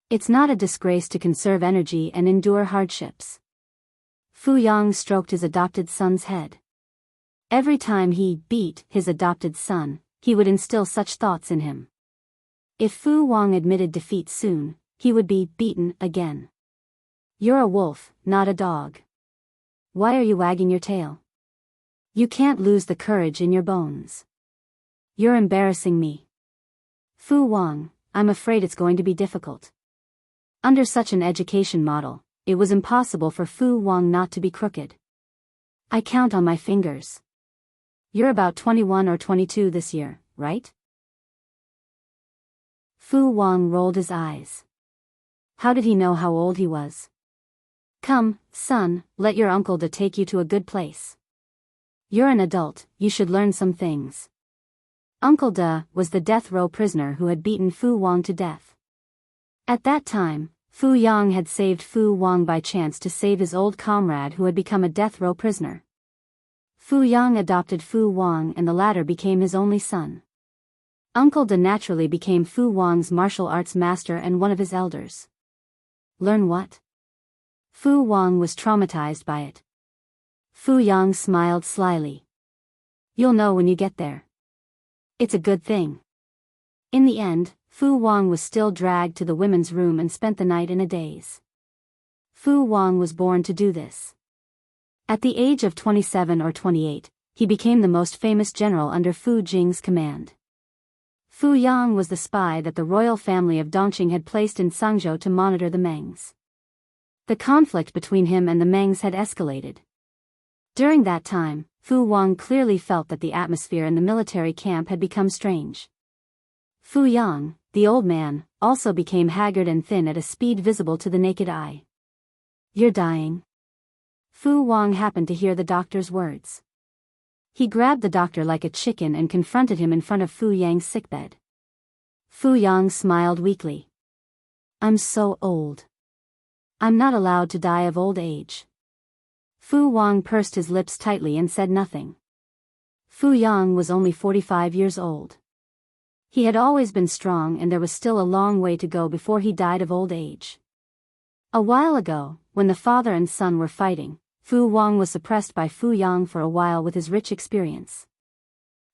It's not a disgrace to conserve energy and endure hardships. Fu Yang stroked his adopted son's head. Every time he beat his adopted son, he would instill such thoughts in him. If Fu Wang admitted defeat soon, he would be beaten again. You're a wolf, not a dog. Why are you wagging your tail? You can't lose the courage in your bones. You're embarrassing me. Fu Wang, I'm afraid it's going to be difficult. Under such an education model, it was impossible for Fu Wang not to be crooked. I count on my fingers. You're about 21 or 22 this year, right? Fu Wang rolled his eyes. How did he know how old he was? Come, son, let your uncle Da take you to a good place. You're an adult, you should learn some things. Uncle Da was the death row prisoner who had beaten Fu Wang to death. At that time, Fu Yang had saved Fu Wang by chance to save his old comrade who had become a death row prisoner. Fu Yang adopted Fu Wang and the latter became his only son. Uncle Da naturally became Fu Wang's martial arts master and one of his elders. Learn what? Fu Wang was traumatized by it. Fu Yang smiled slyly. You'll know when you get there. It's a good thing. In the end, Fu Wang was still dragged to the women's room and spent the night in a daze. Fu Wang was born to do this. At the age of 27 or 28, he became the most famous general under Fu Jing's command. Fu Yang was the spy that the royal family of Dongqing had placed in Sangzhou to monitor the Mengs. The conflict between him and the Mengs had escalated. During that time, Fu Wang clearly felt that the atmosphere in the military camp had become strange. Fu Yang, the old man, also became haggard and thin at a speed visible to the naked eye. You're dying. Fu Wang happened to hear the doctor's words. He grabbed the doctor like a chicken and confronted him in front of Fu Yang's sickbed. Fu Yang smiled weakly. I'm so old. I'm not allowed to die of old age. Fu Wang pursed his lips tightly and said nothing. Fu Yang was only 45 years old. He had always been strong and there was still a long way to go before he died of old age. A while ago, when the father and son were fighting, Fu Wang was suppressed by Fu Yang for a while with his rich experience.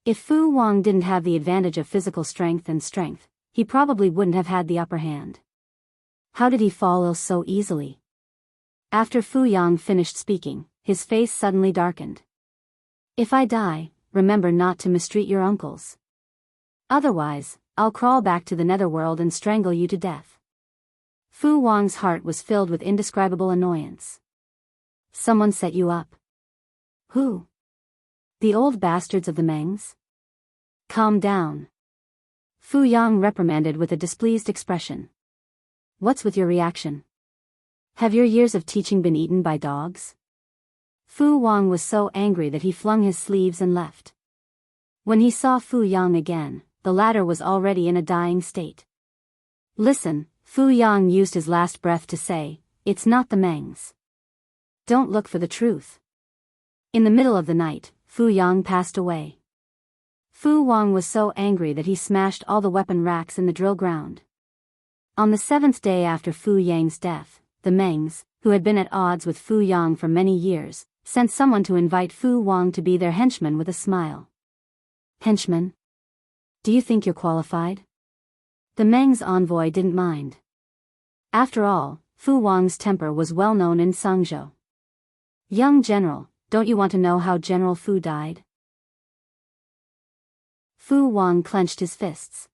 If Fu Wang didn't have the advantage of physical strength, he probably wouldn't have had the upper hand. How did he fall ill so easily? After Fu Yang finished speaking, his face suddenly darkened. If I die, remember not to mistreat your uncles. Otherwise, I'll crawl back to the netherworld and strangle you to death. Fu Wang's heart was filled with indescribable annoyance. Someone set you up. Who? The old bastards of the Mengs? Calm down. Fu Yang reprimanded with a displeased expression. What's with your reaction? Have your years of teaching been eaten by dogs? Fu Wang was so angry that he flung his sleeves and left. When he saw Fu Yang again, the latter was already in a dying state. Listen, Fu Yang used his last breath to say, it's not the Mengs. Don't look for the truth. In the middle of the night, Fu Yang passed away. Fu Wang was so angry that he smashed all the weapon racks in the drill ground. On the 7th day after Fu Yang's death, the Mengs, who had been at odds with Fu Yang for many years, sent someone to invite Fu Wang to be their henchman with a smile. Henchman? Do you think you're qualified? The Mengs envoy didn't mind. After all, Fu Wang's temper was well known in Sangzhou. Young general, don't you want to know how General Fu died? Fu Wang clenched his fists.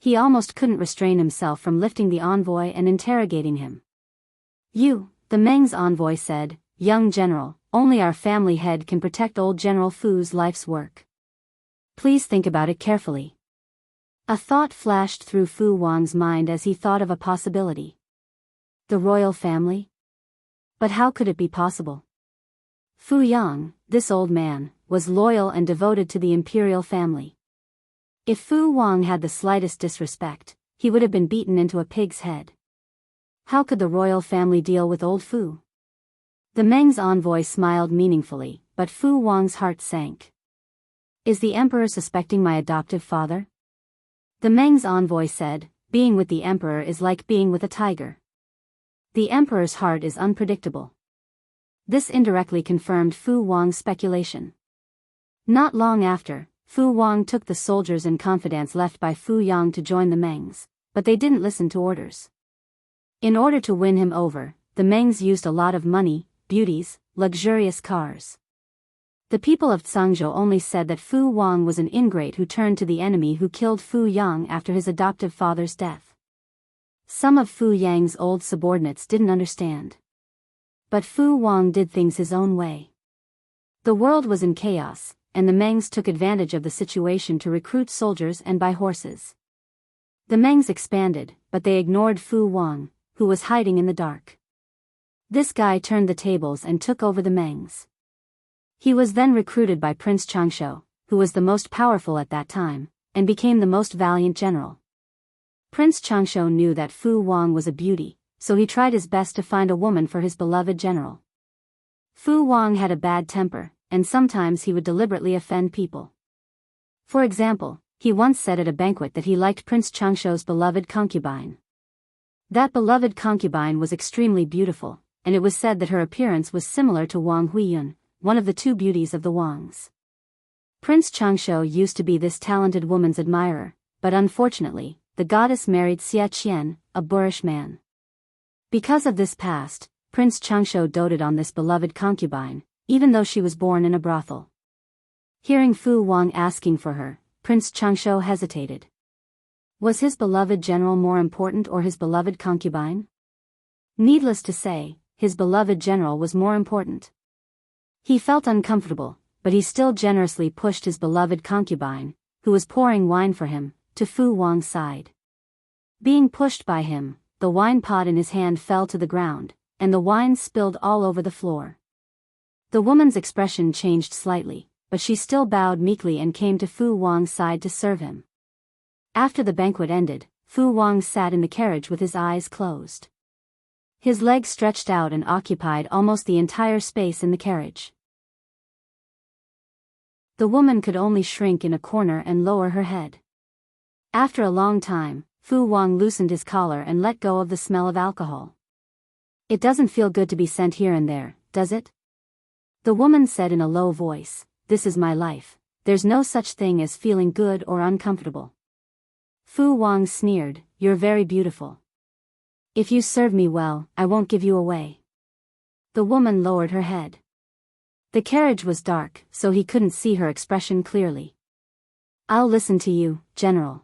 He almost couldn't restrain himself from lifting the envoy and interrogating him. You, the Mengs envoy said, young general, only our family head can protect old General Fu's life's work. Please think about it carefully. A thought flashed through Fu Wang's mind as he thought of a possibility. The royal family? But how could it be possible? Fu Yang, this old man, was loyal and devoted to the imperial family. If Fu Wang had the slightest disrespect, he would have been beaten into a pig's head. How could the royal family deal with old Fu? The Meng's envoy smiled meaningfully, but Fu Wang's heart sank. Is the emperor suspecting my adoptive father? The Meng's envoy said, being with the emperor is like being with a tiger. The emperor's heart is unpredictable. This indirectly confirmed Fu Wang's speculation. Not long after, Fu Wang took the soldiers and confidants left by Fu Yang to join the Mengs, but they didn't listen to orders. In order to win him over, the Mengs used a lot of money, beauties, luxurious cars. The people of Zhangzhou only said that Fu Wang was an ingrate who turned to the enemy who killed Fu Yang after his adoptive father's death. Some of Fu Yang's old subordinates didn't understand. But Fu Wang did things his own way. The world was in chaos, and the Mengs took advantage of the situation to recruit soldiers and buy horses. The Mengs expanded, but they ignored Fu Wang, who was hiding in the dark. This guy turned the tables and took over the Mengs. He was then recruited by Prince Changshu, who was the most powerful at that time, and became the most valiant general. Prince Changshu knew that Fu Wang was a beauty, so he tried his best to find a woman for his beloved general. Fu Wang had a bad temper, and sometimes he would deliberately offend people. For example, he once said at a banquet that he liked Prince Changshu's beloved concubine. That beloved concubine was extremely beautiful, and it was said that her appearance was similar to Wang Huiyun, one of the two beauties of the Wangs. Prince Changshu used to be this talented woman's admirer, but unfortunately, the goddess married Xia Qian, a boorish man. Because of this past, Prince Changshu doted on this beloved concubine, even though she was born in a brothel. Hearing Fu Wang asking for her, Prince Changshu hesitated. Was his beloved general more important or his beloved concubine? Needless to say, his beloved general was more important. He felt uncomfortable, but he still generously pushed his beloved concubine, who was pouring wine for him, to Fu Wang's side. Being pushed by him, the wine pot in his hand fell to the ground, and the wine spilled all over the floor. The woman's expression changed slightly, but she still bowed meekly and came to Fu Wang's side to serve him. After the banquet ended, Fu Wang sat in the carriage with his eyes closed. His legs stretched out and occupied almost the entire space in the carriage. The woman could only shrink in a corner and lower her head. After a long time, Fu Wang loosened his collar and let go of the smell of alcohol. It doesn't feel good to be sent here and there, does it? The woman said in a low voice, "This is my life, there's no such thing as feeling good or uncomfortable." Fu Wang sneered, "You're very beautiful. If you serve me well, I won't give you away." The woman lowered her head. The carriage was dark, so he couldn't see her expression clearly. "I'll listen to you, General."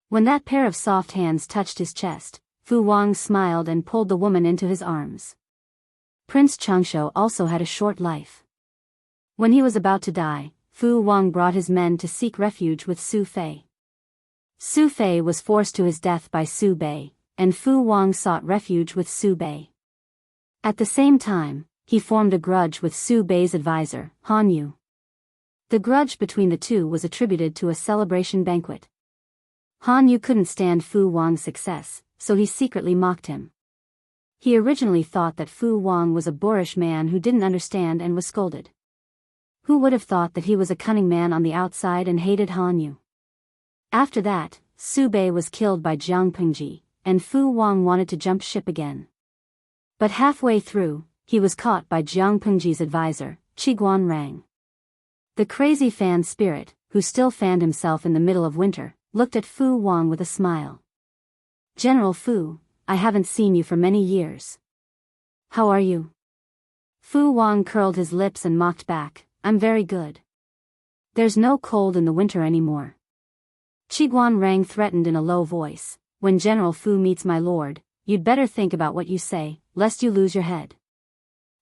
When that pair of soft hands touched his chest, Fu Wang smiled and pulled the woman into his arms. Prince Changshu also had a short life. When he was about to die, Fu Wang brought his men to seek refuge with Su Fei. Su Fei was forced to his death by Su Bei, and Fu Wang sought refuge with Su Bei. At the same time, he formed a grudge with Su Bei's advisor, Han Yu. The grudge between the two was attributed to a celebration banquet. Han Yu couldn't stand Fu Wang's success, so he secretly mocked him. He originally thought that Fu Wang was a boorish man who didn't understand and was scolded. Who would have thought that he was a cunning man on the outside and hated Han Yu? After that, Su Bei was killed by Jiang Pengji, and Fu Wang wanted to jump ship again. But halfway through, he was caught by Jiang Pengji's advisor, Qiguan Rang. The crazy fan spirit, who still fanned himself in the middle of winter, looked at Fu Wang with a smile. "General Fu, I haven't seen you for many years. How are you?" Fu Wang curled his lips and mocked back, "I'm very good. There's no cold in the winter anymore." Qiguan Rang threatened in a low voice, "When General Fu meets my lord, you'd better think about what you say, lest you lose your head."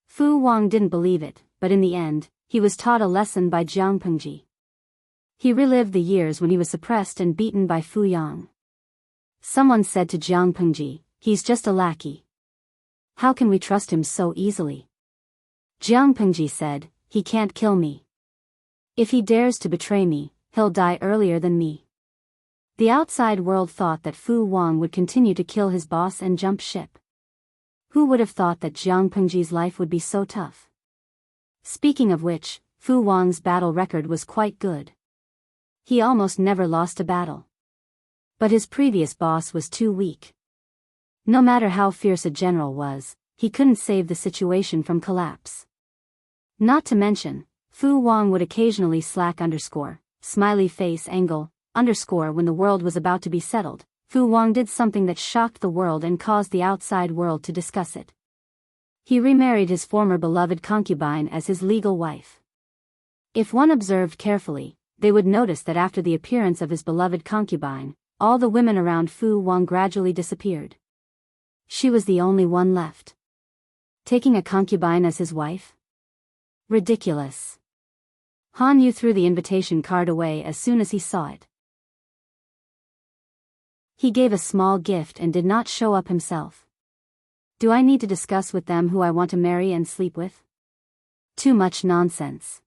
Fu Wang didn't believe it, but in the end, he was taught a lesson by Jiang Pengji. He relived the years when he was suppressed and beaten by Fu Yang. Someone said to Jiang Pengji, "He's just a lackey. How can we trust him so easily?" Jiang Pengji said, "He can't kill me. If he dares to betray me, he'll die earlier than me." The outside world thought that Fu Wang would continue to kill his boss and jump ship. Who would have thought that Jiang Pengji's life would be so tough? Speaking of which, Fu Wang's battle record was quite good. He almost never lost a battle. But his previous boss was too weak. No matter how fierce a general was, he couldn't save the situation from collapse. Not to mention, Fu Wang would occasionally slack smiley face angle, when the world was about to be settled. Fu Wang did something that shocked the world and caused the outside world to discuss it. He remarried his former beloved concubine as his legal wife. If one observed carefully, they would notice that after the appearance of his beloved concubine, all the women around Fu Wang gradually disappeared. She was the only one left. Taking a concubine as his wife? Ridiculous. Han Yu threw the invitation card away as soon as he saw it. He gave a small gift and did not show up himself. Do I need to discuss with them who I want to marry and sleep with? Too much nonsense.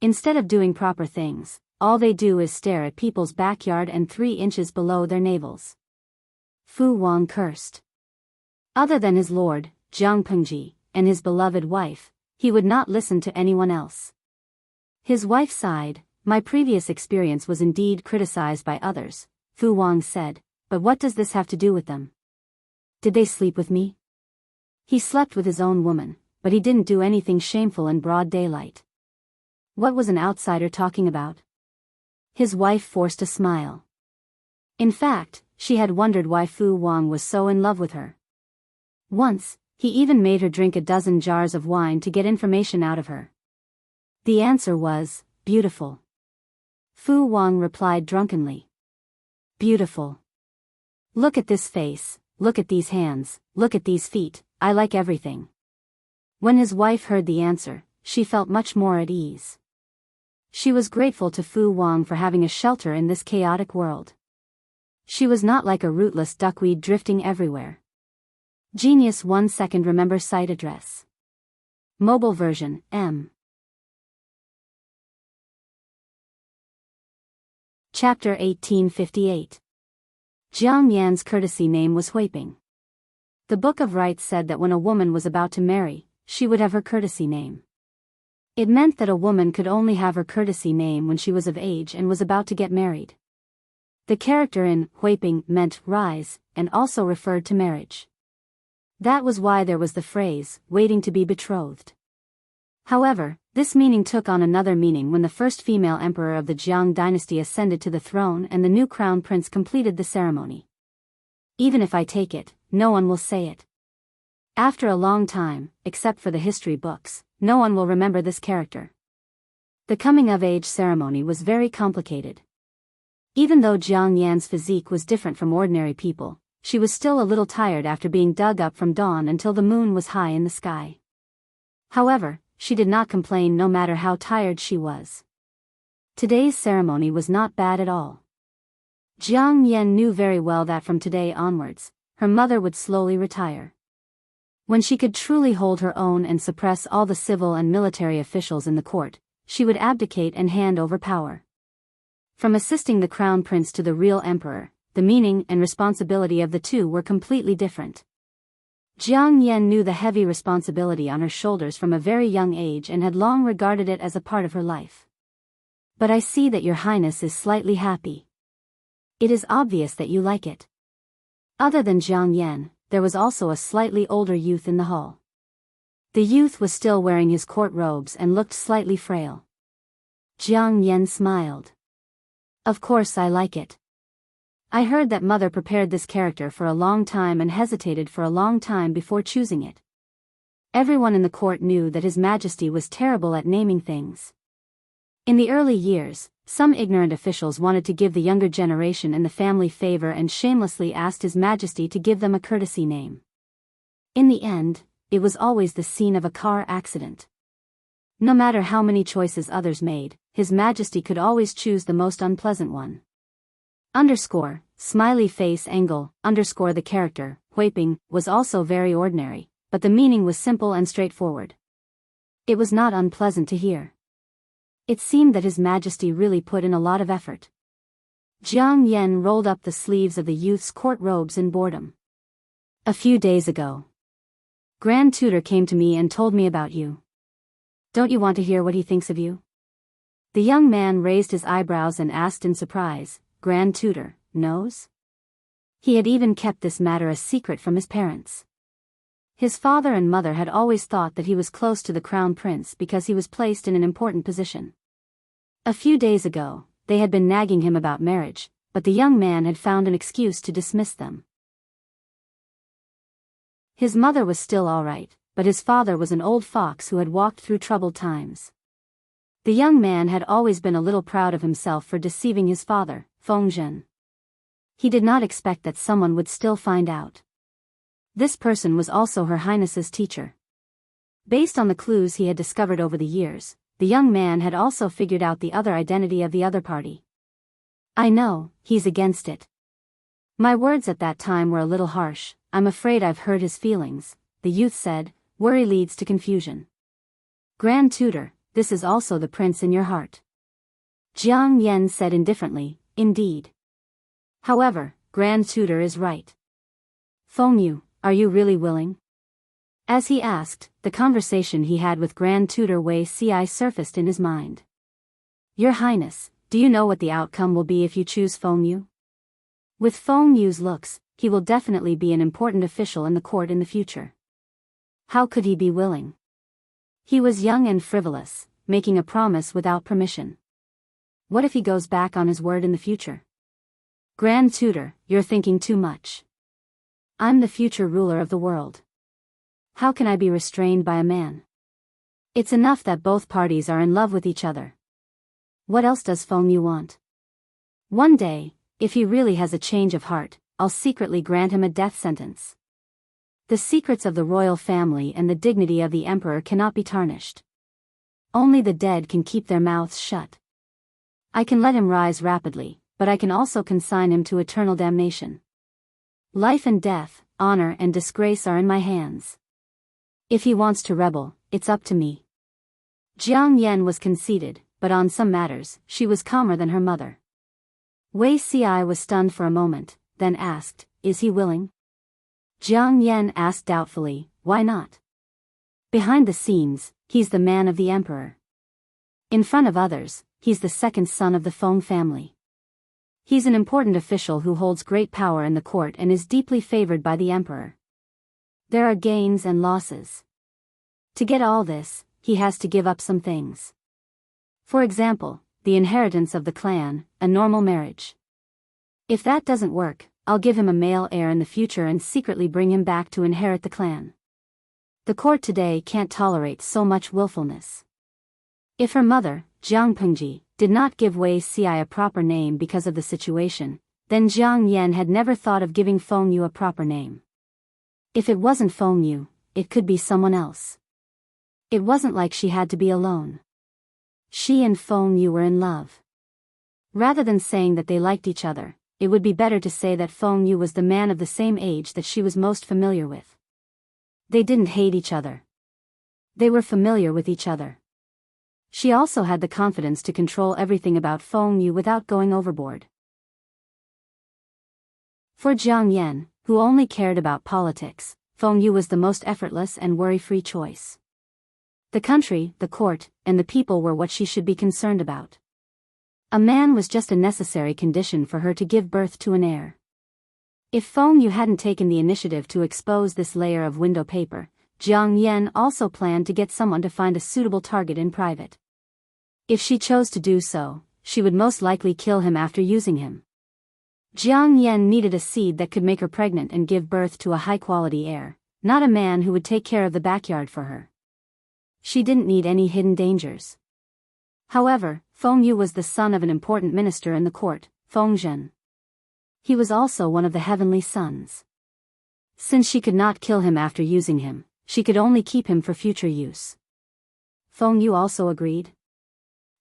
Instead of doing proper things, all they do is stare at people's backyard and 3 inches below their navels. Fu Wang cursed. Other than his lord, Jiang Pengji, and his beloved wife, he would not listen to anyone else. His wife sighed. My previous experience was indeed criticized by others, Fu Wang said, but what does this have to do with them? Did they sleep with me? He slept with his own woman, but he didn't do anything shameful in broad daylight. What was an outsider talking about? His wife forced a smile. In fact, she had wondered why Fu Wang was so in love with her. Once, he even made her drink a dozen jars of wine to get information out of her. The answer was, beautiful. Fu Wang replied drunkenly. Beautiful. Look at this face, look at these hands, look at these feet, I like everything. When his wife heard the answer, she felt much more at ease. She was grateful to Fu Wang for having a shelter in this chaotic world. She was not like a rootless duckweed drifting everywhere. Genius 1 second remember site address. Mobile version, M. Chapter 1858. Jiang Yan's courtesy name was Huiping. The Book of Rites said that when a woman was about to marry, she would have her courtesy name. It meant that a woman could only have her courtesy name when she was of age and was about to get married. The character in Huiping meant rise, and also referred to marriage. That was why there was the phrase, waiting to be betrothed. However, this meaning took on another meaning when the first female emperor of the Jiang dynasty ascended to the throne and the new crown prince completed the ceremony. Even if I take it, no one will say it. After a long time, except for the history books, no one will remember this character. The coming-of-age ceremony was very complicated. Even though Jiang Yan's physique was different from ordinary people, she was still a little tired after being dug up from dawn until the moon was high in the sky. However, she did not complain no matter how tired she was. Today's ceremony was not bad at all. Jiang Yan knew very well that from today onwards, her mother would slowly retire. When she could truly hold her own and suppress all the civil and military officials in the court, she would abdicate and hand over power. From assisting the crown prince to the real emperor, the meaning and responsibility of the two were completely different. Jiang Yan knew the heavy responsibility on her shoulders from a very young age and had long regarded it as a part of her life. But I see that your highness is slightly happy. It is obvious that you like it. Other than Jiang Yan, there was also a slightly older youth in the hall. The youth was still wearing his court robes and looked slightly frail. Jiang Yan smiled. Of course I like it. I heard that mother prepared this character for a long time and hesitated for a long time before choosing it. Everyone in the court knew that His Majesty was terrible at naming things. In the early years, some ignorant officials wanted to give the younger generation in the family favor and shamelessly asked His Majesty to give them a courtesy name. In the end, it was always the scene of a car accident. No matter how many choices others made, His Majesty could always choose the most unpleasant one. Smiley face angle, the character, Huiping, was also very ordinary, but the meaning was simple and straightforward. It was not unpleasant to hear. It seemed that His Majesty really put in a lot of effort. Jiang Yan rolled up the sleeves of the youth's court robes in boredom. A few days ago. Grand Tutor came to me and told me about you. Don't you want to hear what he thinks of you? The young man raised his eyebrows and asked in surprise, Grand Tutor knows? He had even kept this matter a secret from his parents. His father and mother had always thought that he was close to the crown prince because he was placed in an important position. A few days ago, they had been nagging him about marriage, but the young man had found an excuse to dismiss them. His mother was still all right, but his father was an old fox who had walked through troubled times. The young man had always been a little proud of himself for deceiving his father, Feng Zhen. He did not expect that someone would still find out. This person was also Her Highness's teacher. Based on the clues he had discovered over the years, the young man had also figured out the other identity of the other party. I know, he's against it. My words at that time were a little harsh. I'm afraid I've hurt his feelings, the youth said. Worry leads to confusion. Grand Tutor, this is also the prince in your heart. Jiang Yan said indifferently, indeed. However, Grand Tutor is right. Feng Yu, are you really willing? As he asked, the conversation he had with Grand Tutor Wei Ci surfaced in his mind. Your Highness, do you know what the outcome will be if you choose Feng Yu? With Feng Yu's looks, he will definitely be an important official in the court in the future. How could he be willing? He was young and frivolous, making a promise without permission. What if he goes back on his word in the future? Grand Tutor, you're thinking too much. I'm the future ruler of the world. How can I be restrained by a man? It's enough that both parties are in love with each other. What else does Feng Yu want? One day, if he really has a change of heart, I'll secretly grant him a death sentence. The secrets of the royal family and the dignity of the emperor cannot be tarnished. Only the dead can keep their mouths shut. I can let him rise rapidly, but I can also consign him to eternal damnation. Life and death, honor and disgrace are in my hands. If he wants to rebel, it's up to me. Jiang Yan was conceited, but on some matters, she was calmer than her mother. Wei Ci was stunned for a moment, then asked, is he willing? Jiang Yan asked doubtfully, why not? Behind the scenes, he's the man of the emperor. In front of others, he's the second son of the Feng family. He's an important official who holds great power in the court and is deeply favored by the emperor. There are gains and losses. To get all this, he has to give up some things. For example, the inheritance of the clan, a normal marriage. If that doesn't work, I'll give him a male heir in the future and secretly bring him back to inherit the clan. The court today can't tolerate so much willfulness. If her mother, Jiang Pengji, did not give Wei Ci a proper name because of the situation, then Jiang Yan had never thought of giving Feng Yu a proper name. If it wasn't Feng Yu, it could be someone else. It wasn't like she had to be alone. She and Feng Yu were in love. Rather than saying that they liked each other, it would be better to say that Feng Yu was the man of the same age that she was most familiar with. They didn't hate each other. They were familiar with each other. She also had the confidence to control everything about Feng Yu without going overboard. For Jiang Yan, who only cared about politics, Feng Yu was the most effortless and worry-free choice. The country, the court, and the people were what she should be concerned about. A man was just a necessary condition for her to give birth to an heir. If Feng Yu hadn't taken the initiative to expose this layer of window paper, Jiang Yan also planned to get someone to find a suitable target in private. If she chose to do so, she would most likely kill him after using him. Jiang Yan needed a seed that could make her pregnant and give birth to a high-quality heir, not a man who would take care of the backyard for her. She didn't need any hidden dangers. However, Feng Yu was the son of an important minister in the court, Feng Zhen. He was also one of the heavenly sons. Since she could not kill him after using him, she could only keep him for future use. Feng Yu also agreed.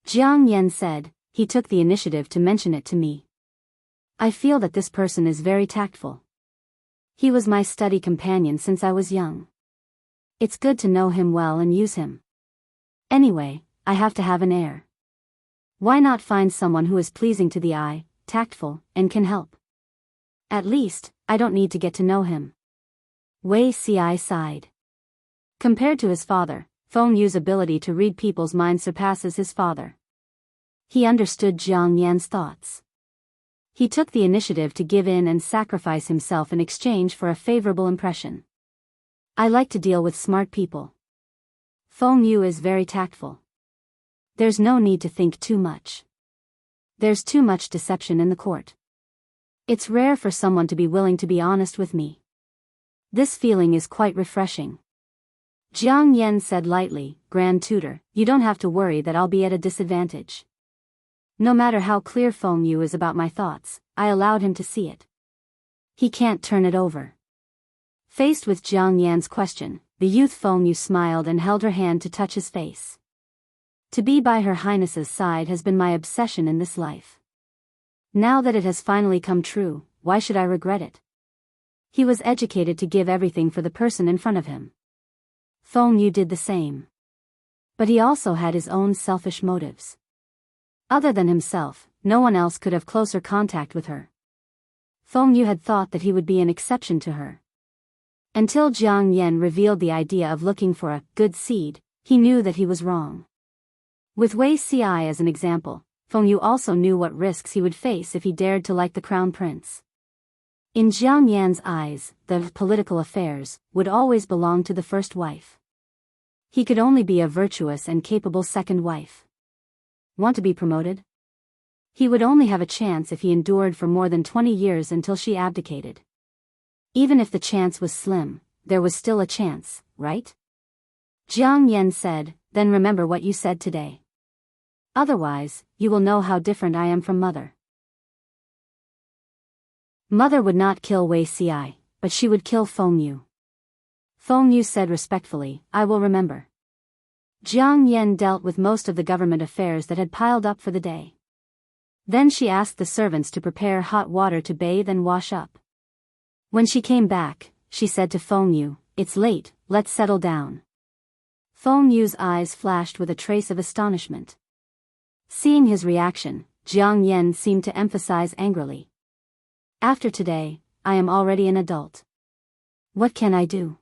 Jiang Yan said, he took the initiative to mention it to me. I feel that this person is very tactful. He was my study companion since I was young. It's good to know him well and use him. Anyway, I have to have an heir. Why not find someone who is pleasing to the eye, tactful, and can help? At least, I don't need to get to know him. Wei Ci sighed. Compared to his father, Feng Yu's ability to read people's minds surpasses his father. He understood Jiang Yan's thoughts. He took the initiative to give in and sacrifice himself in exchange for a favorable impression. I like to deal with smart people. Feng Yu is very tactful. There's no need to think too much. There's too much deception in the court. It's rare for someone to be willing to be honest with me. This feeling is quite refreshing. Jiang Yan said lightly, Grand Tutor, you don't have to worry that I'll be at a disadvantage. No matter how clear Feng Yu is about my thoughts, I allowed him to see it. He can't turn it over. Faced with Jiang Yan's question, the youth Feng Yu smiled and held her hand to touch his face. To be by Her Highness's side has been my obsession in this life. Now that it has finally come true, why should I regret it? He was educated to give everything for the person in front of him. Feng Yu did the same. But he also had his own selfish motives. Other than himself, no one else could have closer contact with her. Feng Yu had thought that he would be an exception to her. Until Jiang Yan revealed the idea of looking for a good seed, he knew that he was wrong. With Wei Ci as an example, Feng Yu also knew what risks he would face if he dared to like the crown prince. In Jiang Yan's eyes, the political affairs would always belong to the first wife. He could only be a virtuous and capable second wife. Want to be promoted? He would only have a chance if he endured for more than 20 years until she abdicated. Even if the chance was slim, there was still a chance, right? Jiang Yan said, then remember what you said today. Otherwise, you will know how different I am from Mother. Mother would not kill Wei Ci, but she would kill Feng Yu. Feng Yu said respectfully, I will remember. Jiang Yan dealt with most of the government affairs that had piled up for the day. Then she asked the servants to prepare hot water to bathe and wash up. When she came back, she said to Feng Yu, it's late, let's settle down. Feng Yu's eyes flashed with a trace of astonishment. Seeing his reaction, Jiang Yan seemed to emphasize angrily. After today, I am already an adult. What can I do?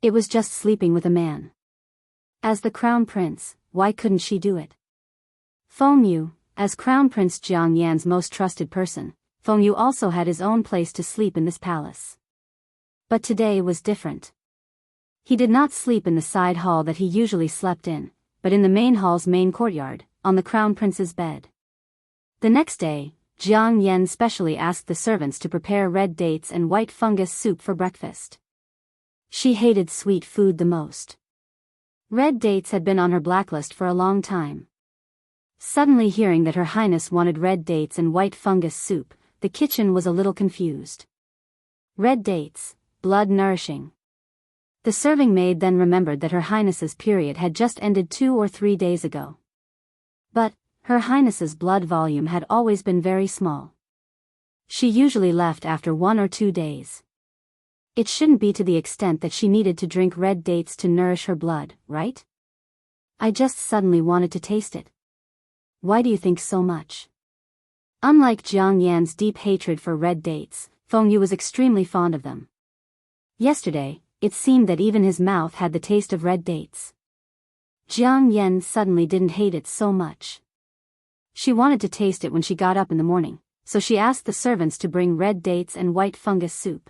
It was just sleeping with a man. As the crown prince, why couldn't she do it? Feng Yu, as Crown Prince Jiang Yan's most trusted person, Feng Yu also had his own place to sleep in this palace. But today was different. He did not sleep in the side hall that he usually slept in, but in the main hall's main courtyard, on the crown prince's bed. The next day, Jiang Yan specially asked the servants to prepare red dates and white fungus soup for breakfast. She hated sweet food the most. Red dates had been on her blacklist for a long time. Suddenly hearing that Her Highness wanted red dates and white fungus soup, the kitchen was a little confused. Red dates, blood nourishing. The serving maid then remembered that Her Highness's period had just ended 2 or 3 days ago. But, Her Highness's blood volume had always been very small. She usually left after 1 or 2 days. It shouldn't be to the extent that she needed to drink red dates to nourish her blood, right? I just suddenly wanted to taste it. Why do you think so much? Unlike Jiang Yan's deep hatred for red dates, Feng Yu was extremely fond of them. Yesterday, it seemed that even his mouth had the taste of red dates. Jiang Yan suddenly didn't hate it so much. She wanted to taste it when she got up in the morning, so she asked the servants to bring red dates and white fungus soup.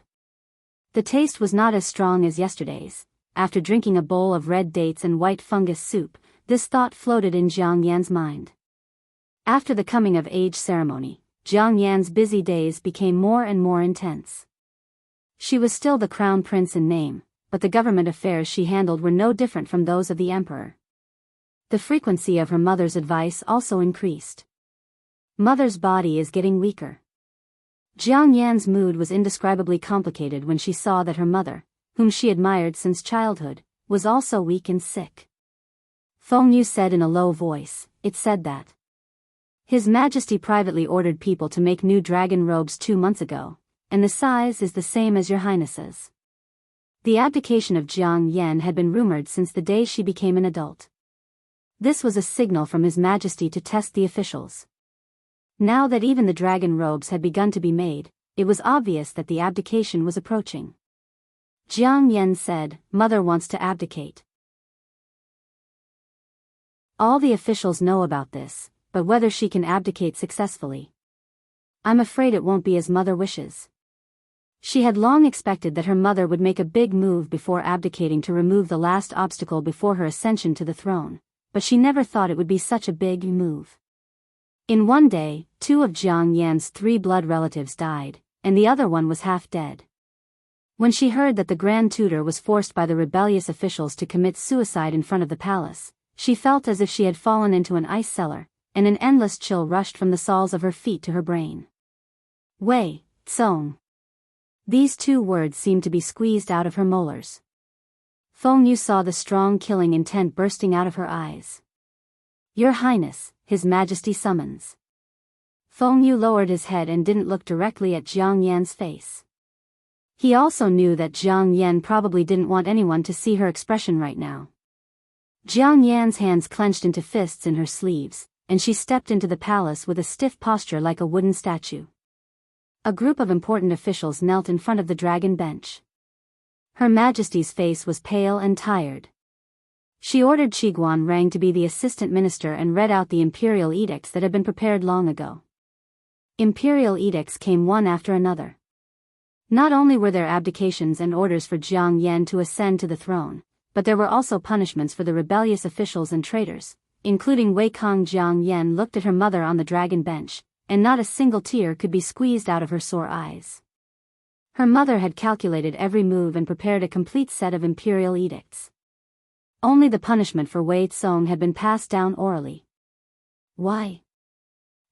The taste was not as strong as yesterday's. After drinking a bowl of red dates and white fungus soup, this thought floated in Jiang Yan's mind. After the coming-of-age ceremony, Jiang Yan's busy days became more and more intense. She was still the crown prince in name, but the government affairs she handled were no different from those of the emperor. The frequency of her mother's advice also increased. Mother's body is getting weaker. Jiang Yan's mood was indescribably complicated when she saw that her mother, whom she admired since childhood, was also weak and sick. Feng Yu said in a low voice, it said that His Majesty privately ordered people to make new dragon robes 2 months ago, and the size is the same as your highness's. The abdication of Jiang Yan had been rumored since the day she became an adult. This was a signal from His Majesty to test the officials. Now that even the dragon robes had begun to be made, it was obvious that the abdication was approaching. Jiang Yan said, "Mother wants to abdicate. All the officials know about this, but whether she can abdicate successfully, I'm afraid it won't be as mother wishes." She had long expected that her mother would make a big move before abdicating to remove the last obstacle before her ascension to the throne, but she never thought it would be such a big move. In one day, 2 of Jiang Yan's 3 blood relatives died, and the other one was half dead. When she heard that the Grand Tutor was forced by the rebellious officials to commit suicide in front of the palace, she felt as if she had fallen into an ice cellar, and an endless chill rushed from the soles of her feet to her brain. Wei Tsong. These 2 words seemed to be squeezed out of her molars. Feng Yu saw the strong killing intent bursting out of her eyes. "Your Highness," His Majesty summons. Feng Yu lowered his head and didn't look directly at Jiang Yan's face. He also knew that Jiang Yan probably didn't want anyone to see her expression right now. Jiang Yan's hands clenched into fists in her sleeves, and she stepped into the palace with a stiff posture like a wooden statue. A group of important officials knelt in front of the dragon bench. Her Majesty's face was pale and tired. She ordered Qiguan Rang to be the assistant minister and read out the imperial edicts that had been prepared long ago. Imperial edicts came one after another. Not only were there abdications and orders for Jiang Yan to ascend to the throne, but there were also punishments for the rebellious officials and traitors, including Wei Kong. Jiang Yan looked at her mother on the dragon bench, and not a single tear could be squeezed out of her sore eyes. Her mother had calculated every move and prepared a complete set of imperial edicts. Only the punishment for Wei Tsong had been passed down orally. Why?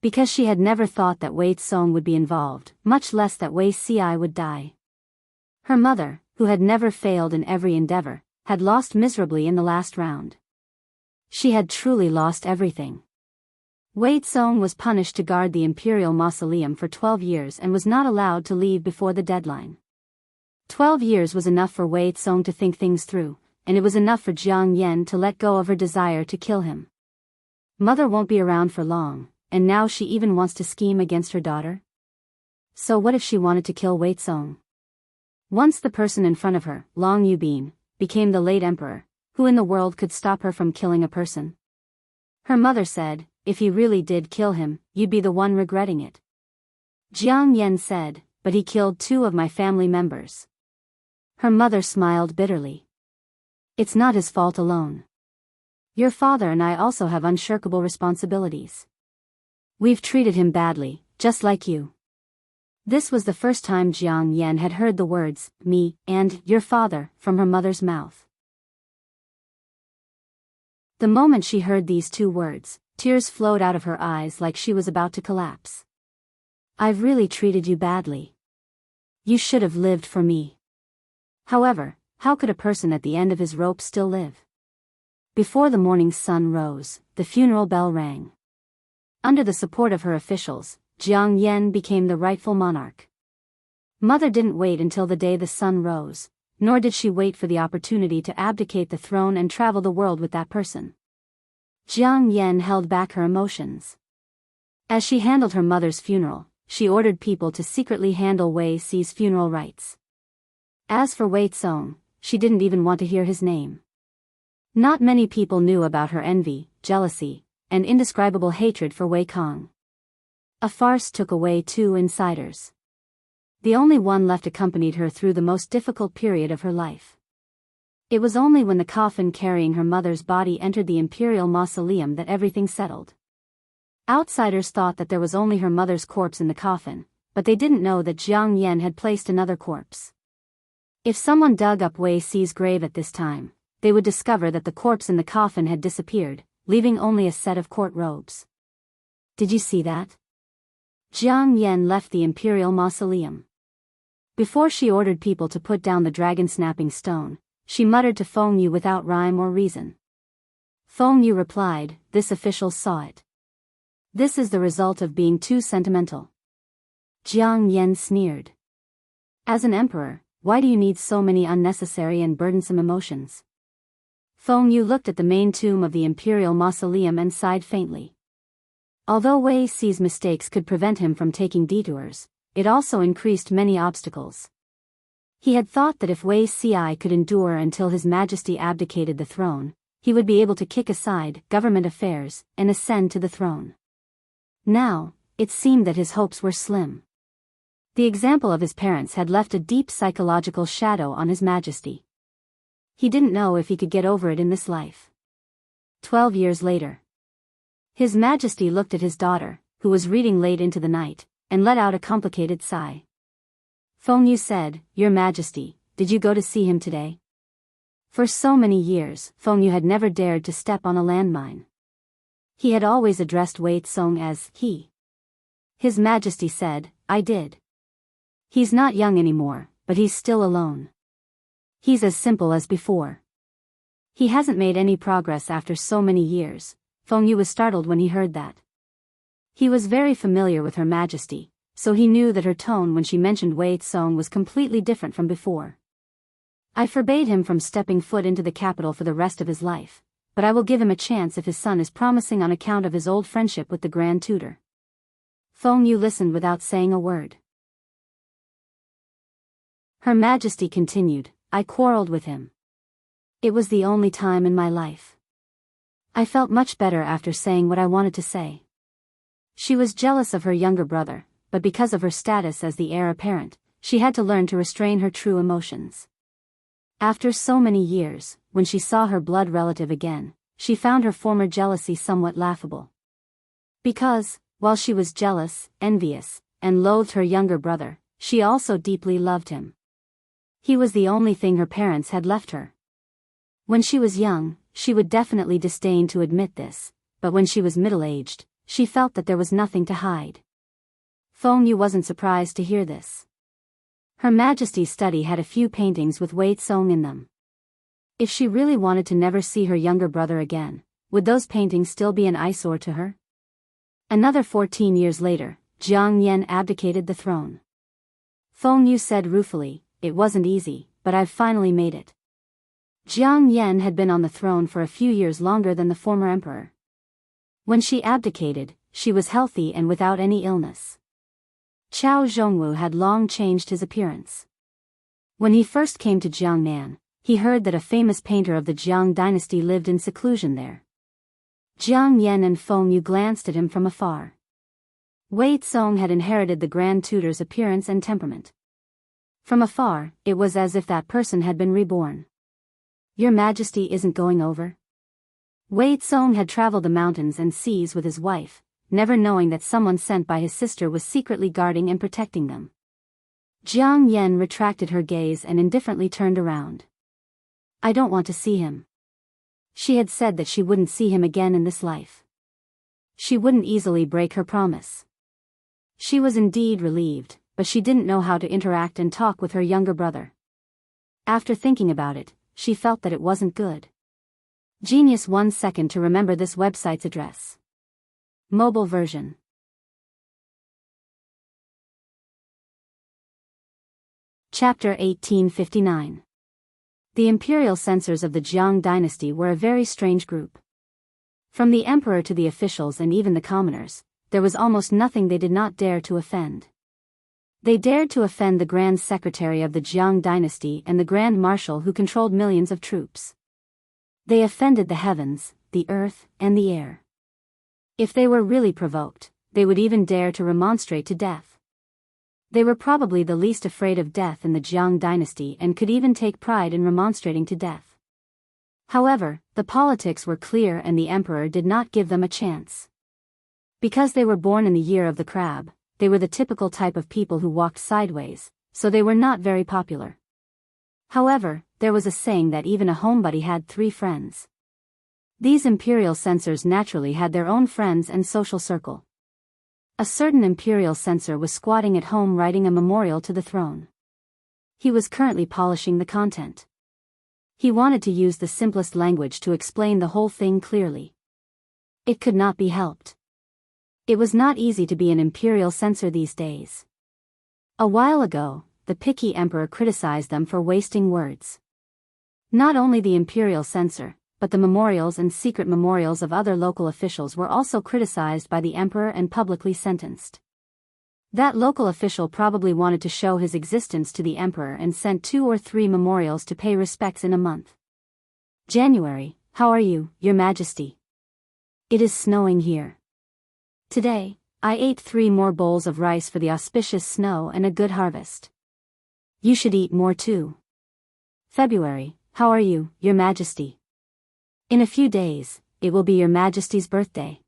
Because she had never thought that Wei Tsong would be involved, much less that Wei Ci would die. Her mother, who had never failed in every endeavor, had lost miserably in the last round. She had truly lost everything. Wei Tsong was punished to guard the imperial mausoleum for 12 years and was not allowed to leave before the deadline. 12 years was enough for Wei Tsong to think things through, and it was enough for Jiang Yan to let go of her desire to kill him. Mother won't be around for long, and now she even wants to scheme against her daughter? So what if she wanted to kill Wei Tsong? Once the person in front of her, Long Yubin, became the late emperor, who in the world could stop her from killing a person? Her mother said, "If he really did kill him, you'd be the one regretting it." Jiang Yan said, "But he killed 2 of my family members." Her mother smiled bitterly. "It's not his fault alone. Your father and I also have unshirkable responsibilities. We've treated him badly, just like you." This was the first time Jiang Yan had heard the words, "me," and "your father," from her mother's mouth. The moment she heard these 2 words, tears flowed out of her eyes like she was about to collapse. "I've really treated you badly. You should have lived for me." However, how could a person at the end of his rope still live? Before the morning sun rose, the funeral bell rang. Under the support of her officials, Jiang Yan became the rightful monarch. Mother didn't wait until the day the sun rose, nor did she wait for the opportunity to abdicate the throne and travel the world with that person. Jiang Yan held back her emotions. As she handled her mother's funeral, she ordered people to secretly handle Wei Ci's funeral rites. As for Wei Tsong, she didn't even want to hear his name. Not many people knew about her envy, jealousy, and indescribable hatred for Wei Kong. A farce took away 2 insiders. The only one left accompanied her through the most difficult period of her life. It was only when the coffin carrying her mother's body entered the imperial mausoleum that everything settled. Outsiders thought that there was only her mother's corpse in the coffin, but they didn't know that Jiang Yan had placed another corpse. If someone dug up Wei Ci's grave at this time, they would discover that the corpse in the coffin had disappeared, leaving only a set of court robes. Did you see that? Jiang Yan left the imperial mausoleum. Before she ordered people to put down the dragon-snapping stone, she muttered to Feng Yu without rhyme or reason. Feng Yu replied, "This official saw it. This is the result of being too sentimental." Jiang Yan sneered. "As an emperor, why do you need so many unnecessary and burdensome emotions?" Feng Yu looked at the main tomb of the imperial mausoleum and sighed faintly. Although Wei Ci's mistakes could prevent him from taking detours, it also increased many obstacles. He had thought that if Wei Ci could endure until His Majesty abdicated the throne, he would be able to kick aside government affairs and ascend to the throne. Now, it seemed that his hopes were slim. The example of his parents had left a deep psychological shadow on His Majesty. He didn't know if he could get over it in this life. 12 years later. His Majesty looked at his daughter, who was reading late into the night, and let out a complicated sigh. Feng Yu said, "Your Majesty, did you go to see him today?" For so many years, Feng Yu had never dared to step on a landmine. He had always addressed Wei Tsong as he. His Majesty said, "I did. He's not young anymore, but he's still alone. He's as simple as before. He hasn't made any progress after so many years." Feng Yu was startled when he heard that. He was very familiar with Her Majesty, so he knew that her tone when she mentioned Wei Tsong was completely different from before. "I forbade him from stepping foot into the capital for the rest of his life, but I will give him a chance if his son is promising on account of his old friendship with the Grand Tutor." Feng Yu listened without saying a word. Her Majesty continued, "I quarreled with him. It was the only time in my life. I felt much better after saying what I wanted to say." She was jealous of her younger brother, but because of her status as the heir apparent, she had to learn to restrain her true emotions. After so many years, when she saw her blood relative again, she found her former jealousy somewhat laughable. Because, while she was jealous, envious, and loathed her younger brother, she also deeply loved him. He was the only thing her parents had left her. When she was young, she would definitely disdain to admit this, but when she was middle-aged, she felt that there was nothing to hide. Feng Yu wasn't surprised to hear this. Her Majesty's study had a few paintings with Wei Tsong in them. If she really wanted to never see her younger brother again, would those paintings still be an eyesore to her? Another 14 years later, Jiang Yan abdicated the throne. Feng Yu said ruefully, "It wasn't easy, but I've finally made it." Jiang Yan had been on the throne for a few years longer than the former emperor. When she abdicated, she was healthy and without any illness. Qiao Zhongwu had long changed his appearance. When he first came to Jiangnan, he heard that a famous painter of the Jiang dynasty lived in seclusion there. Jiang Yan and Feng Yu glanced at him from afar. Wei Tsong had inherited the Grand Tutor's appearance and temperament. From afar, it was as if that person had been reborn. "Your Majesty isn't going over?" Wei Tsong had traveled the mountains and seas with his wife, never knowing that someone sent by his sister was secretly guarding and protecting them. Jiang Yan retracted her gaze and indifferently turned around. "I don't want to see him." She had said that she wouldn't see him again in this life. She wouldn't easily break her promise. She was indeed relieved, but she didn't know how to interact and talk with her younger brother. After thinking about it, she felt that it wasn't good. Genius 1 second to remember this website's address. Mobile version. Chapter 1859. The imperial censors of the Jiang dynasty were a very strange group. From the emperor to the officials and even the commoners, there was almost nothing they did not dare to offend. They dared to offend the Grand Secretary of the Jiang dynasty and the Grand Marshal who controlled millions of troops. They offended the heavens, the earth, and the air. If they were really provoked, they would even dare to remonstrate to death. They were probably the least afraid of death in the Jiang dynasty and could even take pride in remonstrating to death. However, the politics were clear and the emperor did not give them a chance. Because they were born in the year of the crab, they were the typical type of people who walked sideways, so they were not very popular. However, there was a saying that even a homebody had 3 friends. These imperial censors naturally had their own friends and social circle. A certain imperial censor was squatting at home writing a memorial to the throne. He was currently polishing the content. He wanted to use the simplest language to explain the whole thing clearly. It could not be helped. It was not easy to be an imperial censor these days. A while ago, the picky emperor criticized them for wasting words. Not only the imperial censor, but the memorials and secret memorials of other local officials were also criticized by the emperor and publicly sentenced. That local official probably wanted to show his existence to the emperor and sent 2 or 3 memorials to pay respects in a month. January, how are you, Your Majesty? It is snowing here. Today, I ate 3 more bowls of rice for the auspicious snow and a good harvest. You should eat more too. February, how are you, Your Majesty? In a few days, it will be Your Majesty's birthday.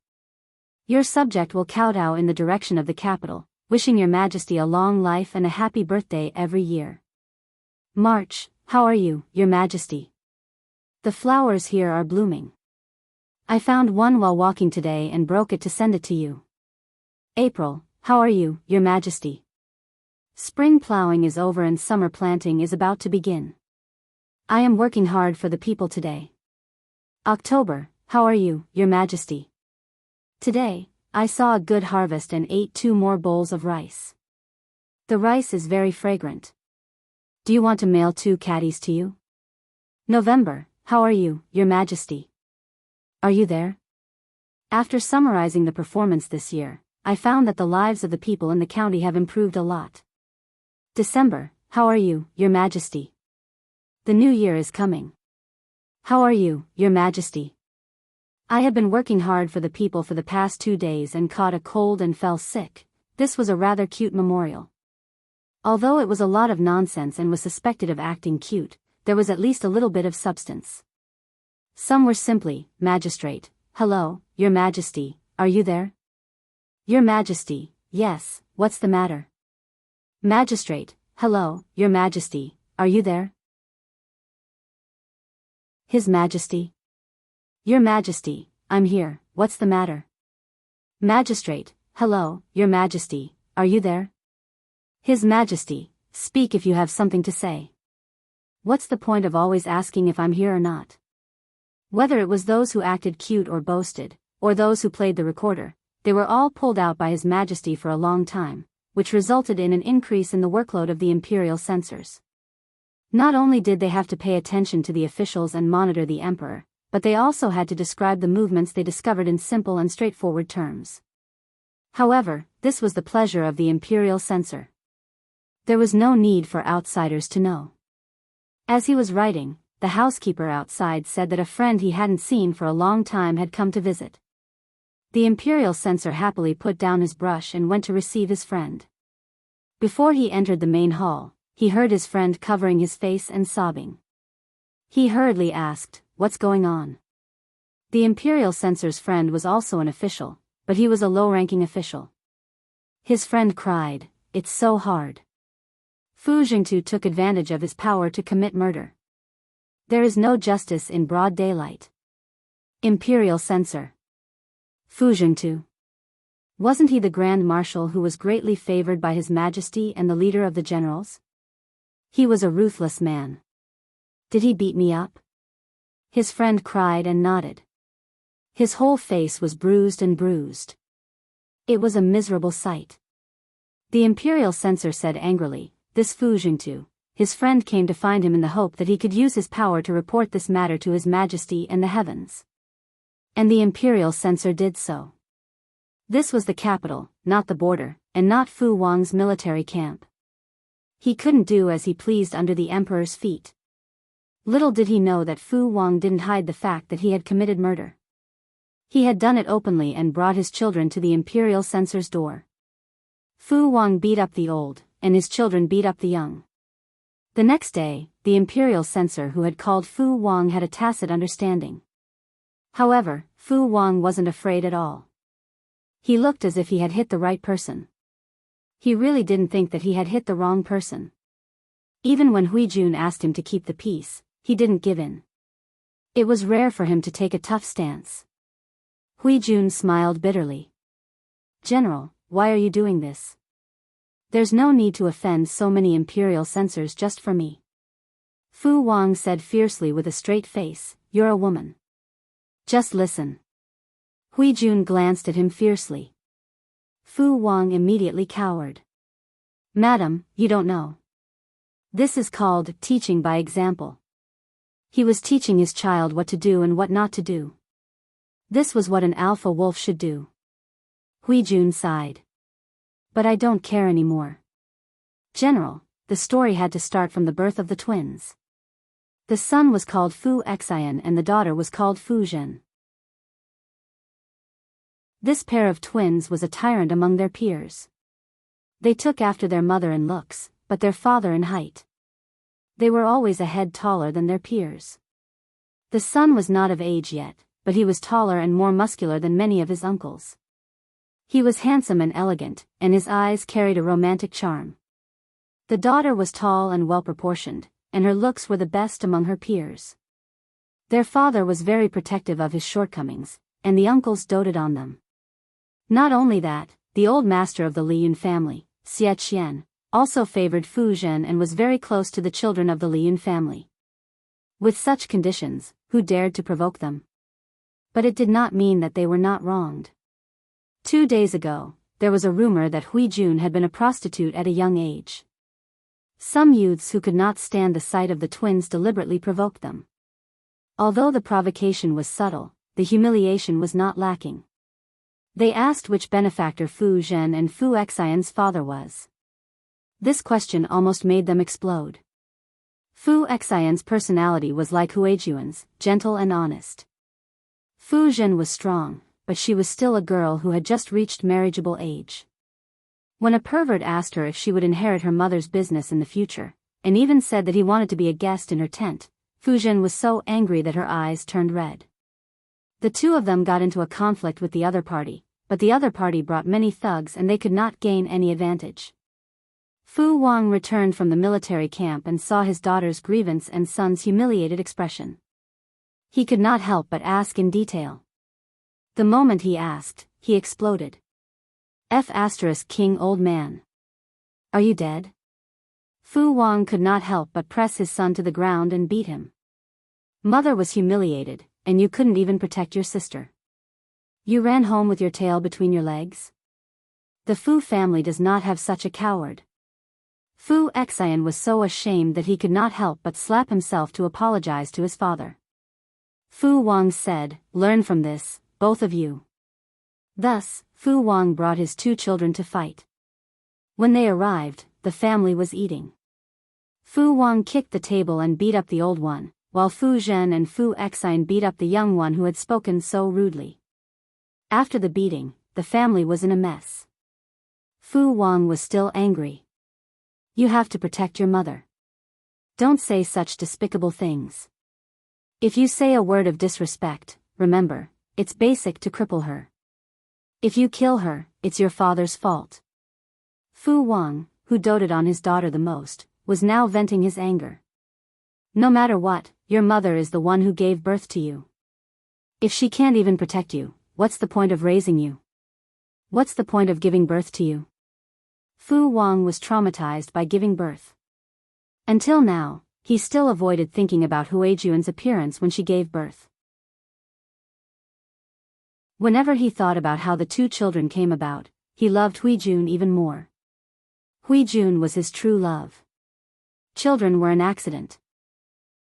Your subject will kowtow in the direction of the capital, wishing Your Majesty a long life and a happy birthday every year. March, how are you, Your Majesty? The flowers here are blooming. I found one while walking today and broke it to send it to you. April, how are you, Your Majesty? Spring plowing is over and summer planting is about to begin. I am working hard for the people today. October, how are you, Your Majesty? Today, I saw a good harvest and ate 2 more bowls of rice. The rice is very fragrant. Do you want to mail 2 caddies to you? November, how are you, Your Majesty? Are you there? After summarizing the performance this year, I found that the lives of the people in the county have improved a lot. December, how are you, Your Majesty? The new year is coming. How are you, Your Majesty? I have been working hard for the people for the past 2 days and caught a cold and fell sick. This was a rather cute memorial. Although it was a lot of nonsense and was suspected of acting cute, there was at least a little bit of substance. Some were simply, Magistrate, hello, Your Majesty, are you there? Your Majesty, yes, what's the matter? Magistrate, hello, Your Majesty, are you there? His Majesty. Your Majesty, I'm here, what's the matter? Magistrate, hello, Your Majesty, are you there? His Majesty, speak if you have something to say. What's the point of always asking if I'm here or not? Whether it was those who acted cute or boasted, or those who played the recorder, they were all pulled out by His Majesty for a long time, which resulted in an increase in the workload of the imperial censors. Not only did they have to pay attention to the officials and monitor the emperor, but they also had to describe the movements they discovered in simple and straightforward terms. However, this was the pleasure of the imperial censor. There was no need for outsiders to know. As he was writing, the housekeeper outside said that a friend he hadn't seen for a long time had come to visit. The imperial censor happily put down his brush and went to receive his friend. Before he entered the main hall, he heard his friend covering his face and sobbing. He hurriedly asked, "What's going on?" The imperial censor's friend was also an official, but he was a low-ranking official. His friend cried, "It's so hard." Fu Jingtu took advantage of his power to commit murder. There is no justice in broad daylight. Imperial censor. Fu Jingtu. Wasn't he the Grand Marshal who was greatly favored by His Majesty and the leader of the generals? He was a ruthless man. Did he beat me up? His friend cried and nodded. His whole face was bruised and bruised. It was a miserable sight. The imperial censor said angrily, "This Fu Jingtu." His friend came to find him in the hope that he could use his power to report this matter to His Majesty and the heavens. And the imperial censor did so. This was the capital, not the border, and not Fu Wang's military camp. He couldn't do as he pleased under the emperor's feet. Little did he know that Fu Wang didn't hide the fact that he had committed murder. He had done it openly and brought his children to the imperial censor's door. Fu Wang beat up the old, and his children beat up the young. The next day, the imperial censor who had called Fu Wang had a tacit understanding. However, Fu Wang wasn't afraid at all. He looked as if he had hit the right person. He really didn't think that he had hit the wrong person. Even when Huijun asked him to keep the peace, he didn't give in. It was rare for him to take a tough stance. Huijun smiled bitterly. "General, why are you doing this? There's no need to offend so many imperial censors just for me." Fu Wang said fiercely with a straight face, "You're a woman. Just listen." Huijun glanced at him fiercely. Fu Wang immediately cowered. "Madam, you don't know. This is called teaching by example." He was teaching his child what to do and what not to do. This was what an alpha wolf should do. Huijun sighed. But I don't care anymore. General, the story had to start from the birth of the twins. The son was called Fu Xian and the daughter was called Fu Zhen. This pair of twins was a tyrant among their peers. They took after their mother in looks, but their father in height. They were always a head taller than their peers. The son was not of age yet, but he was taller and more muscular than many of his uncles. He was handsome and elegant, and his eyes carried a romantic charm. The daughter was tall and well-proportioned, and her looks were the best among her peers. Their father was very protective of his shortcomings, and the uncles doted on them. Not only that, the old master of the Liyun family, Xie Qian, also favored Fu Zhen and was very close to the children of the Liyun family. With such conditions, who dared to provoke them? But it did not mean that they were not wronged. 2 days ago, there was a rumor that Hui Jun had been a prostitute at a young age. Some youths who could not stand the sight of the twins deliberately provoked them. Although the provocation was subtle, the humiliation was not lacking. They asked which benefactor Fu Zhen and Fu Xian's father was. This question almost made them explode. Fu Xian's personality was like Huijuan's, gentle and honest. Fu Zhen was strong, but she was still a girl who had just reached marriageable age. When a pervert asked her if she would inherit her mother's business in the future, and even said that he wanted to be a guest in her tent, Fu Zhen was so angry that her eyes turned red. The two of them got into a conflict with the other party, but the other party brought many thugs and they could not gain any advantage. Fu Wang returned from the military camp and saw his daughter's grievance and son's humiliated expression. He could not help but ask in detail. The moment he asked, he exploded. King old man. Are you dead? Fu Wang could not help but press his son to the ground and beat him. Mother was humiliated, and you couldn't even protect your sister. You ran home with your tail between your legs? The Fu family does not have such a coward. Fu Xian was so ashamed that he could not help but slap himself to apologize to his father. Fu Wang said, "Learn from this, both of you." Thus, Fu Wang brought his 2 children to fight. When they arrived, the family was eating. Fu Wang kicked the table and beat up the old one, while Fu Zhen and Fu Xian beat up the young one who had spoken so rudely. After the beating, the family was in a mess. Fu Wang was still angry. You have to protect your mother. Don't say such despicable things. If you say a word of disrespect, remember, it's basic to cripple her. If you kill her, it's your father's fault. Fu Wang, who doted on his daughter the most, was now venting his anger. No matter what, your mother is the one who gave birth to you. If she can't even protect you, what's the point of raising you? What's the point of giving birth to you? Fu Wang was traumatized by giving birth. Until now, he still avoided thinking about Huijuan's appearance when she gave birth. Whenever he thought about how the 2 children came about, he loved Huijun even more. Huijun was his true love. Children were an accident.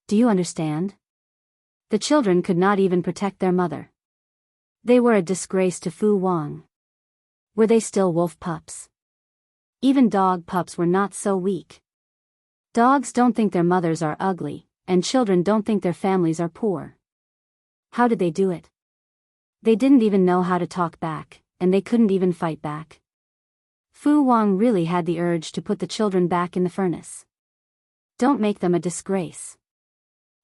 Do you understand? The children could not even protect their mother. They were a disgrace to Fu Wang. Were they still wolf pups? Even dog pups were not so weak. Dogs don't think their mothers are ugly, and children don't think their families are poor. How did they do it? They didn't even know how to talk back, and they couldn't even fight back. Fu Wang really had the urge to put the children back in the furnace. Don't make them a disgrace.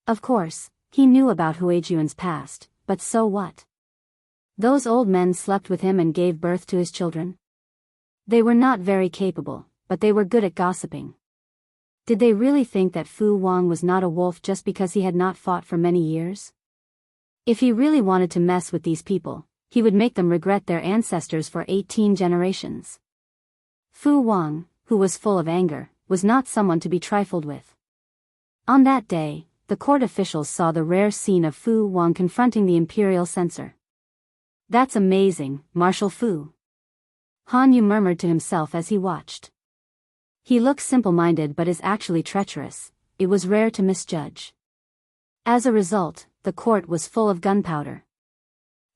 Of course, he knew about Huijuan's past, but so what? Those old men slept with him and gave birth to his children. They were not very capable, but they were good at gossiping. Did they really think that Fu Wang was not a wolf just because he had not fought for many years? If he really wanted to mess with these people, he would make them regret their ancestors for 18 generations. Fu Wang, who was full of anger, was not someone to be trifled with. On that day, the court officials saw the rare scene of Fu Wang confronting the imperial censor. That's amazing, Marshal Fu. Han Yu murmured to himself as he watched. He looks simple-minded but is actually treacherous. It was rare to misjudge. As a result, the court was full of gunpowder.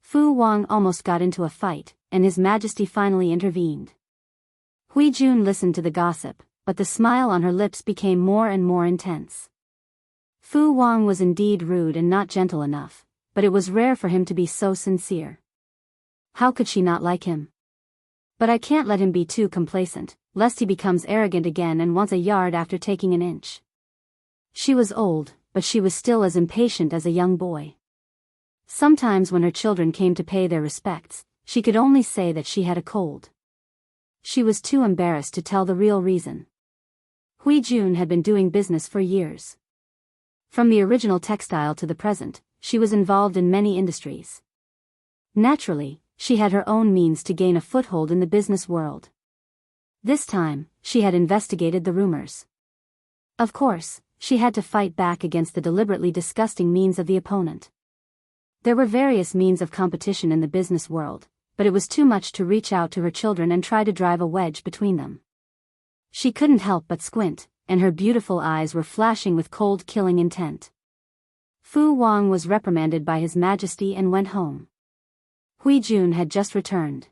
Fu Wang almost got into a fight, and His Majesty finally intervened. Hui Jun listened to the gossip, but the smile on her lips became more and more intense. Fu Wang was indeed rude and not gentle enough, but it was rare for him to be so sincere. How could she not like him? But I can't let him be too complacent, lest he becomes arrogant again and wants a yard after taking an inch. She was old, but she was still as impatient as a young boy. Sometimes when her children came to pay their respects, she could only say that she had a cold. She was too embarrassed to tell the real reason. Hui Jun had been doing business for years. From the original textile to the present, she was involved in many industries. Naturally, she had her own means to gain a foothold in the business world. This time, she had investigated the rumors. Of course, she had to fight back against the deliberately disgusting means of the opponent. There were various means of competition in the business world, but it was too much to reach out to her children and try to drive a wedge between them. She couldn't help but squint, and her beautiful eyes were flashing with cold killing intent. Fu Wang was reprimanded by His Majesty and went home. Hui Jun had just returned.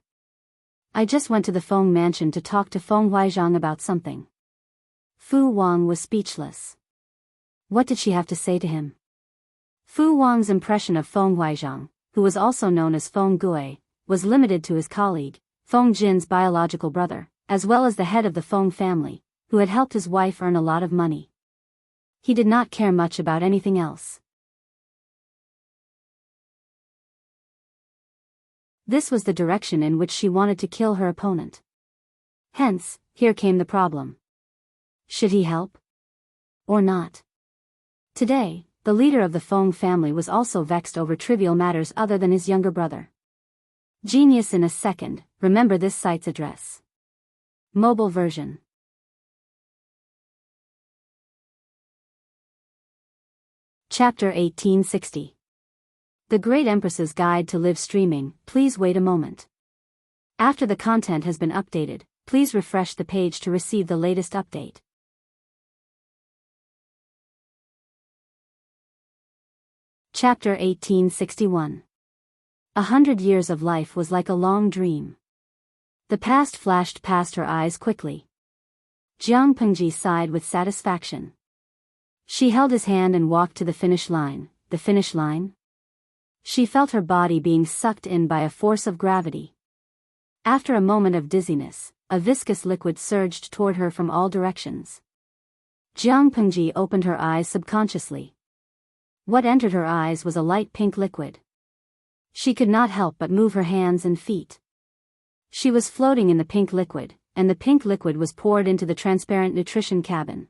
I just went to the Feng mansion to talk to Feng Huizhang about something. Fu Wang was speechless. What did she have to say to him? Fu Wang's impression of Feng Huizhang, who was also known as Feng Gui, was limited to his colleague, Feng Jin's biological brother, as well as the head of the Feng family, who had helped his wife earn a lot of money. He did not care much about anything else. This was the direction in which she wanted to kill her opponent. Hence, here came the problem. Should he help? Or not? Today, the leader of the Feng family was also vexed over trivial matters other than his younger brother. Genius in a second, remember this site's address. Mobile version. Chapter 1860. The Great Empress's Guide to Live Streaming. Please wait a moment. After the content has been updated, please refresh the page to receive the latest update. Chapter 1861. 100 years of life was like a long dream. The past flashed past her eyes quickly. Jiang Pengji sighed with satisfaction. She held his hand and walked to the finish line. The finish line? She felt her body being sucked in by a force of gravity. After a moment of dizziness, a viscous liquid surged toward her from all directions. Jiang Pengji opened her eyes subconsciously. What entered her eyes was a light pink liquid. She could not help but move her hands and feet. She was floating in the pink liquid, and the pink liquid was poured into the transparent nutrition cabin.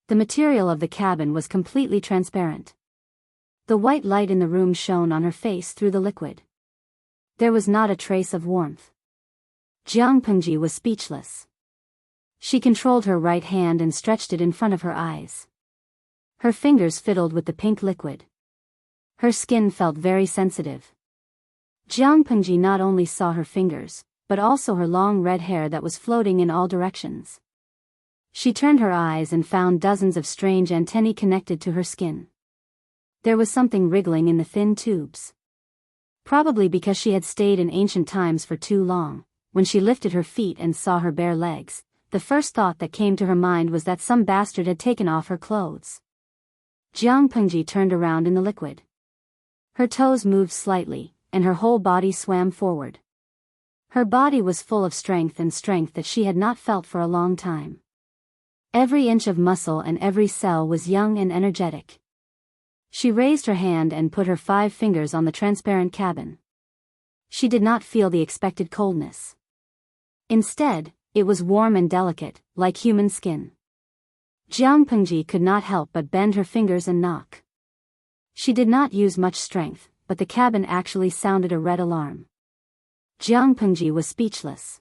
The material of the cabin was completely transparent. The white light in the room shone on her face through the liquid. There was not a trace of warmth. Jiang Pengji was speechless. She controlled her right hand and stretched it in front of her eyes. Her fingers fiddled with the pink liquid. Her skin felt very sensitive. Jiang Pengji not only saw her fingers, but also her long red hair that was floating in all directions. She turned her eyes and found dozens of strange antennae connected to her skin. There was something wriggling in the thin tubes. Probably because she had stayed in ancient times for too long, when she lifted her feet and saw her bare legs, the first thought that came to her mind was that some bastard had taken off her clothes. Jiang Pengji turned around in the liquid. Her toes moved slightly, and her whole body swam forward. Her body was full of strength that she had not felt for a long time. Every inch of muscle and every cell was young and energetic. She raised her hand and put her 5 fingers on the transparent cabin. She did not feel the expected coldness. Instead, it was warm and delicate, like human skin. Jiang Pengji could not help but bend her fingers and knock. She did not use much strength, but the cabin actually sounded a red alarm. Jiang Pengji was speechless.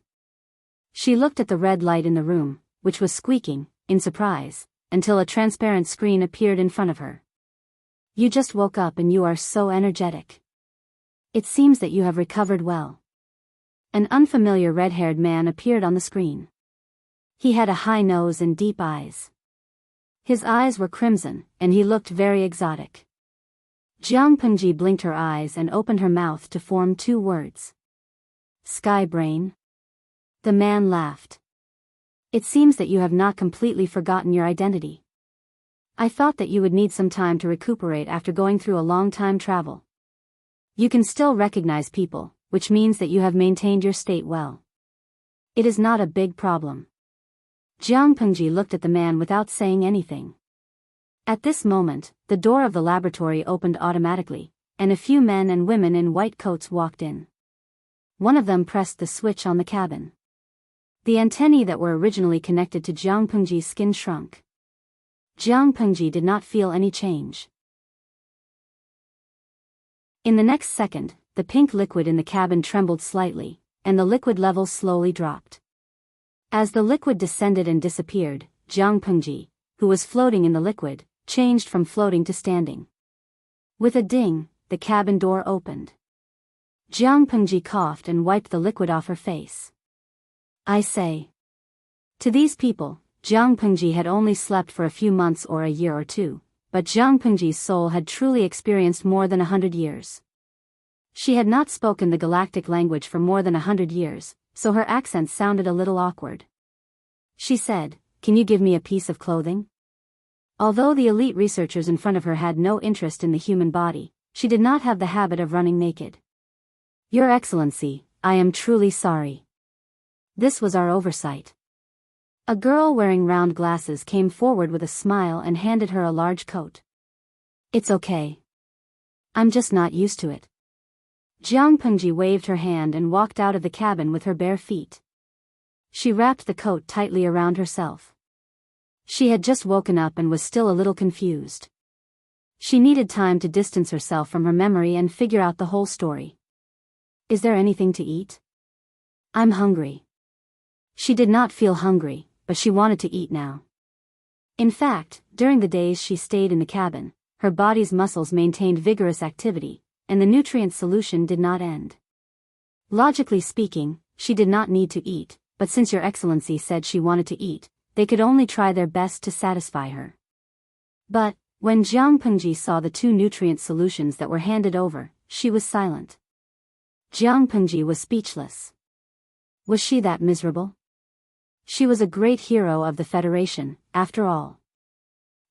She looked at the red light in the room, which was squeaking, in surprise, until a transparent screen appeared in front of her. You just woke up and you are so energetic. It seems that you have recovered well. An unfamiliar red-haired man appeared on the screen. He had a high nose and deep eyes. His eyes were crimson, and he looked very exotic. Jiang Pengji blinked her eyes and opened her mouth to form 2 words. Sky brain? The man laughed. It seems that you have not completely forgotten your identity. I thought that you would need some time to recuperate after going through a long time travel. You can still recognize people, which means that you have maintained your state well. It is not a big problem. Jiang Pengji looked at the man without saying anything. At this moment, the door of the laboratory opened automatically, and a few men and women in white coats walked in. One of them pressed the switch on the cabin. The antennae that were originally connected to Jiang Pengji's skin shrunk. Jiang Pengji did not feel any change. In the next second, the pink liquid in the cabin trembled slightly, and the liquid level slowly dropped. As the liquid descended and disappeared, Jiang Pengji, who was floating in the liquid, changed from floating to standing. With a ding, the cabin door opened. Jiang Pengji coughed and wiped the liquid off her face. I say. To these people, Jiang Pengji had only slept for a few months or a year or two, but Jiang Pengji's soul had truly experienced more than 100 years. She had not spoken the galactic language for more than 100 years, so her accent sounded a little awkward. She said, "Can you give me a piece of clothing?" Although the elite researchers in front of her had no interest in the human body, she did not have the habit of running naked. Your Excellency, I am truly sorry. This was our oversight. A girl wearing round glasses came forward with a smile and handed her a large coat. It's okay. I'm just not used to it. Jiang Pengji waved her hand and walked out of the cabin with her bare feet. She wrapped the coat tightly around herself. She had just woken up and was still a little confused. She needed time to distance herself from her memory and figure out the whole story. Is there anything to eat? I'm hungry. She did not feel hungry, but she wanted to eat now. In fact, during the days she stayed in the cabin, her body's muscles maintained vigorous activity, and the nutrient solution did not end. Logically speaking, she did not need to eat, but since Your Excellency said she wanted to eat, they could only try their best to satisfy her. But, when Jiang Pengji saw the two nutrient solutions that were handed over, she was silent. Jiang Pengji was speechless. Was she that miserable? She was a great hero of the Federation, after all.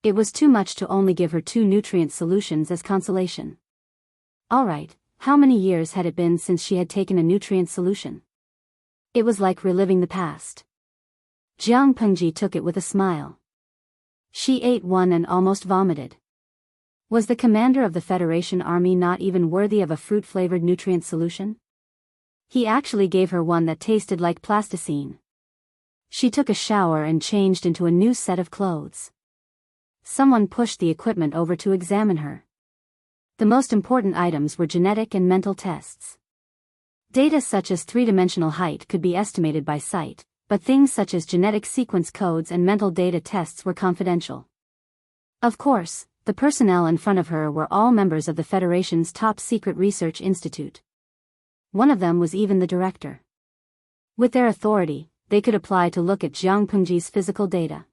It was too much to only give her two nutrient solutions as consolation. Alright, how many years had it been since she had taken a nutrient solution? It was like reliving the past. Jiang Pengji took it with a smile. She ate one and almost vomited. Was the commander of the Federation army not even worthy of a fruit-flavored nutrient solution? He actually gave her one that tasted like plasticine. She took a shower and changed into a new set of clothes. Someone pushed the equipment over to examine her. The most important items were genetic and mental tests. Data such as three-dimensional height could be estimated by sight, but things such as genetic sequence codes and mental data tests were confidential. Of course, the personnel in front of her were all members of the Federation's top-secret research institute. One of them was even the director. With their authority, they could apply to look at Jiang Pengji's physical data.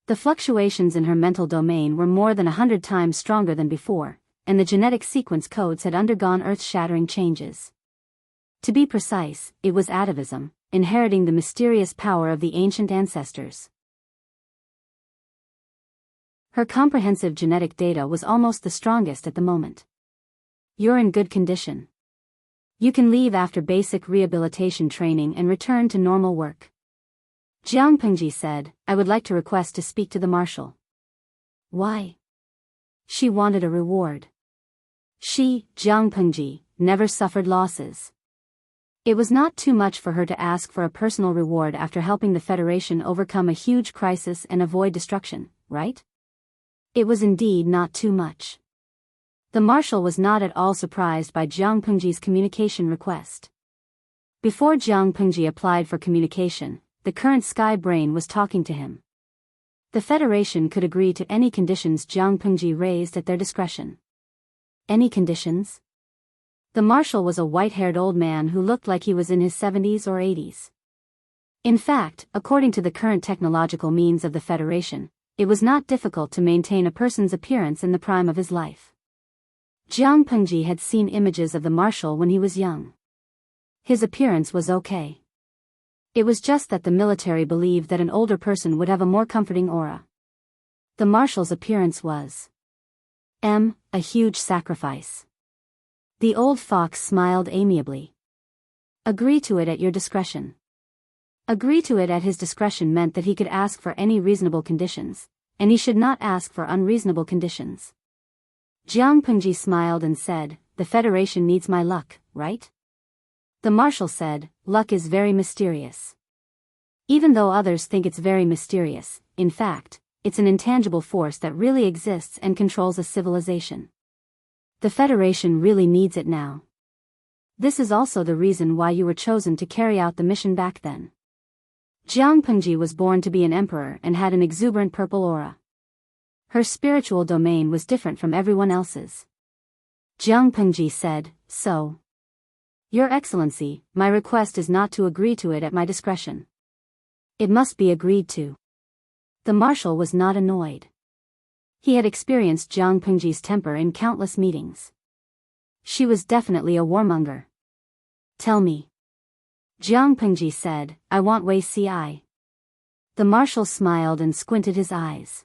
The fluctuations in her mental domain were more than 100 times stronger than before, and the genetic sequence codes had undergone earth-shattering changes. To be precise, it was atavism, inheriting the mysterious power of the ancient ancestors. Her comprehensive genetic data was almost the strongest at the moment. You're in good condition. You can leave after basic rehabilitation training and return to normal work. Jiang Pengji said, I would like to request to speak to the marshal. Why? She wanted a reward. She, Jiang Pengji, never suffered losses. It was not too much for her to ask for a personal reward after helping the Federation overcome a huge crisis and avoid destruction, right? It was indeed not too much. The marshal was not at all surprised by Jiang Pengji's communication request. Before Jiang Pengji applied for communication, the current Sky Brain was talking to him. The Federation could agree to any conditions Jiang Pengji raised at their discretion. Any conditions? The marshal was a white-haired old man who looked like he was in his 70s or 80s. In fact, according to the current technological means of the Federation, it was not difficult to maintain a person's appearance in the prime of his life. Jiang Pengji had seen images of the marshal when he was young. His appearance was okay. It was just that the military believed that an older person would have a more comforting aura. The marshal's appearance was a huge sacrifice. The old fox smiled amiably. Agree to it at your discretion. Agree to it at his discretion meant that he could ask for any reasonable conditions, and he should not ask for unreasonable conditions. Jiang Pengji smiled and said, "The Federation needs my luck, right?" The marshal said, "Luck is very mysterious. Even though others think it's very mysterious, in fact, it's an intangible force that really exists and controls a civilization. The Federation really needs it now. This is also the reason why you were chosen to carry out the mission back then." Jiang Pengji was born to be an emperor and had an exuberant purple aura. Her spiritual domain was different from everyone else's. Jiang Pengji said, "So, Your Excellency, my request is not to agree to it at my discretion. It must be agreed to." The marshal was not annoyed. He had experienced Jiang Pengji's temper in countless meetings. She was definitely a warmonger. "Tell me." Jiang Pengji said, "I want Wei Ci." The marshal smiled and squinted his eyes.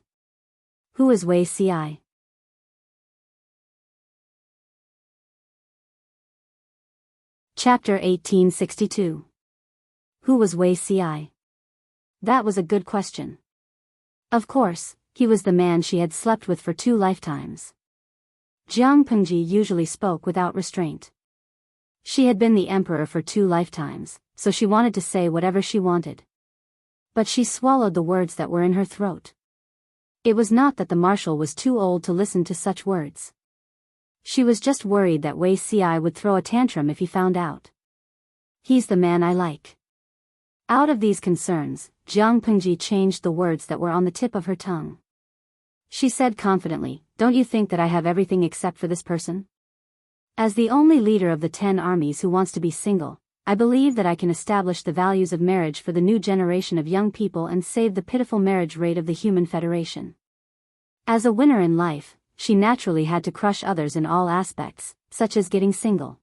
"Who is Wei Ci?" Chapter 1862. Who was Wei Ci? That was a good question. Of course, he was the man she had slept with for 2 lifetimes. Jiang Pengji usually spoke without restraint. She had been the emperor for 2 lifetimes, so she wanted to say whatever she wanted. But she swallowed the words that were in her throat. It was not that the marshal was too old to listen to such words. She was just worried that Wei Ci would throw a tantrum if he found out. "He's the man I like." Out of these concerns, Jiang Pengji changed the words that were on the tip of her tongue. She said confidently, "Don't you think that I have everything except for this person? As the only leader of the 10 armies who wants to be single, I believe that I can establish the values of marriage for the new generation of young people and save the pitiful marriage rate of the human federation." As a winner in life, she naturally had to crush others in all aspects, such as getting single.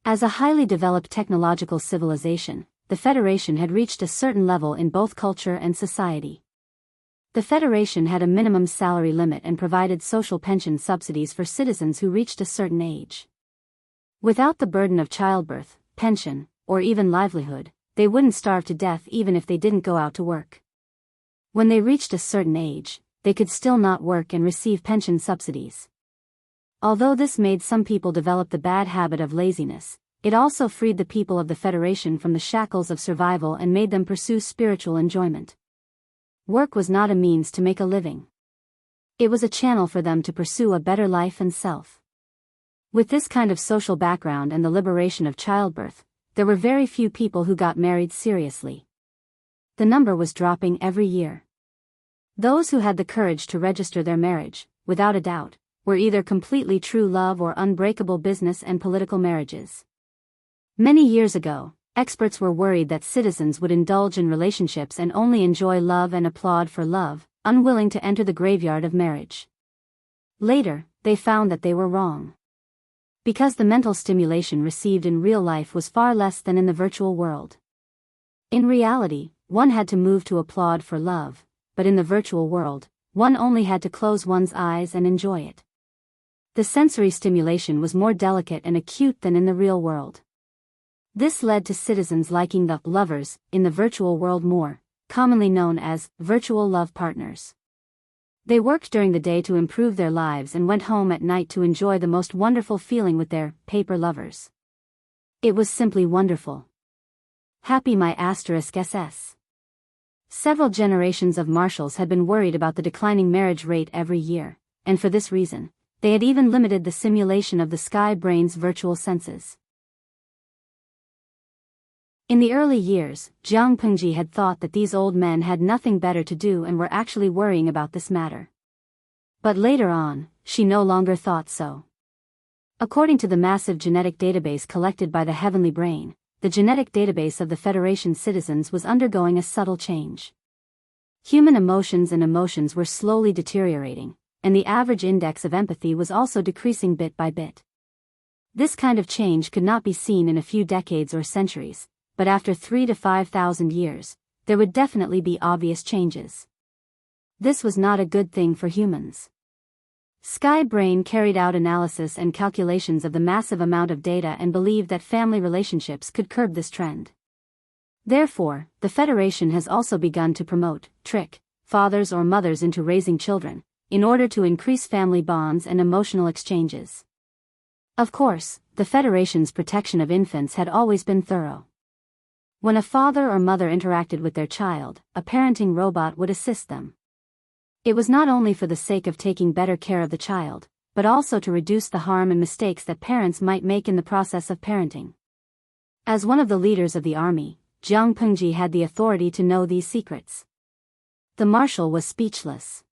As a highly developed technological civilization, the Federation had reached a certain level in both culture and society. The Federation had a minimum salary limit and provided social pension subsidies for citizens who reached a certain age. Without the burden of childbirth, pension, or even livelihood, they wouldn't starve to death even if they didn't go out to work. When they reached a certain age, they could still not work and receive pension subsidies. Although this made some people develop the bad habit of laziness, it also freed the people of the Federation from the shackles of survival and made them pursue spiritual enjoyment. Work was not a means to make a living. It was a channel for them to pursue a better life and self. With this kind of social background and the liberation of childbirth, there were very few people who got married seriously. The number was dropping every year. Those who had the courage to register their marriage, without a doubt, were either completely true love or unbreakable business and political marriages. Many years ago, experts were worried that citizens would indulge in relationships and only enjoy love and applaud for love, unwilling to enter the graveyard of marriage. Later, they found that they were wrong. Because the mental stimulation received in real life was far less than in the virtual world. In reality, one had to move to applaud for love, but in the virtual world, one only had to close one's eyes and enjoy it. The sensory stimulation was more delicate and acute than in the real world. This led to citizens liking the lovers in the virtual world more, commonly known as virtual love partners. They worked during the day to improve their lives and went home at night to enjoy the most wonderful feeling with their paper lovers. It was simply wonderful. Happy my *SS. Several generations of marshals had been worried about the declining marriage rate every year, and for this reason, they had even limited the simulation of the sky brain's virtual senses. In the early years, Jiang Pengji had thought that these old men had nothing better to do and were actually worrying about this matter. But later on, she no longer thought so. According to the massive genetic database collected by the Heavenly Brain, the genetic database of the Federation citizens was undergoing a subtle change. Human emotions were slowly deteriorating, and the average index of empathy was also decreasing bit by bit. This kind of change could not be seen in a few decades or centuries, but after 3 to 5,000 years, there would definitely be obvious changes. This was not a good thing for humans. Sky Brain carried out analysis and calculations of the massive amount of data and believed that family relationships could curb this trend. Therefore, the Federation has also begun to trick fathers or mothers into raising children, in order to increase family bonds and emotional exchanges. Of course, the Federation's protection of infants had always been thorough. When a father or mother interacted with their child, a parenting robot would assist them. It was not only for the sake of taking better care of the child, but also to reduce the harm and mistakes that parents might make in the process of parenting. As one of the leaders of the army, Jiang Pengji had the authority to know these secrets. The marshal was speechless.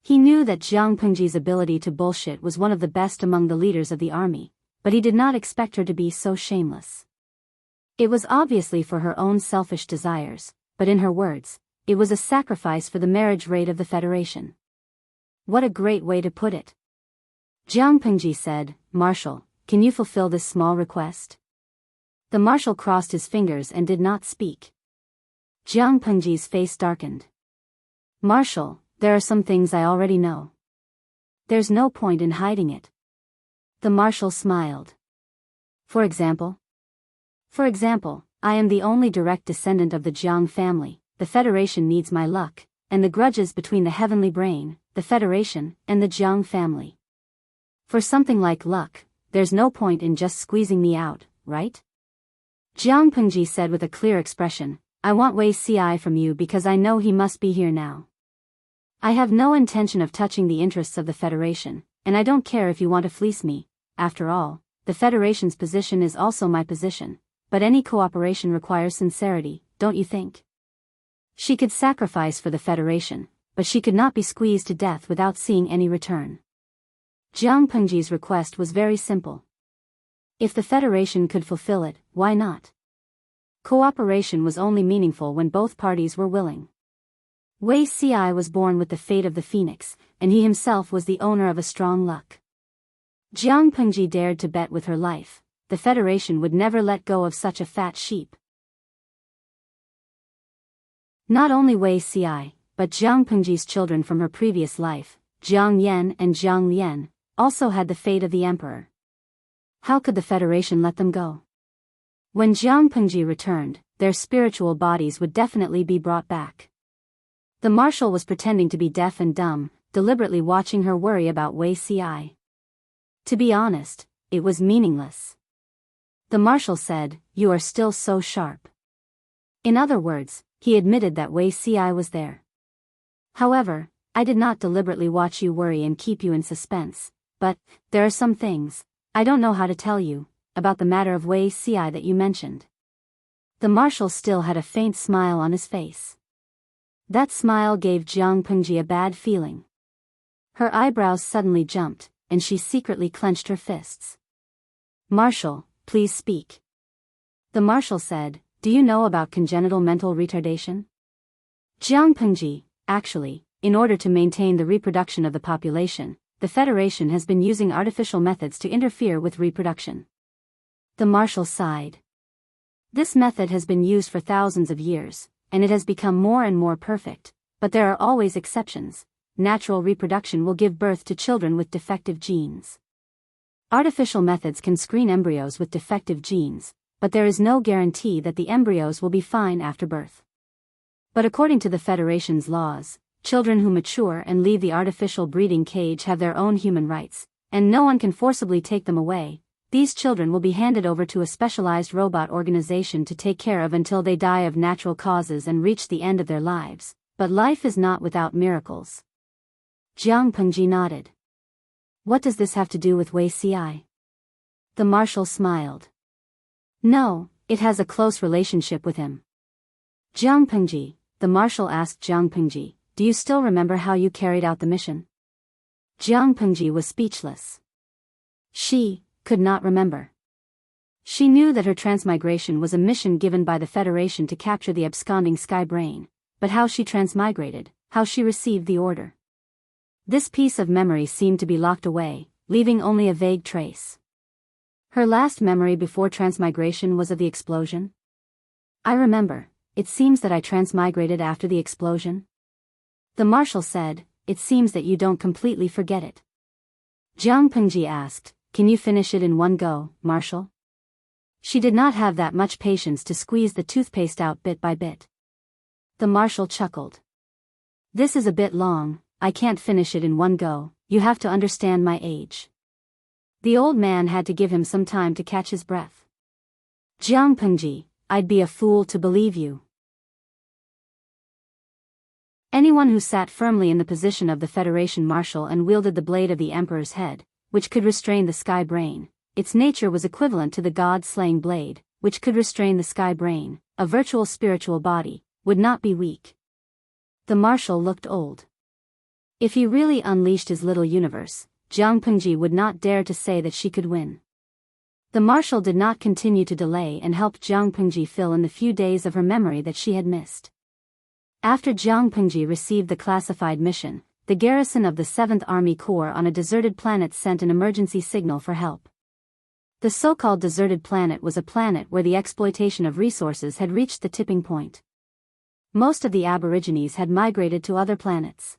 He knew that Jiang Pengji's ability to bullshit was one of the best among the leaders of the army, but he did not expect her to be so shameless. It was obviously for her own selfish desires, but in her words, it was a sacrifice for the marriage rate of the Federation. What a great way to put it. Jiang Pengji said, "Marshal, can you fulfill this small request?" The marshal crossed his fingers and did not speak. Jiang Pengji's face darkened. "Marshal, there are some things I already know. There's no point in hiding it." The marshal smiled. For example, I am the only direct descendant of the Jiang family. The Federation needs my luck, and the grudges between the Heavenly Brain, the Federation, and the Jiang family. For something like luck, there's no point in just squeezing me out, right? Jiang Pengji said with a clear expression, "I want Wei Ci from you because I know he must be here now. I have no intention of touching the interests of the Federation, and I don't care if you want to fleece me. After all, the Federation's position is also my position, but any cooperation requires sincerity, don't you think?" She could sacrifice for the Federation, but she could not be squeezed to death without seeing any return. Jiang Pengji's request was very simple. If the Federation could fulfill it, why not? Cooperation was only meaningful when both parties were willing. Wei Ci was born with the fate of the phoenix, and he himself was the owner of a strong luck. Jiang Pengji dared to bet with her life. The Federation would never let go of such a fat sheep. Not only Wei Ci, but Jiang Pengji's children from her previous life, Jiang Yan and Jiang Lian, also had the fate of the emperor. How could the Federation let them go? When Jiang Pengji returned, their spiritual bodies would definitely be brought back. The marshal was pretending to be deaf and dumb, deliberately watching her worry about Wei Ci. To be honest, it was meaningless. The marshal said, "You are still so sharp." In other words, he admitted that Wei Ci was there. "However, I did not deliberately watch you worry and keep you in suspense, but there are some things I don't know how to tell you about the matter of Wei Ci that you mentioned." The marshal still had a faint smile on his face. That smile gave Jiang Pengji a bad feeling. Her eyebrows suddenly jumped, and she secretly clenched her fists. "Marshal, please speak." The marshal said, "Do you know about congenital mental retardation?" Jiang Pengji, actually, in order to maintain the reproduction of the population, the Federation has been using artificial methods to interfere with reproduction. The marshal sighed. This method has been used for thousands of years, and it has become more and more perfect, but there are always exceptions. Natural reproduction will give birth to children with defective genes. Artificial methods can screen embryos with defective genes, but there is no guarantee that the embryos will be fine after birth. But according to the Federation's laws, children who mature and leave the artificial breeding cage have their own human rights, and no one can forcibly take them away. These children will be handed over to a specialized robot organization to take care of until they die of natural causes and reach the end of their lives. But life is not without miracles. Jiang Pengji nodded. What does this have to do with Wei Ci? The marshal smiled. No, it has a close relationship with him. Jiang Pengji, the marshal asked Jiang Pengji, do you still remember how you carried out the mission? Jiang Pengji was speechless. She could not remember. She knew that her transmigration was a mission given by the Federation to capture the absconding Sky Brain, but how she transmigrated, how she received the order. This piece of memory seemed to be locked away, leaving only a vague trace. Her last memory before transmigration was of the explosion. I remember, it seems that I transmigrated after the explosion. The marshal said, it seems that you don't completely forget it. Jiang Pengji asked, can you finish it in one go, Marshal? She did not have that much patience to squeeze the toothpaste out bit by bit. The marshal chuckled. This is a bit long, I can't finish it in one go, you have to understand my age. The old man had to give him some time to catch his breath. Jiang Pengji, I'd be a fool to believe you. Anyone who sat firmly in the position of the Federation Marshal and wielded the blade of the Emperor's head, which could restrain the Sky Brain, its nature was equivalent to the God-slaying blade, which could restrain the Sky Brain, a virtual spiritual body, would not be weak. The Marshal looked old. If he really unleashed his little universe, Jiang Pengji would not dare to say that she could win. The Marshal did not continue to delay and helped Jiang Pengji fill in the few days of her memory that she had missed. After Jiang Pengji received the classified mission, the garrison of the 7th Army Corps on a deserted planet sent an emergency signal for help. The so-called deserted planet was a planet where the exploitation of resources had reached the tipping point. Most of the Aborigines had migrated to other planets.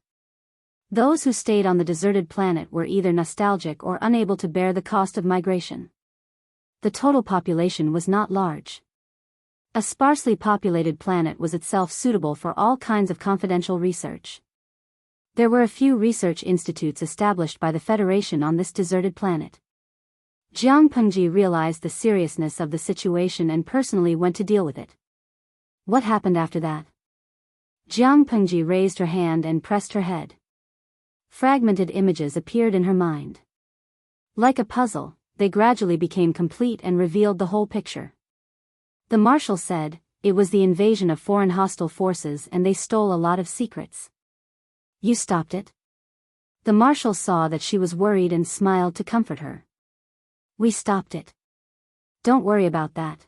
Those who stayed on the deserted planet were either nostalgic or unable to bear the cost of migration. The total population was not large. A sparsely populated planet was itself suitable for all kinds of confidential research. There were a few research institutes established by the Federation on this deserted planet. Jiang Pengji realized the seriousness of the situation and personally went to deal with it. What happened after that? Jiang Pengji raised her hand and pressed her head. Fragmented images appeared in her mind. Like a puzzle, they gradually became complete and revealed the whole picture. The Marshal said, it was the invasion of foreign hostile forces and they stole a lot of secrets. You stopped it? The Marshal saw that she was worried and smiled to comfort her. We stopped it. Don't worry about that.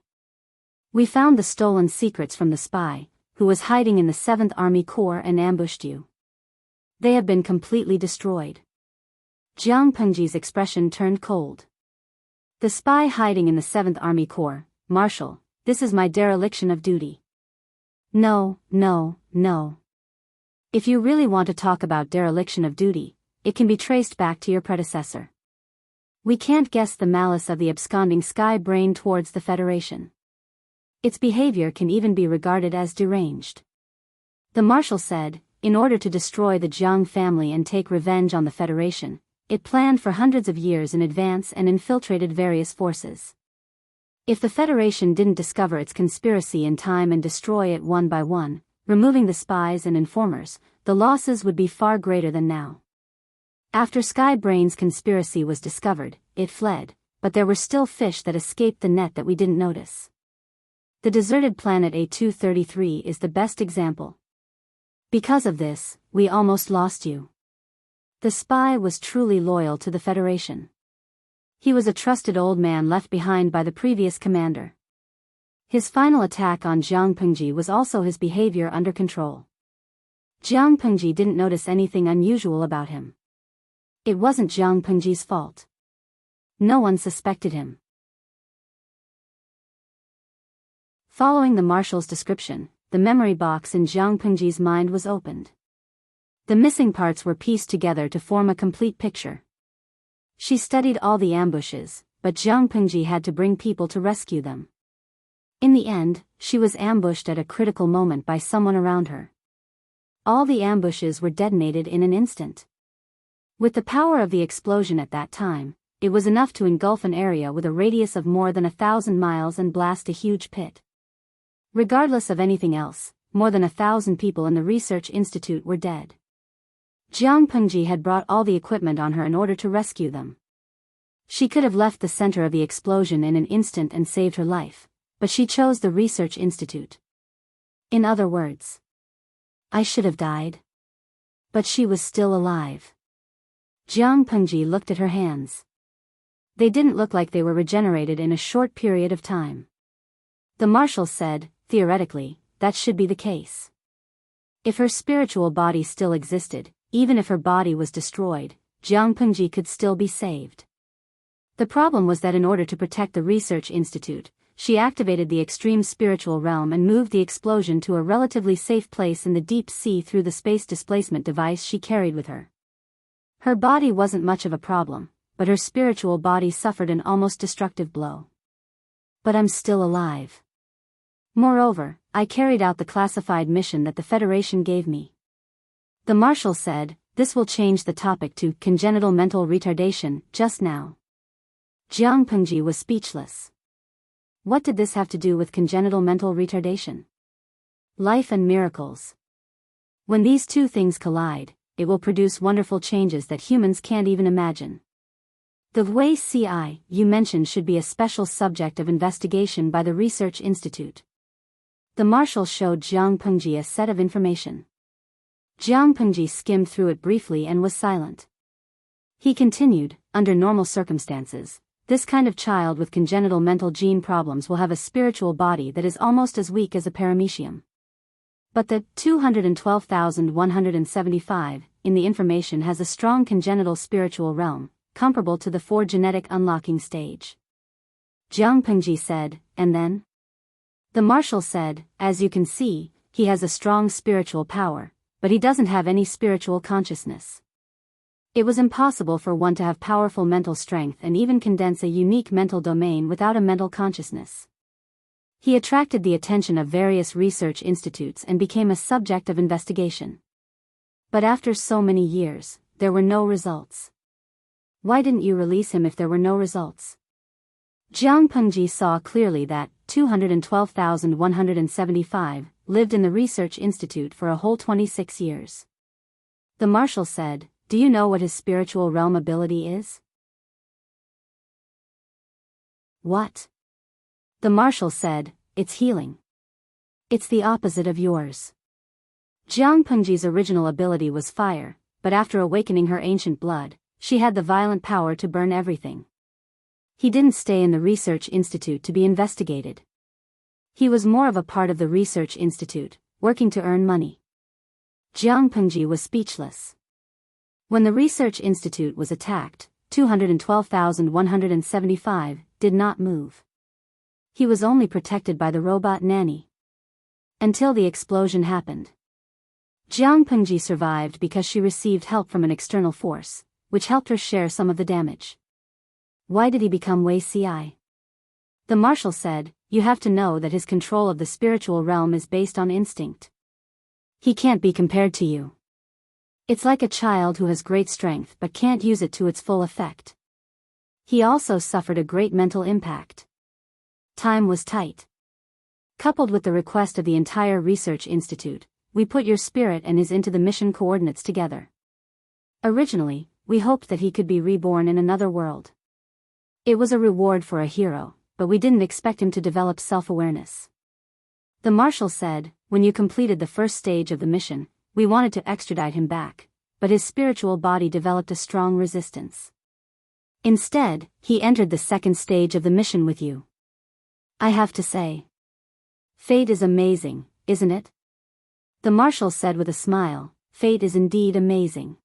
We found the stolen secrets from the spy, who was hiding in the 7th Army Corps and ambushed you. They have been completely destroyed. Jiang Pengji's expression turned cold. The spy hiding in the 7th Army Corps, Marshal, this is my dereliction of duty. No. If you really want to talk about dereliction of duty, it can be traced back to your predecessor. We can't guess the malice of the absconding Sky Brain towards the Federation. Its behavior can even be regarded as deranged. The Marshal said, in order to destroy the Jiang family and take revenge on the Federation, it planned for hundreds of years in advance and infiltrated various forces. If the Federation didn't discover its conspiracy in time and destroy it one by one, removing the spies and informers, the losses would be far greater than now. After Sky Brain's conspiracy was discovered, it fled, but there were still fish that escaped the net that we didn't notice. The deserted planet A233 is the best example. Because of this, we almost lost you. The spy was truly loyal to the Federation. He was a trusted old man left behind by the previous commander. His final attack on Jiang Pengji was also his behavior under control. Jiang Pengji didn't notice anything unusual about him. It wasn't Jiang Pengji's fault. No one suspected him. Following the Marshal's description, the memory box in Jiang Pengji's mind was opened. The missing parts were pieced together to form a complete picture. She studied all the ambushes, but Jiang Pengji had to bring people to rescue them. In the end, she was ambushed at a critical moment by someone around her. All the ambushes were detonated in an instant. With the power of the explosion at that time, it was enough to engulf an area with a radius of more than 1,000 miles and blast a huge pit. Regardless of anything else, more than 1,000 people in the research institute were dead. Jiang Pengji had brought all the equipment on her in order to rescue them. She could have left the center of the explosion in an instant and saved her life, but she chose the research institute. In other words, I should have died. But she was still alive. Jiang Pengji looked at her hands. They didn't look like they were regenerated in a short period of time. The Marshal said, theoretically, that should be the case. If her spiritual body still existed, even if her body was destroyed, Jiang Pengji could still be saved. The problem was that in order to protect the research institute, she activated the extreme spiritual realm and moved the explosion to a relatively safe place in the deep sea through the space displacement device she carried with her. Her body wasn't much of a problem, but her spiritual body suffered an almost destructive blow. But I'm still alive. Moreover, I carried out the classified mission that the Federation gave me. The Marshal said, "This will change the topic to congenital mental retardation just now." Jiang Pengji was speechless. What did this have to do with congenital mental retardation? Life and miracles. When these two things collide, it will produce wonderful changes that humans can't even imagine. The Wei CI you mentioned should be a special subject of investigation by the Research Institute. The Marshal showed Jiang Pengji a set of information. Jiang Pengji skimmed through it briefly and was silent. He continued, under normal circumstances, this kind of child with congenital mental gene problems will have a spiritual body that is almost as weak as a paramecium. But the 212,175 in the information has a strong congenital spiritual realm, comparable to the 4 genetic unlocking stage. Jiang Pengji said, and then? The Marshal said, as you can see, he has a strong spiritual power, but he doesn't have any spiritual consciousness. It was impossible for one to have powerful mental strength and even condense a unique mental domain without a mental consciousness. He attracted the attention of various research institutes and became a subject of investigation. But after so many years, there were no results. Why didn't you release him if there were no results? Jiang Pengji saw clearly that 212,175 lived in the Research Institute for a whole 26 years. The Marshal said, "Do you know what his spiritual realm ability is?" "What?" The Marshal said, "It's healing. It's the opposite of yours." Jiang Pengji's original ability was fire, but after awakening her ancient blood, she had the violent power to burn everything. He didn't stay in the Research Institute to be investigated. He was more of a part of the Research Institute, working to earn money. Jiang Pengji was speechless. When the Research Institute was attacked, 212,175 did not move. He was only protected by the robot nanny. Until the explosion happened. Jiang Pengji survived because she received help from an external force, which helped her share some of the damage. Why did he become Wei Ci? The Marshal said, "You have to know that his control of the spiritual realm is based on instinct. He can't be compared to you. It's like a child who has great strength but can't use it to its full effect." He also suffered a great mental impact. Time was tight. Coupled with the request of the entire Research Institute, we put your spirit and his into the mission coordinates together. Originally, we hoped that he could be reborn in another world. It was a reward for a hero, but we didn't expect him to develop self-awareness. The Marshal said, "When you completed the first stage of the mission, we wanted to extradite him back, but his spiritual body developed a strong resistance. Instead, he entered the second stage of the mission with you. I have to say, fate is amazing, isn't it?" The Marshal said with a smile, "Fate is indeed amazing."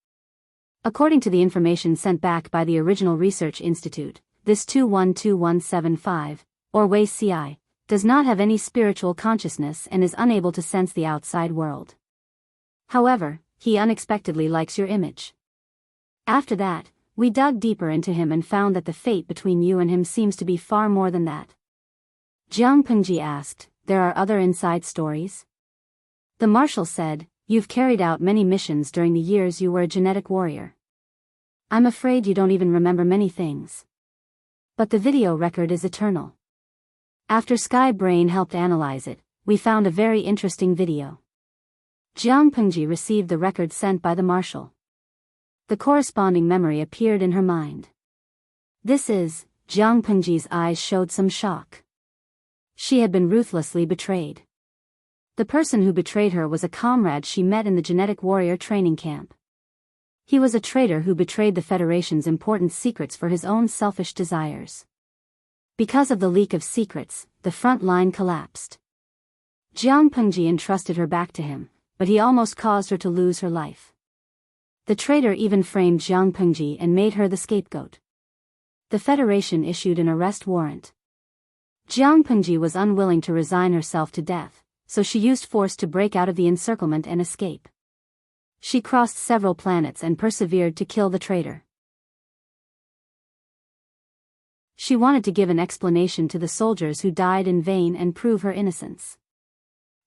According to the information sent back by the original Research Institute, this 212175, or Wei Ci, does not have any spiritual consciousness and is unable to sense the outside world. However, he unexpectedly likes your image. After that, we dug deeper into him and found that the fate between you and him seems to be far more than that. Jiang Pengji asked, "There are other inside stories?" The Marshal said, "You've carried out many missions during the years you were a genetic warrior. I'm afraid you don't even remember many things. But the video record is eternal. After Sky Brain helped analyze it, we found a very interesting video." Jiang Pengji received the record sent by the Marshal. The corresponding memory appeared in her mind. This is, Jiang Pengji's eyes showed some shock. She had been ruthlessly betrayed. The person who betrayed her was a comrade she met in the genetic warrior training camp. He was a traitor who betrayed the Federation's important secrets for his own selfish desires. Because of the leak of secrets, the front line collapsed. Jiang Pengji entrusted her back to him, but he almost caused her to lose her life. The traitor even framed Jiang Pengji and made her the scapegoat. The Federation issued an arrest warrant. Jiang Pengji was unwilling to resign herself to death, so she used force to break out of the encirclement and escape. She crossed several planets and persevered to kill the traitor. She wanted to give an explanation to the soldiers who died in vain and prove her innocence.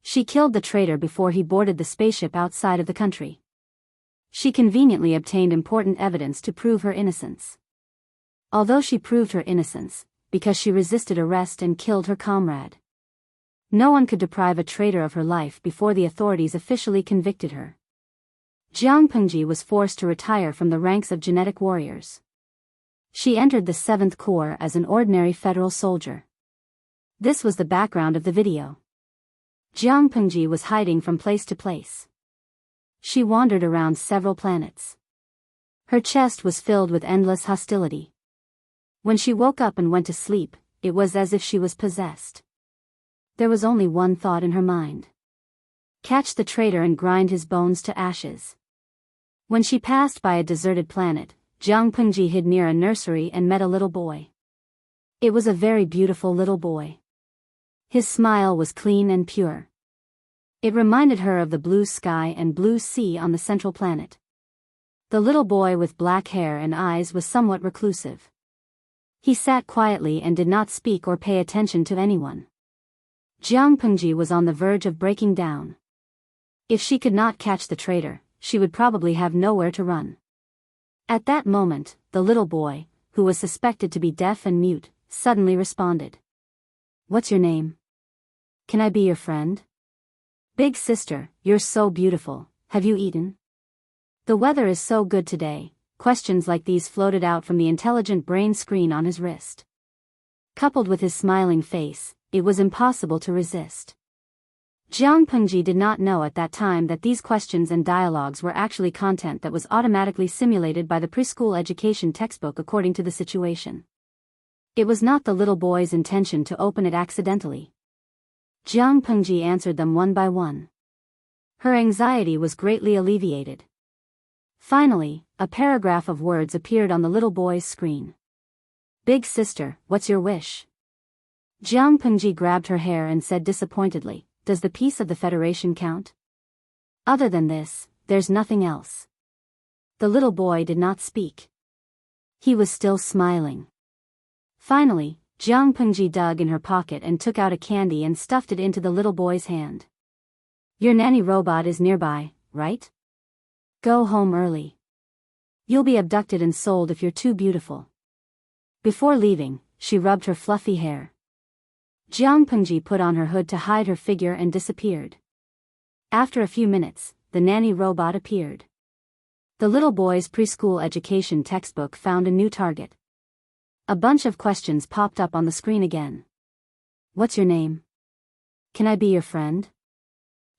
She killed the traitor before he boarded the spaceship outside of the country. She conveniently obtained important evidence to prove her innocence. Although she proved her innocence, because she resisted arrest and killed her comrade. No one could deprive a traitor of her life before the authorities officially convicted her. Jiang Pengji was forced to retire from the ranks of genetic warriors. She entered the 7th Corps as an ordinary federal soldier. This was the background of the video. Jiang Pengji was hiding from place to place. She wandered around several planets. Her chest was filled with endless hostility. When she woke up and went to sleep, it was as if she was possessed. There was only one thought in her mind. Catch the traitor and grind his bones to ashes. When she passed by a deserted planet, Jiang Pengji hid near a nursery and met a little boy. It was a very beautiful little boy. His smile was clean and pure. It reminded her of the blue sky and blue sea on the central planet. The little boy with black hair and eyes was somewhat reclusive. He sat quietly and did not speak or pay attention to anyone. Jiang Pengji was on the verge of breaking down. If she could not catch the traitor, she would probably have nowhere to run. At that moment, the little boy, who was suspected to be deaf and mute, suddenly responded. "What's your name? Can I be your friend? Big sister, you're so beautiful, have you eaten? The weather is so good today." Questions like these floated out from the intelligent brain screen on his wrist. Coupled with his smiling face, it was impossible to resist. Jiang Pengji did not know at that time that these questions and dialogues were actually content that was automatically simulated by the preschool education textbook according to the situation. It was not the little boy's intention to open it accidentally. Jiang Pengji answered them one by one. Her anxiety was greatly alleviated. Finally, a paragraph of words appeared on the little boy's screen. "Big sister, what's your wish?" Jiang Pengji grabbed her hair and said disappointedly, "Does the peace of the Federation count? Other than this, there's nothing else." The little boy did not speak. He was still smiling. Finally, Jiang Pengji dug in her pocket and took out a candy and stuffed it into the little boy's hand. "Your nanny robot is nearby, right? Go home early. You'll be abducted and sold if you're too beautiful." Before leaving, she rubbed her fluffy hair. Jiang Pengji put on her hood to hide her figure and disappeared. After a few minutes, the nanny robot appeared. The little boy's preschool education textbook found a new target. A bunch of questions popped up on the screen again. "What's your name? Can I be your friend?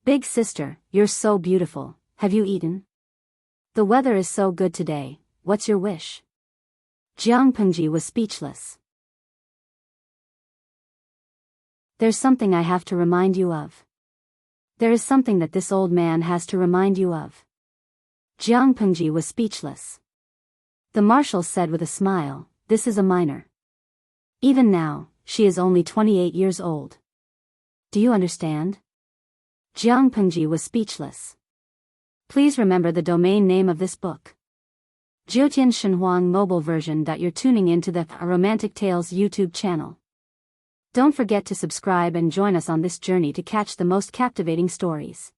Big sister, you're so beautiful, have you eaten? The weather is so good today, what's your wish?" Jiang Pengji was speechless. "There's something I have to remind you of. There is something that this old man has to remind you of." Jiang Pengji was speechless. The marshal said with a smile, "This is a minor. Even now, she is only 28 years old. Do you understand?" Jiang Pengji was speechless. Please remember the domain name of this book. Jiutian Shenhuang mobile version. You're tuning into the Romantic Tales YouTube channel. Don't forget to subscribe and join us on this journey to catch the most captivating stories.